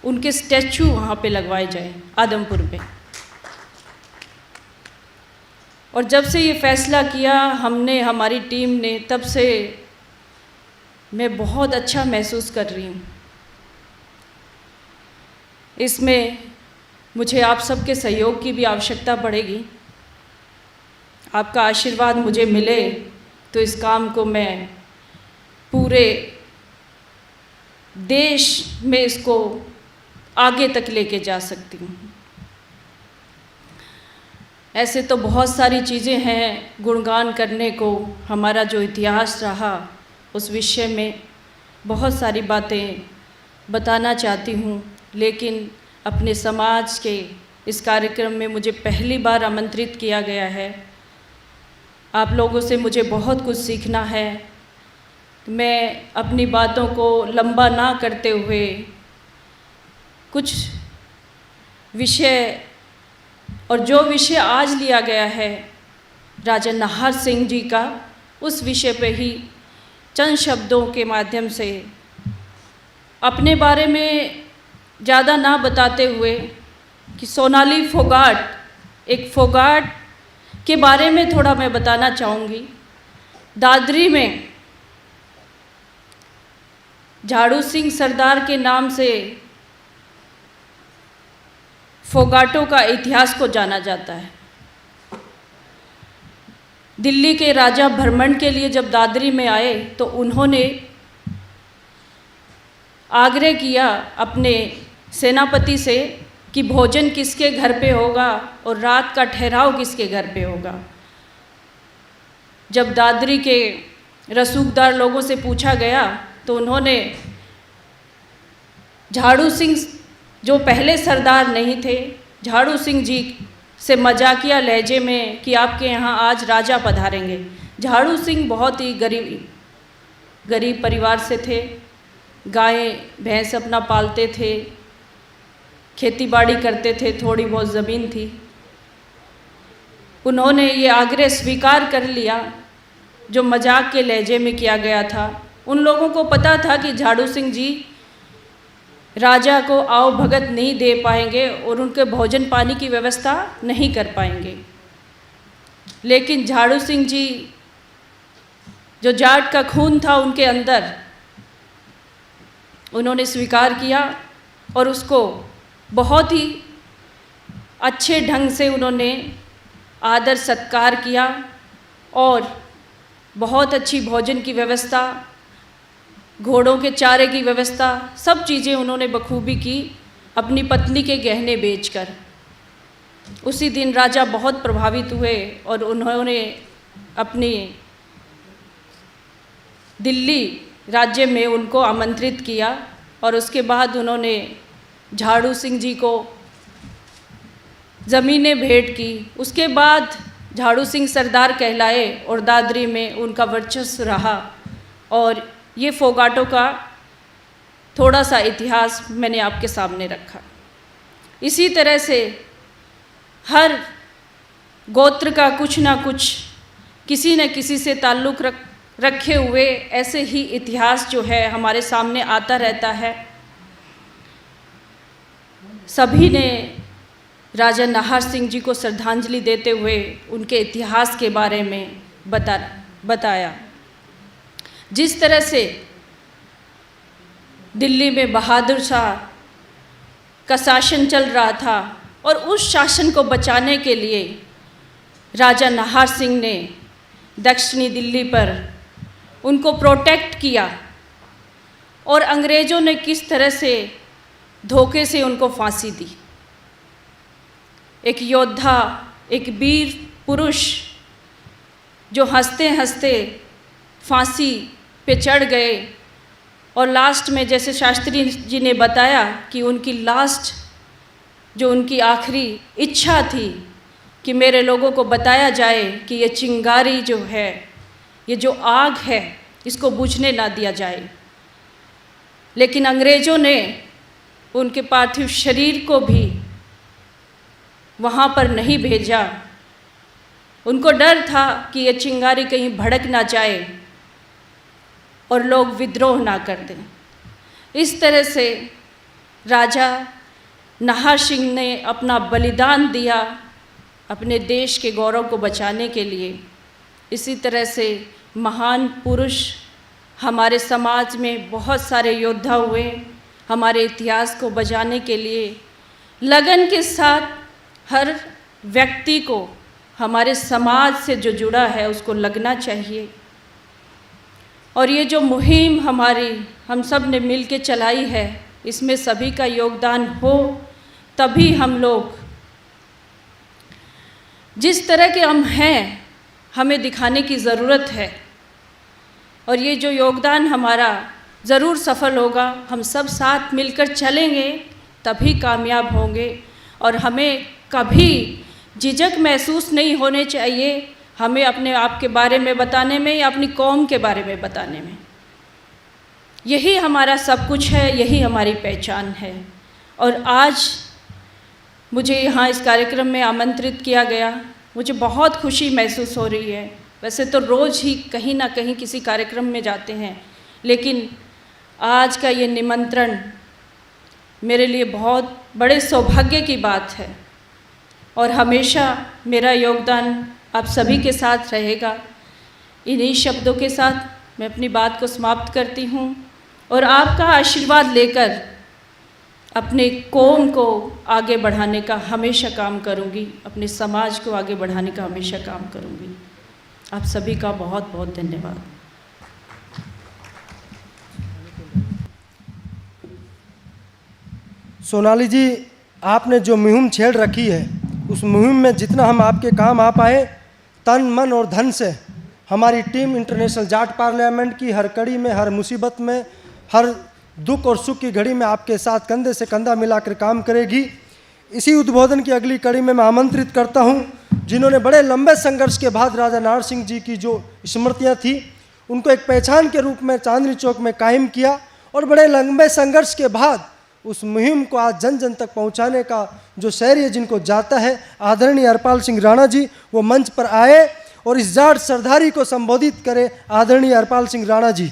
उनके स्टैचू वहाँ पे लगवाए जाएं आदमपुर में। और जब से ये फैसला किया हमने, हमारी टीम ने, तब से मैं बहुत अच्छा महसूस कर रही हूँ। इसमें मुझे आप सबके सहयोग की भी आवश्यकता पड़ेगी। आपका आशीर्वाद मुझे मिले तो इस काम को मैं पूरे देश में इसको आगे तक लेके जा सकती हूँ। ऐसे तो बहुत सारी चीज़ें हैं गुणगान करने को, हमारा जो इतिहास रहा उस विषय में बहुत सारी बातें बताना चाहती हूँ, लेकिन अपने समाज के इस कार्यक्रम में मुझे पहली बार आमंत्रित किया गया है। आप लोगों से मुझे बहुत कुछ सीखना है। मैं अपनी बातों को लंबा ना करते हुए कुछ विषय, और जो विषय आज लिया गया है राजा नाहर सिंह जी का, उस विषय पे ही चंद शब्दों के माध्यम से अपने बारे में ज़्यादा ना बताते हुए कि सोनाली फोगाट, एक फोगाट के बारे में थोड़ा मैं बताना चाहूँगी। दादरी में झाड़ू सिंह सरदार के नाम से फोगाटों का इतिहास को जाना जाता है। दिल्ली के राजा भ्रमण के लिए जब दादरी में आए तो उन्होंने आग्रह किया अपने सेनापति से कि भोजन किसके घर पे होगा और रात का ठहराव किसके घर पे होगा। जब दादरी के रसूखदार लोगों से पूछा गया तो उन्होंने झाड़ू सिंह, जो पहले सरदार नहीं थे, झाड़ू सिंह जी से मजाकिया लहजे में कि आपके यहाँ आज राजा पधारेंगे। झाड़ू सिंह बहुत ही गरीब परिवार से थे, गाय भैंस अपना पालते थे, खेती बाड़ी करते थे, थोड़ी बहुत ज़मीन थी। उन्होंने ये आग्रह स्वीकार कर लिया जो मजाक के लहजे में किया गया था। उन लोगों को पता था कि झाड़ू सिंह जी राजा को आओ भगत नहीं दे पाएंगे और उनके भोजन पानी की व्यवस्था नहीं कर पाएंगे, लेकिन झाड़ू सिंह जी, जो जाट का खून था उनके अंदर, उन्होंने स्वीकार किया और उसको बहुत ही अच्छे ढंग से उन्होंने आदर सत्कार किया और बहुत अच्छी भोजन की व्यवस्था घोड़ों के चारे की व्यवस्था, सब चीज़ें उन्होंने बखूबी की अपनी पत्नी के गहने बेचकर। उसी दिन राजा बहुत प्रभावित हुए और उन्होंने अपनी दिल्ली राज्य में उनको आमंत्रित किया और उसके बाद उन्होंने झाड़ू सिंह जी को ज़मीनें भेंट की। उसके बाद झाड़ू सिंह सरदार कहलाए और दादरी में उनका वर्चस्व रहा। और ये फोगाटों का थोड़ा सा इतिहास मैंने आपके सामने रखा। इसी तरह से हर गोत्र का कुछ ना कुछ किसी न किसी से ताल्लुक़ रखे हुए ऐसे ही इतिहास जो है हमारे सामने आता रहता है। सभी ने राजा नाहर सिंह जी को श्रद्धांजलि देते हुए उनके इतिहास के बारे में बताया। जिस तरह से दिल्ली में बहादुर शाह का शासन चल रहा था और उस शासन को बचाने के लिए राजा नाहर सिंह ने दक्षिणी दिल्ली पर उनको प्रोटेक्ट किया और अंग्रेज़ों ने किस तरह से धोखे से उनको फांसी दी। एक योद्धा, एक वीर पुरुष जो हंसते हंसते फांसी पे चढ़ गए और लास्ट में जैसे शास्त्री जी ने बताया कि उनकी लास्ट जो उनकी आखिरी इच्छा थी कि मेरे लोगों को बताया जाए कि ये चिंगारी जो है, ये जो आग है, इसको बुझने ना दिया जाए। लेकिन अंग्रेज़ों ने उनके पार्थिव शरीर को भी वहाँ पर नहीं भेजा। उनको डर था कि ये चिंगारी कहीं भड़क ना जाए और लोग विद्रोह ना कर दें। इस तरह से राजा नाहर सिंह ने अपना बलिदान दिया अपने देश के गौरव को बचाने के लिए। इसी तरह से महान पुरुष हमारे समाज में बहुत सारे योद्धा हुए, हमारे इतिहास को बचाने के लिए लगन के साथ हर व्यक्ति को हमारे समाज से जो जुड़ा है उसको लगना चाहिए। और ये जो मुहिम हम सब ने मिल के चलाई है, इसमें सभी का योगदान हो तभी हम लोग जिस तरह के हम हैं हमें दिखाने की ज़रूरत है। और ये जो योगदान हमारा ज़रूर सफल होगा। हम सब साथ मिलकर चलेंगे तभी कामयाब होंगे। और हमें कभी झिझक महसूस नहीं होने चाहिए हमें अपने आप के बारे में बताने में या अपनी कौम के बारे में बताने में। यही हमारा सब कुछ है, यही हमारी पहचान है। और आज मुझे यहाँ इस कार्यक्रम में आमंत्रित किया गया, मुझे बहुत खुशी महसूस हो रही है। वैसे तो रोज़ ही कहीं ना कहीं किसी कार्यक्रम में जाते हैं, लेकिन आज का ये निमंत्रण मेरे लिए बहुत बड़े सौभाग्य की बात है। और हमेशा मेरा योगदान आप सभी के साथ रहेगा। इन्हीं शब्दों के साथ मैं अपनी बात को समाप्त करती हूँ और आपका आशीर्वाद लेकर अपने कौम को आगे बढ़ाने का हमेशा काम करूँगी, अपने समाज को आगे बढ़ाने का हमेशा काम करूँगी। आप सभी का बहुत बहुत धन्यवाद। सोनाली जी, आपने जो मुहिम छेड़ रखी है उस मुहिम में जितना हम आपके काम आ पाए तन मन और धन से, हमारी टीम इंटरनेशनल जाट पार्लियामेंट की हर कड़ी में, हर मुसीबत में, हर दुख और सुख की घड़ी में आपके साथ कंधे से कंधा मिलाकर काम करेगी। इसी उद्बोधन की अगली कड़ी में मैं आमंत्रित करता हूं जिन्होंने बड़े लंबे संघर्ष के बाद राजा नाहर सिंह जी की जो स्मृतियां थी उनको एक पहचान के रूप में चांदनी चौक में कायम किया और बड़े लंबे संघर्ष के बाद उस मुहिम को आज जन जन तक पहुंचाने का जो श्रेय जिनको जाता है, आदरणीय हरपाल सिंह राणा जी वो मंच पर आए और इस जाट सरदारी को संबोधित करें। आदरणीय हरपाल सिंह राणा जी।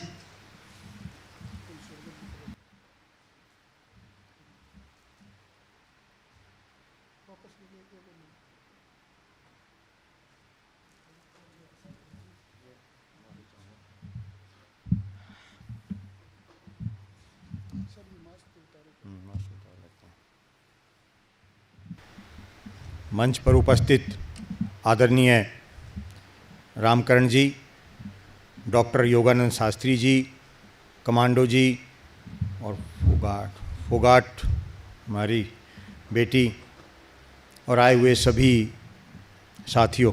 मंच पर उपस्थित आदरणीय रामकरण जी, डॉक्टर योगानंद शास्त्री जी, कमांडो जी और फोगाट हमारी बेटी और आए हुए सभी साथियों,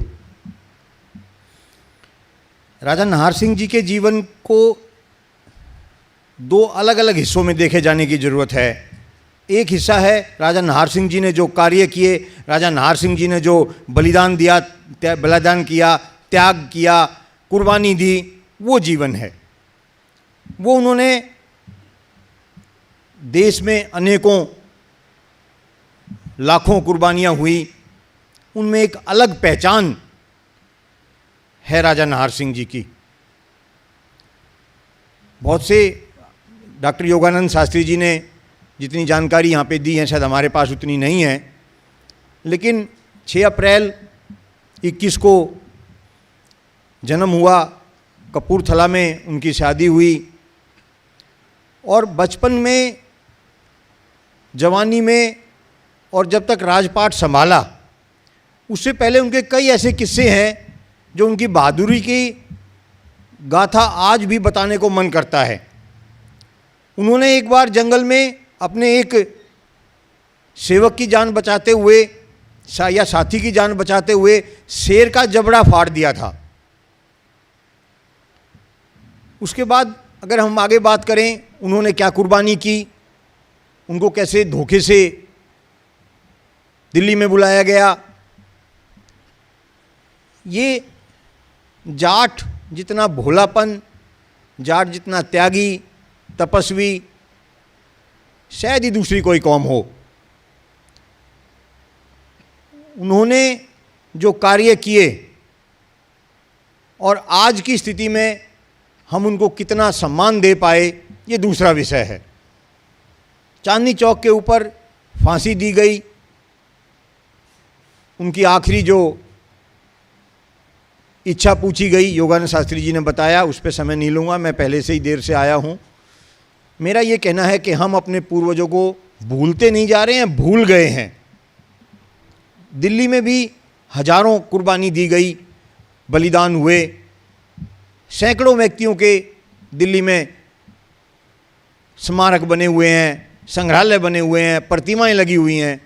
राजा नाहर सिंह जी के जीवन को दो अलग अलग हिस्सों में देखे जाने की ज़रूरत है। एक हिस्सा है राजा नाहर सिंह जी ने जो कार्य किए, राजा नाहर सिंह जी ने जो बलिदान किया, त्याग किया, कुर्बानी दी, वो जीवन है। वो उन्होंने देश में अनेकों लाखों कुर्बानियाँ हुई, उनमें एक अलग पहचान है राजा नाहर सिंह जी की। बहुत से डॉक्टर योगानंद शास्त्री जी ने जितनी जानकारी यहाँ पे दी है शायद हमारे पास उतनी नहीं है, लेकिन 6 अप्रैल 21 को जन्म हुआ, कपूरथला में उनकी शादी हुई और बचपन में, जवानी में और जब तक राजपाट संभाला उससे पहले उनके कई ऐसे किस्से हैं जो उनकी बहादुरी की गाथा आज भी बताने को मन करता है। उन्होंने एक बार जंगल में अपने एक सेवक की जान बचाते हुए या साथी की जान बचाते हुए शेर का जबड़ा फाड़ दिया था। उसके बाद अगर हम आगे बात करें, उन्होंने क्या कुर्बानी की, उनको कैसे धोखे से दिल्ली में बुलाया गया। ये जाट जितना भोलापन, जाट जितना त्यागी, तपस्वी शायद ही दूसरी कोई कौम हो। उन्होंने जो कार्य किए और आज की स्थिति में हम उनको कितना सम्मान दे पाए, ये दूसरा विषय है। चांदनी चौक के ऊपर फांसी दी गई, उनकी आखिरी जो इच्छा पूछी गई, योगानंद शास्त्री जी ने बताया, उस पर समय नहीं लूँगा, मैं पहले से ही देर से आया हूँ। मेरा ये कहना है कि हम अपने पूर्वजों को भूलते नहीं जा रहे हैं, भूल गए हैं। दिल्ली में भी हजारों कुर्बानी दी गई, बलिदान हुए, सैकड़ों व्यक्तियों के दिल्ली में स्मारक बने हुए हैं, संग्रहालय बने हुए हैं, प्रतिमाएं लगी हुई हैं।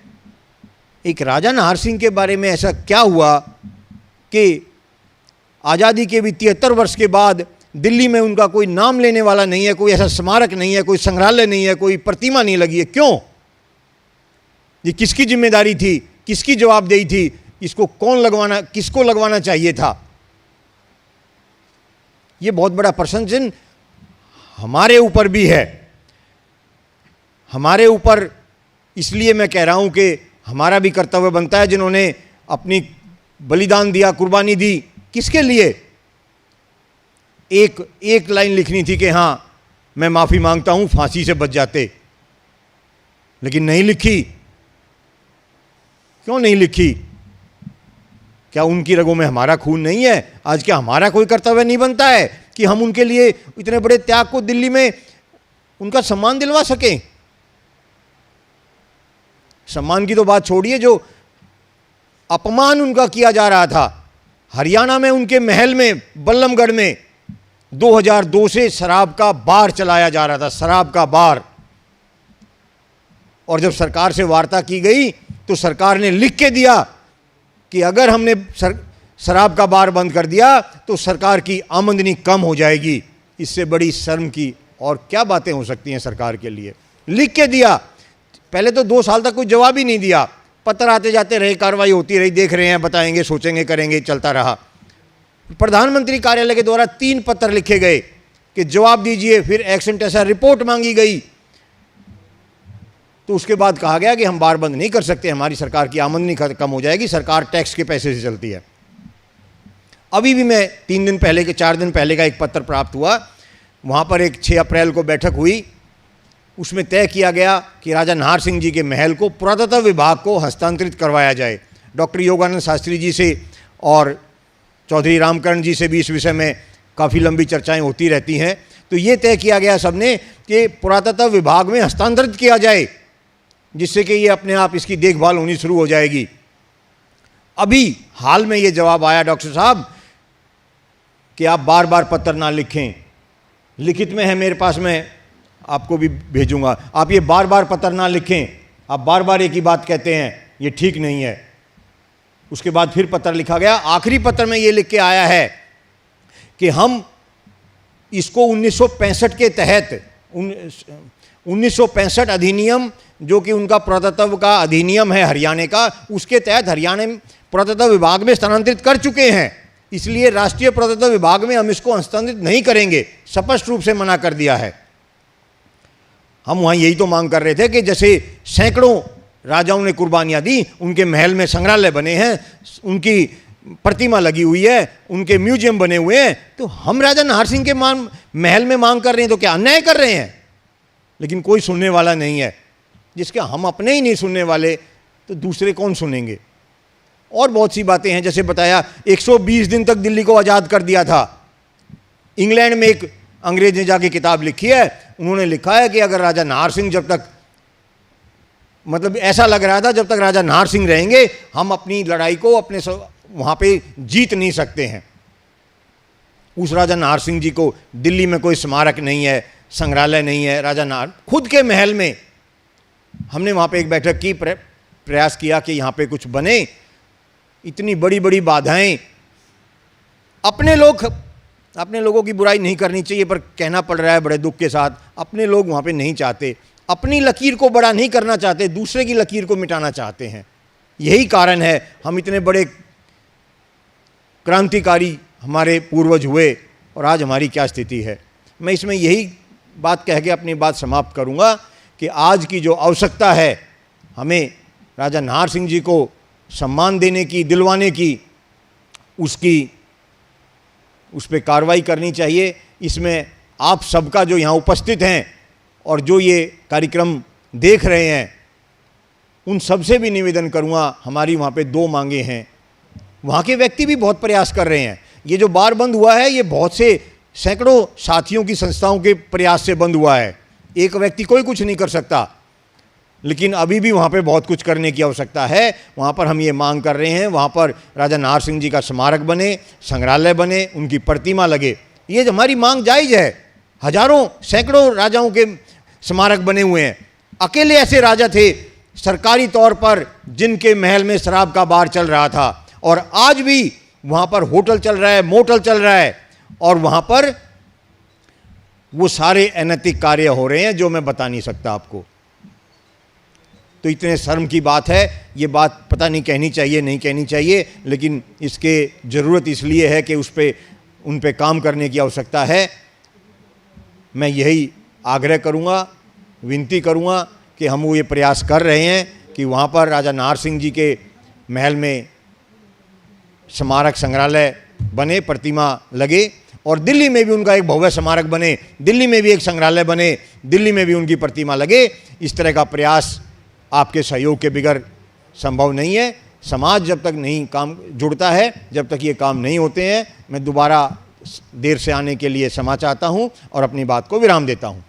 एक राजा नाहर सिंह के बारे में ऐसा क्या हुआ कि आज़ादी के भी 73 वर्ष के बाद दिल्ली में उनका कोई नाम लेने वाला नहीं है, कोई ऐसा स्मारक नहीं है, कोई संग्रहालय नहीं है, कोई प्रतिमा नहीं लगी है। क्यों? ये किसकी जिम्मेदारी थी, किसकी जवाबदेही थी, इसको किसको लगवाना चाहिए था? ये बहुत बड़ा प्रश्न चिन्ह हमारे ऊपर भी है। हमारे ऊपर इसलिए मैं कह रहा हूं कि हमारा भी कर्तव्य बनता है, जिन्होंने अपनी बलिदान दिया, कुर्बानी दी, किसके लिए? एक लाइन लिखनी थी कि हाँ मैं माफ़ी मांगता हूं, फांसी से बच जाते, लेकिन नहीं लिखी। क्यों नहीं लिखी? क्या उनकी रगों में हमारा खून नहीं है? आज क्या हमारा कोई कर्तव्य नहीं बनता है कि हम उनके लिए इतने बड़े त्याग को दिल्ली में उनका सम्मान दिलवा सकें? सम्मान की तो बात छोड़िए, जो अपमान उनका किया जा रहा था। हरियाणा में उनके महल में, बल्लमगढ़ में 2002 से शराब का बार चलाया जा रहा था, शराब का बार। और जब सरकार से वार्ता की गई तो सरकार ने लिख के दिया कि अगर हमने शराब का बार बंद कर दिया तो सरकार की आमदनी कम हो जाएगी। इससे बड़ी शर्म की और क्या बातें हो सकती हैं सरकार के लिए? लिख के दिया। पहले तो 2 साल तक कोई जवाब ही नहीं दिया, पत्र आते जाते रहे, कार्रवाई होती रही, देख रहे हैं, बताएंगे, सोचेंगे, करेंगे, चलता रहा। प्रधानमंत्री कार्यालय के द्वारा 3 पत्र लिखे गए कि जवाब दीजिए, फिर एक्शन टेस्ट रिपोर्ट मांगी गई। तो उसके बाद कहा गया कि हम बार बंद नहीं कर सकते, हमारी सरकार की आमदनी कम हो जाएगी, सरकार टैक्स के पैसे से चलती है। अभी भी मैं 3 दिन पहले के 4 दिन पहले का एक पत्र प्राप्त हुआ, वहाँ पर एक 6 अप्रैल को बैठक हुई, उसमें तय किया गया कि राजा नाहर सिंह जी के महल को पुरातत्व विभाग को हस्तांतरित करवाया जाए। डॉक्टर योगानंद शास्त्री जी से और चौधरी रामकरण जी से भी इस विषय में काफ़ी लंबी चर्चाएं होती रहती हैं। तो ये तय किया गया सबने कि पुरातत्व विभाग में हस्तांतरित किया जाए, जिससे कि ये अपने आप इसकी देखभाल होनी शुरू हो जाएगी। अभी हाल में ये जवाब आया डॉक्टर साहब कि आप बार बार पत्र ना लिखें, लिखित में है मेरे पास, मैं आपको भी भेजूंगा। आप ये बार बार पत्र ना लिखें, आप बार बार एक ही बात कहते हैं, ये ठीक नहीं है। उसके बाद फिर पत्र लिखा गया। आखिरी पत्र में ये लिख के आया है कि हम इसको 1965 के तहत 1965 अधिनियम, जो कि उनका पुरातत्व का अधिनियम है हरियाणा का, उसके तहत हरियाणा पुरातत्व विभाग में स्थानांतरित कर चुके हैं, इसलिए राष्ट्रीय पुरातत्व विभाग में हम इसको हस्तांतरित नहीं करेंगे। स्पष्ट रूप से मना कर दिया है। हम वहाँ यही तो मांग कर रहे थे कि जैसे सैकड़ों राजाओं ने कुर्बानियाँ दी, उनके महल में संग्रहालय बने हैं, उनकी प्रतिमा लगी हुई है, उनके म्यूजियम बने हुए हैं, तो हम राजा नाहर सिंह के महल में मांग कर रहे हैं तो क्या अन्याय कर रहे हैं? लेकिन कोई सुनने वाला नहीं है। जिसके हम अपने ही नहीं सुनने वाले तो दूसरे कौन सुनेंगे? और बहुत सी बातें हैं, जैसे बताया 120 दिन तक दिल्ली को आज़ाद कर दिया था। इंग्लैंड में एक अंग्रेज ने जाके किताब लिखी है, उन्होंने लिखा है कि अगर राजा नाहर सिंह जब तक, मतलब ऐसा लग रहा था जब तक राजा नाहर सिंह रहेंगे हम अपनी लड़ाई को अपने वहाँ पे जीत नहीं सकते हैं। उस राजा नाहर सिंह जी को दिल्ली में कोई स्मारक नहीं है, संग्रहालय नहीं है। राजा नाहर खुद के महल में हमने वहाँ पे एक बैठक की, प्रयास किया कि यहाँ पे कुछ बने। इतनी बड़ी बड़ी बाधाएं, अपने लोगों की बुराई नहीं करनी चाहिए पर कहना पड़ रहा है बड़े दुख के साथ, अपने लोग वहाँ पे नहीं चाहते, अपनी लकीर को बड़ा नहीं करना चाहते, दूसरे की लकीर को मिटाना चाहते हैं। यही कारण है हम इतने बड़े क्रांतिकारी हमारे पूर्वज हुए और आज हमारी क्या स्थिति है। मैं इसमें यही बात कह के अपनी बात समाप्त करूंगा कि आज की जो आवश्यकता है, हमें राजा नाहर सिंह जी को सम्मान देने की, दिलवाने की, उस पर कार्रवाई करनी चाहिए। इसमें आप सबका जो यहाँ उपस्थित हैं और जो ये कार्यक्रम देख रहे हैं, उन सबसे भी निवेदन करूँगा। हमारी वहाँ पे 2 मांगे हैं। वहाँ के व्यक्ति भी बहुत प्रयास कर रहे हैं। ये जो बार बंद हुआ है, ये बहुत से सैकड़ों साथियों की संस्थाओं के प्रयास से बंद हुआ है। एक व्यक्ति कोई कुछ नहीं कर सकता, लेकिन अभी भी वहाँ पे बहुत कुछ करने की आवश्यकता है। वहाँ पर हम ये मांग कर रहे हैं, वहाँ पर राजा नाहर सिंह जी का स्मारक बने, संग्रहालय बने, उनकी प्रतिमा लगे। ये हमारी मांग जायज़ है। हजारों सैकड़ों राजाओं के स्मारक बने हुए हैं। अकेले ऐसे राजा थे सरकारी तौर पर जिनके महल में शराब का बार चल रहा था, और आज भी वहाँ पर होटल चल रहा है, मोटल चल रहा है, और वहाँ पर वो सारे अनैतिक कार्य हो रहे हैं जो मैं बता नहीं सकता आपको। तो इतने शर्म की बात है। ये बात पता नहीं कहनी चाहिए नहीं कहनी चाहिए, लेकिन इसके ज़रूरत इसलिए है कि उन पे काम करने की आवश्यकता है। मैं यही आग्रह करूँगा, विनती करूँगा कि हम वो ये प्रयास कर रहे हैं कि वहाँ पर राजा नाहर सिंह जी के महल में स्मारक संग्रहालय बने, प्रतिमा लगे, और दिल्ली में भी उनका एक भव्य स्मारक बने, दिल्ली में भी एक संग्रहालय बने, दिल्ली में भी उनकी प्रतिमा लगे। इस तरह का प्रयास आपके सहयोग के बगैर संभव नहीं है। समाज जब तक नहीं काम जुड़ता है, जब तक ये काम नहीं होते हैं। मैं दोबारा देर से आने के लिए क्षमा चाहता हूँ और अपनी बात को विराम देता हूँ।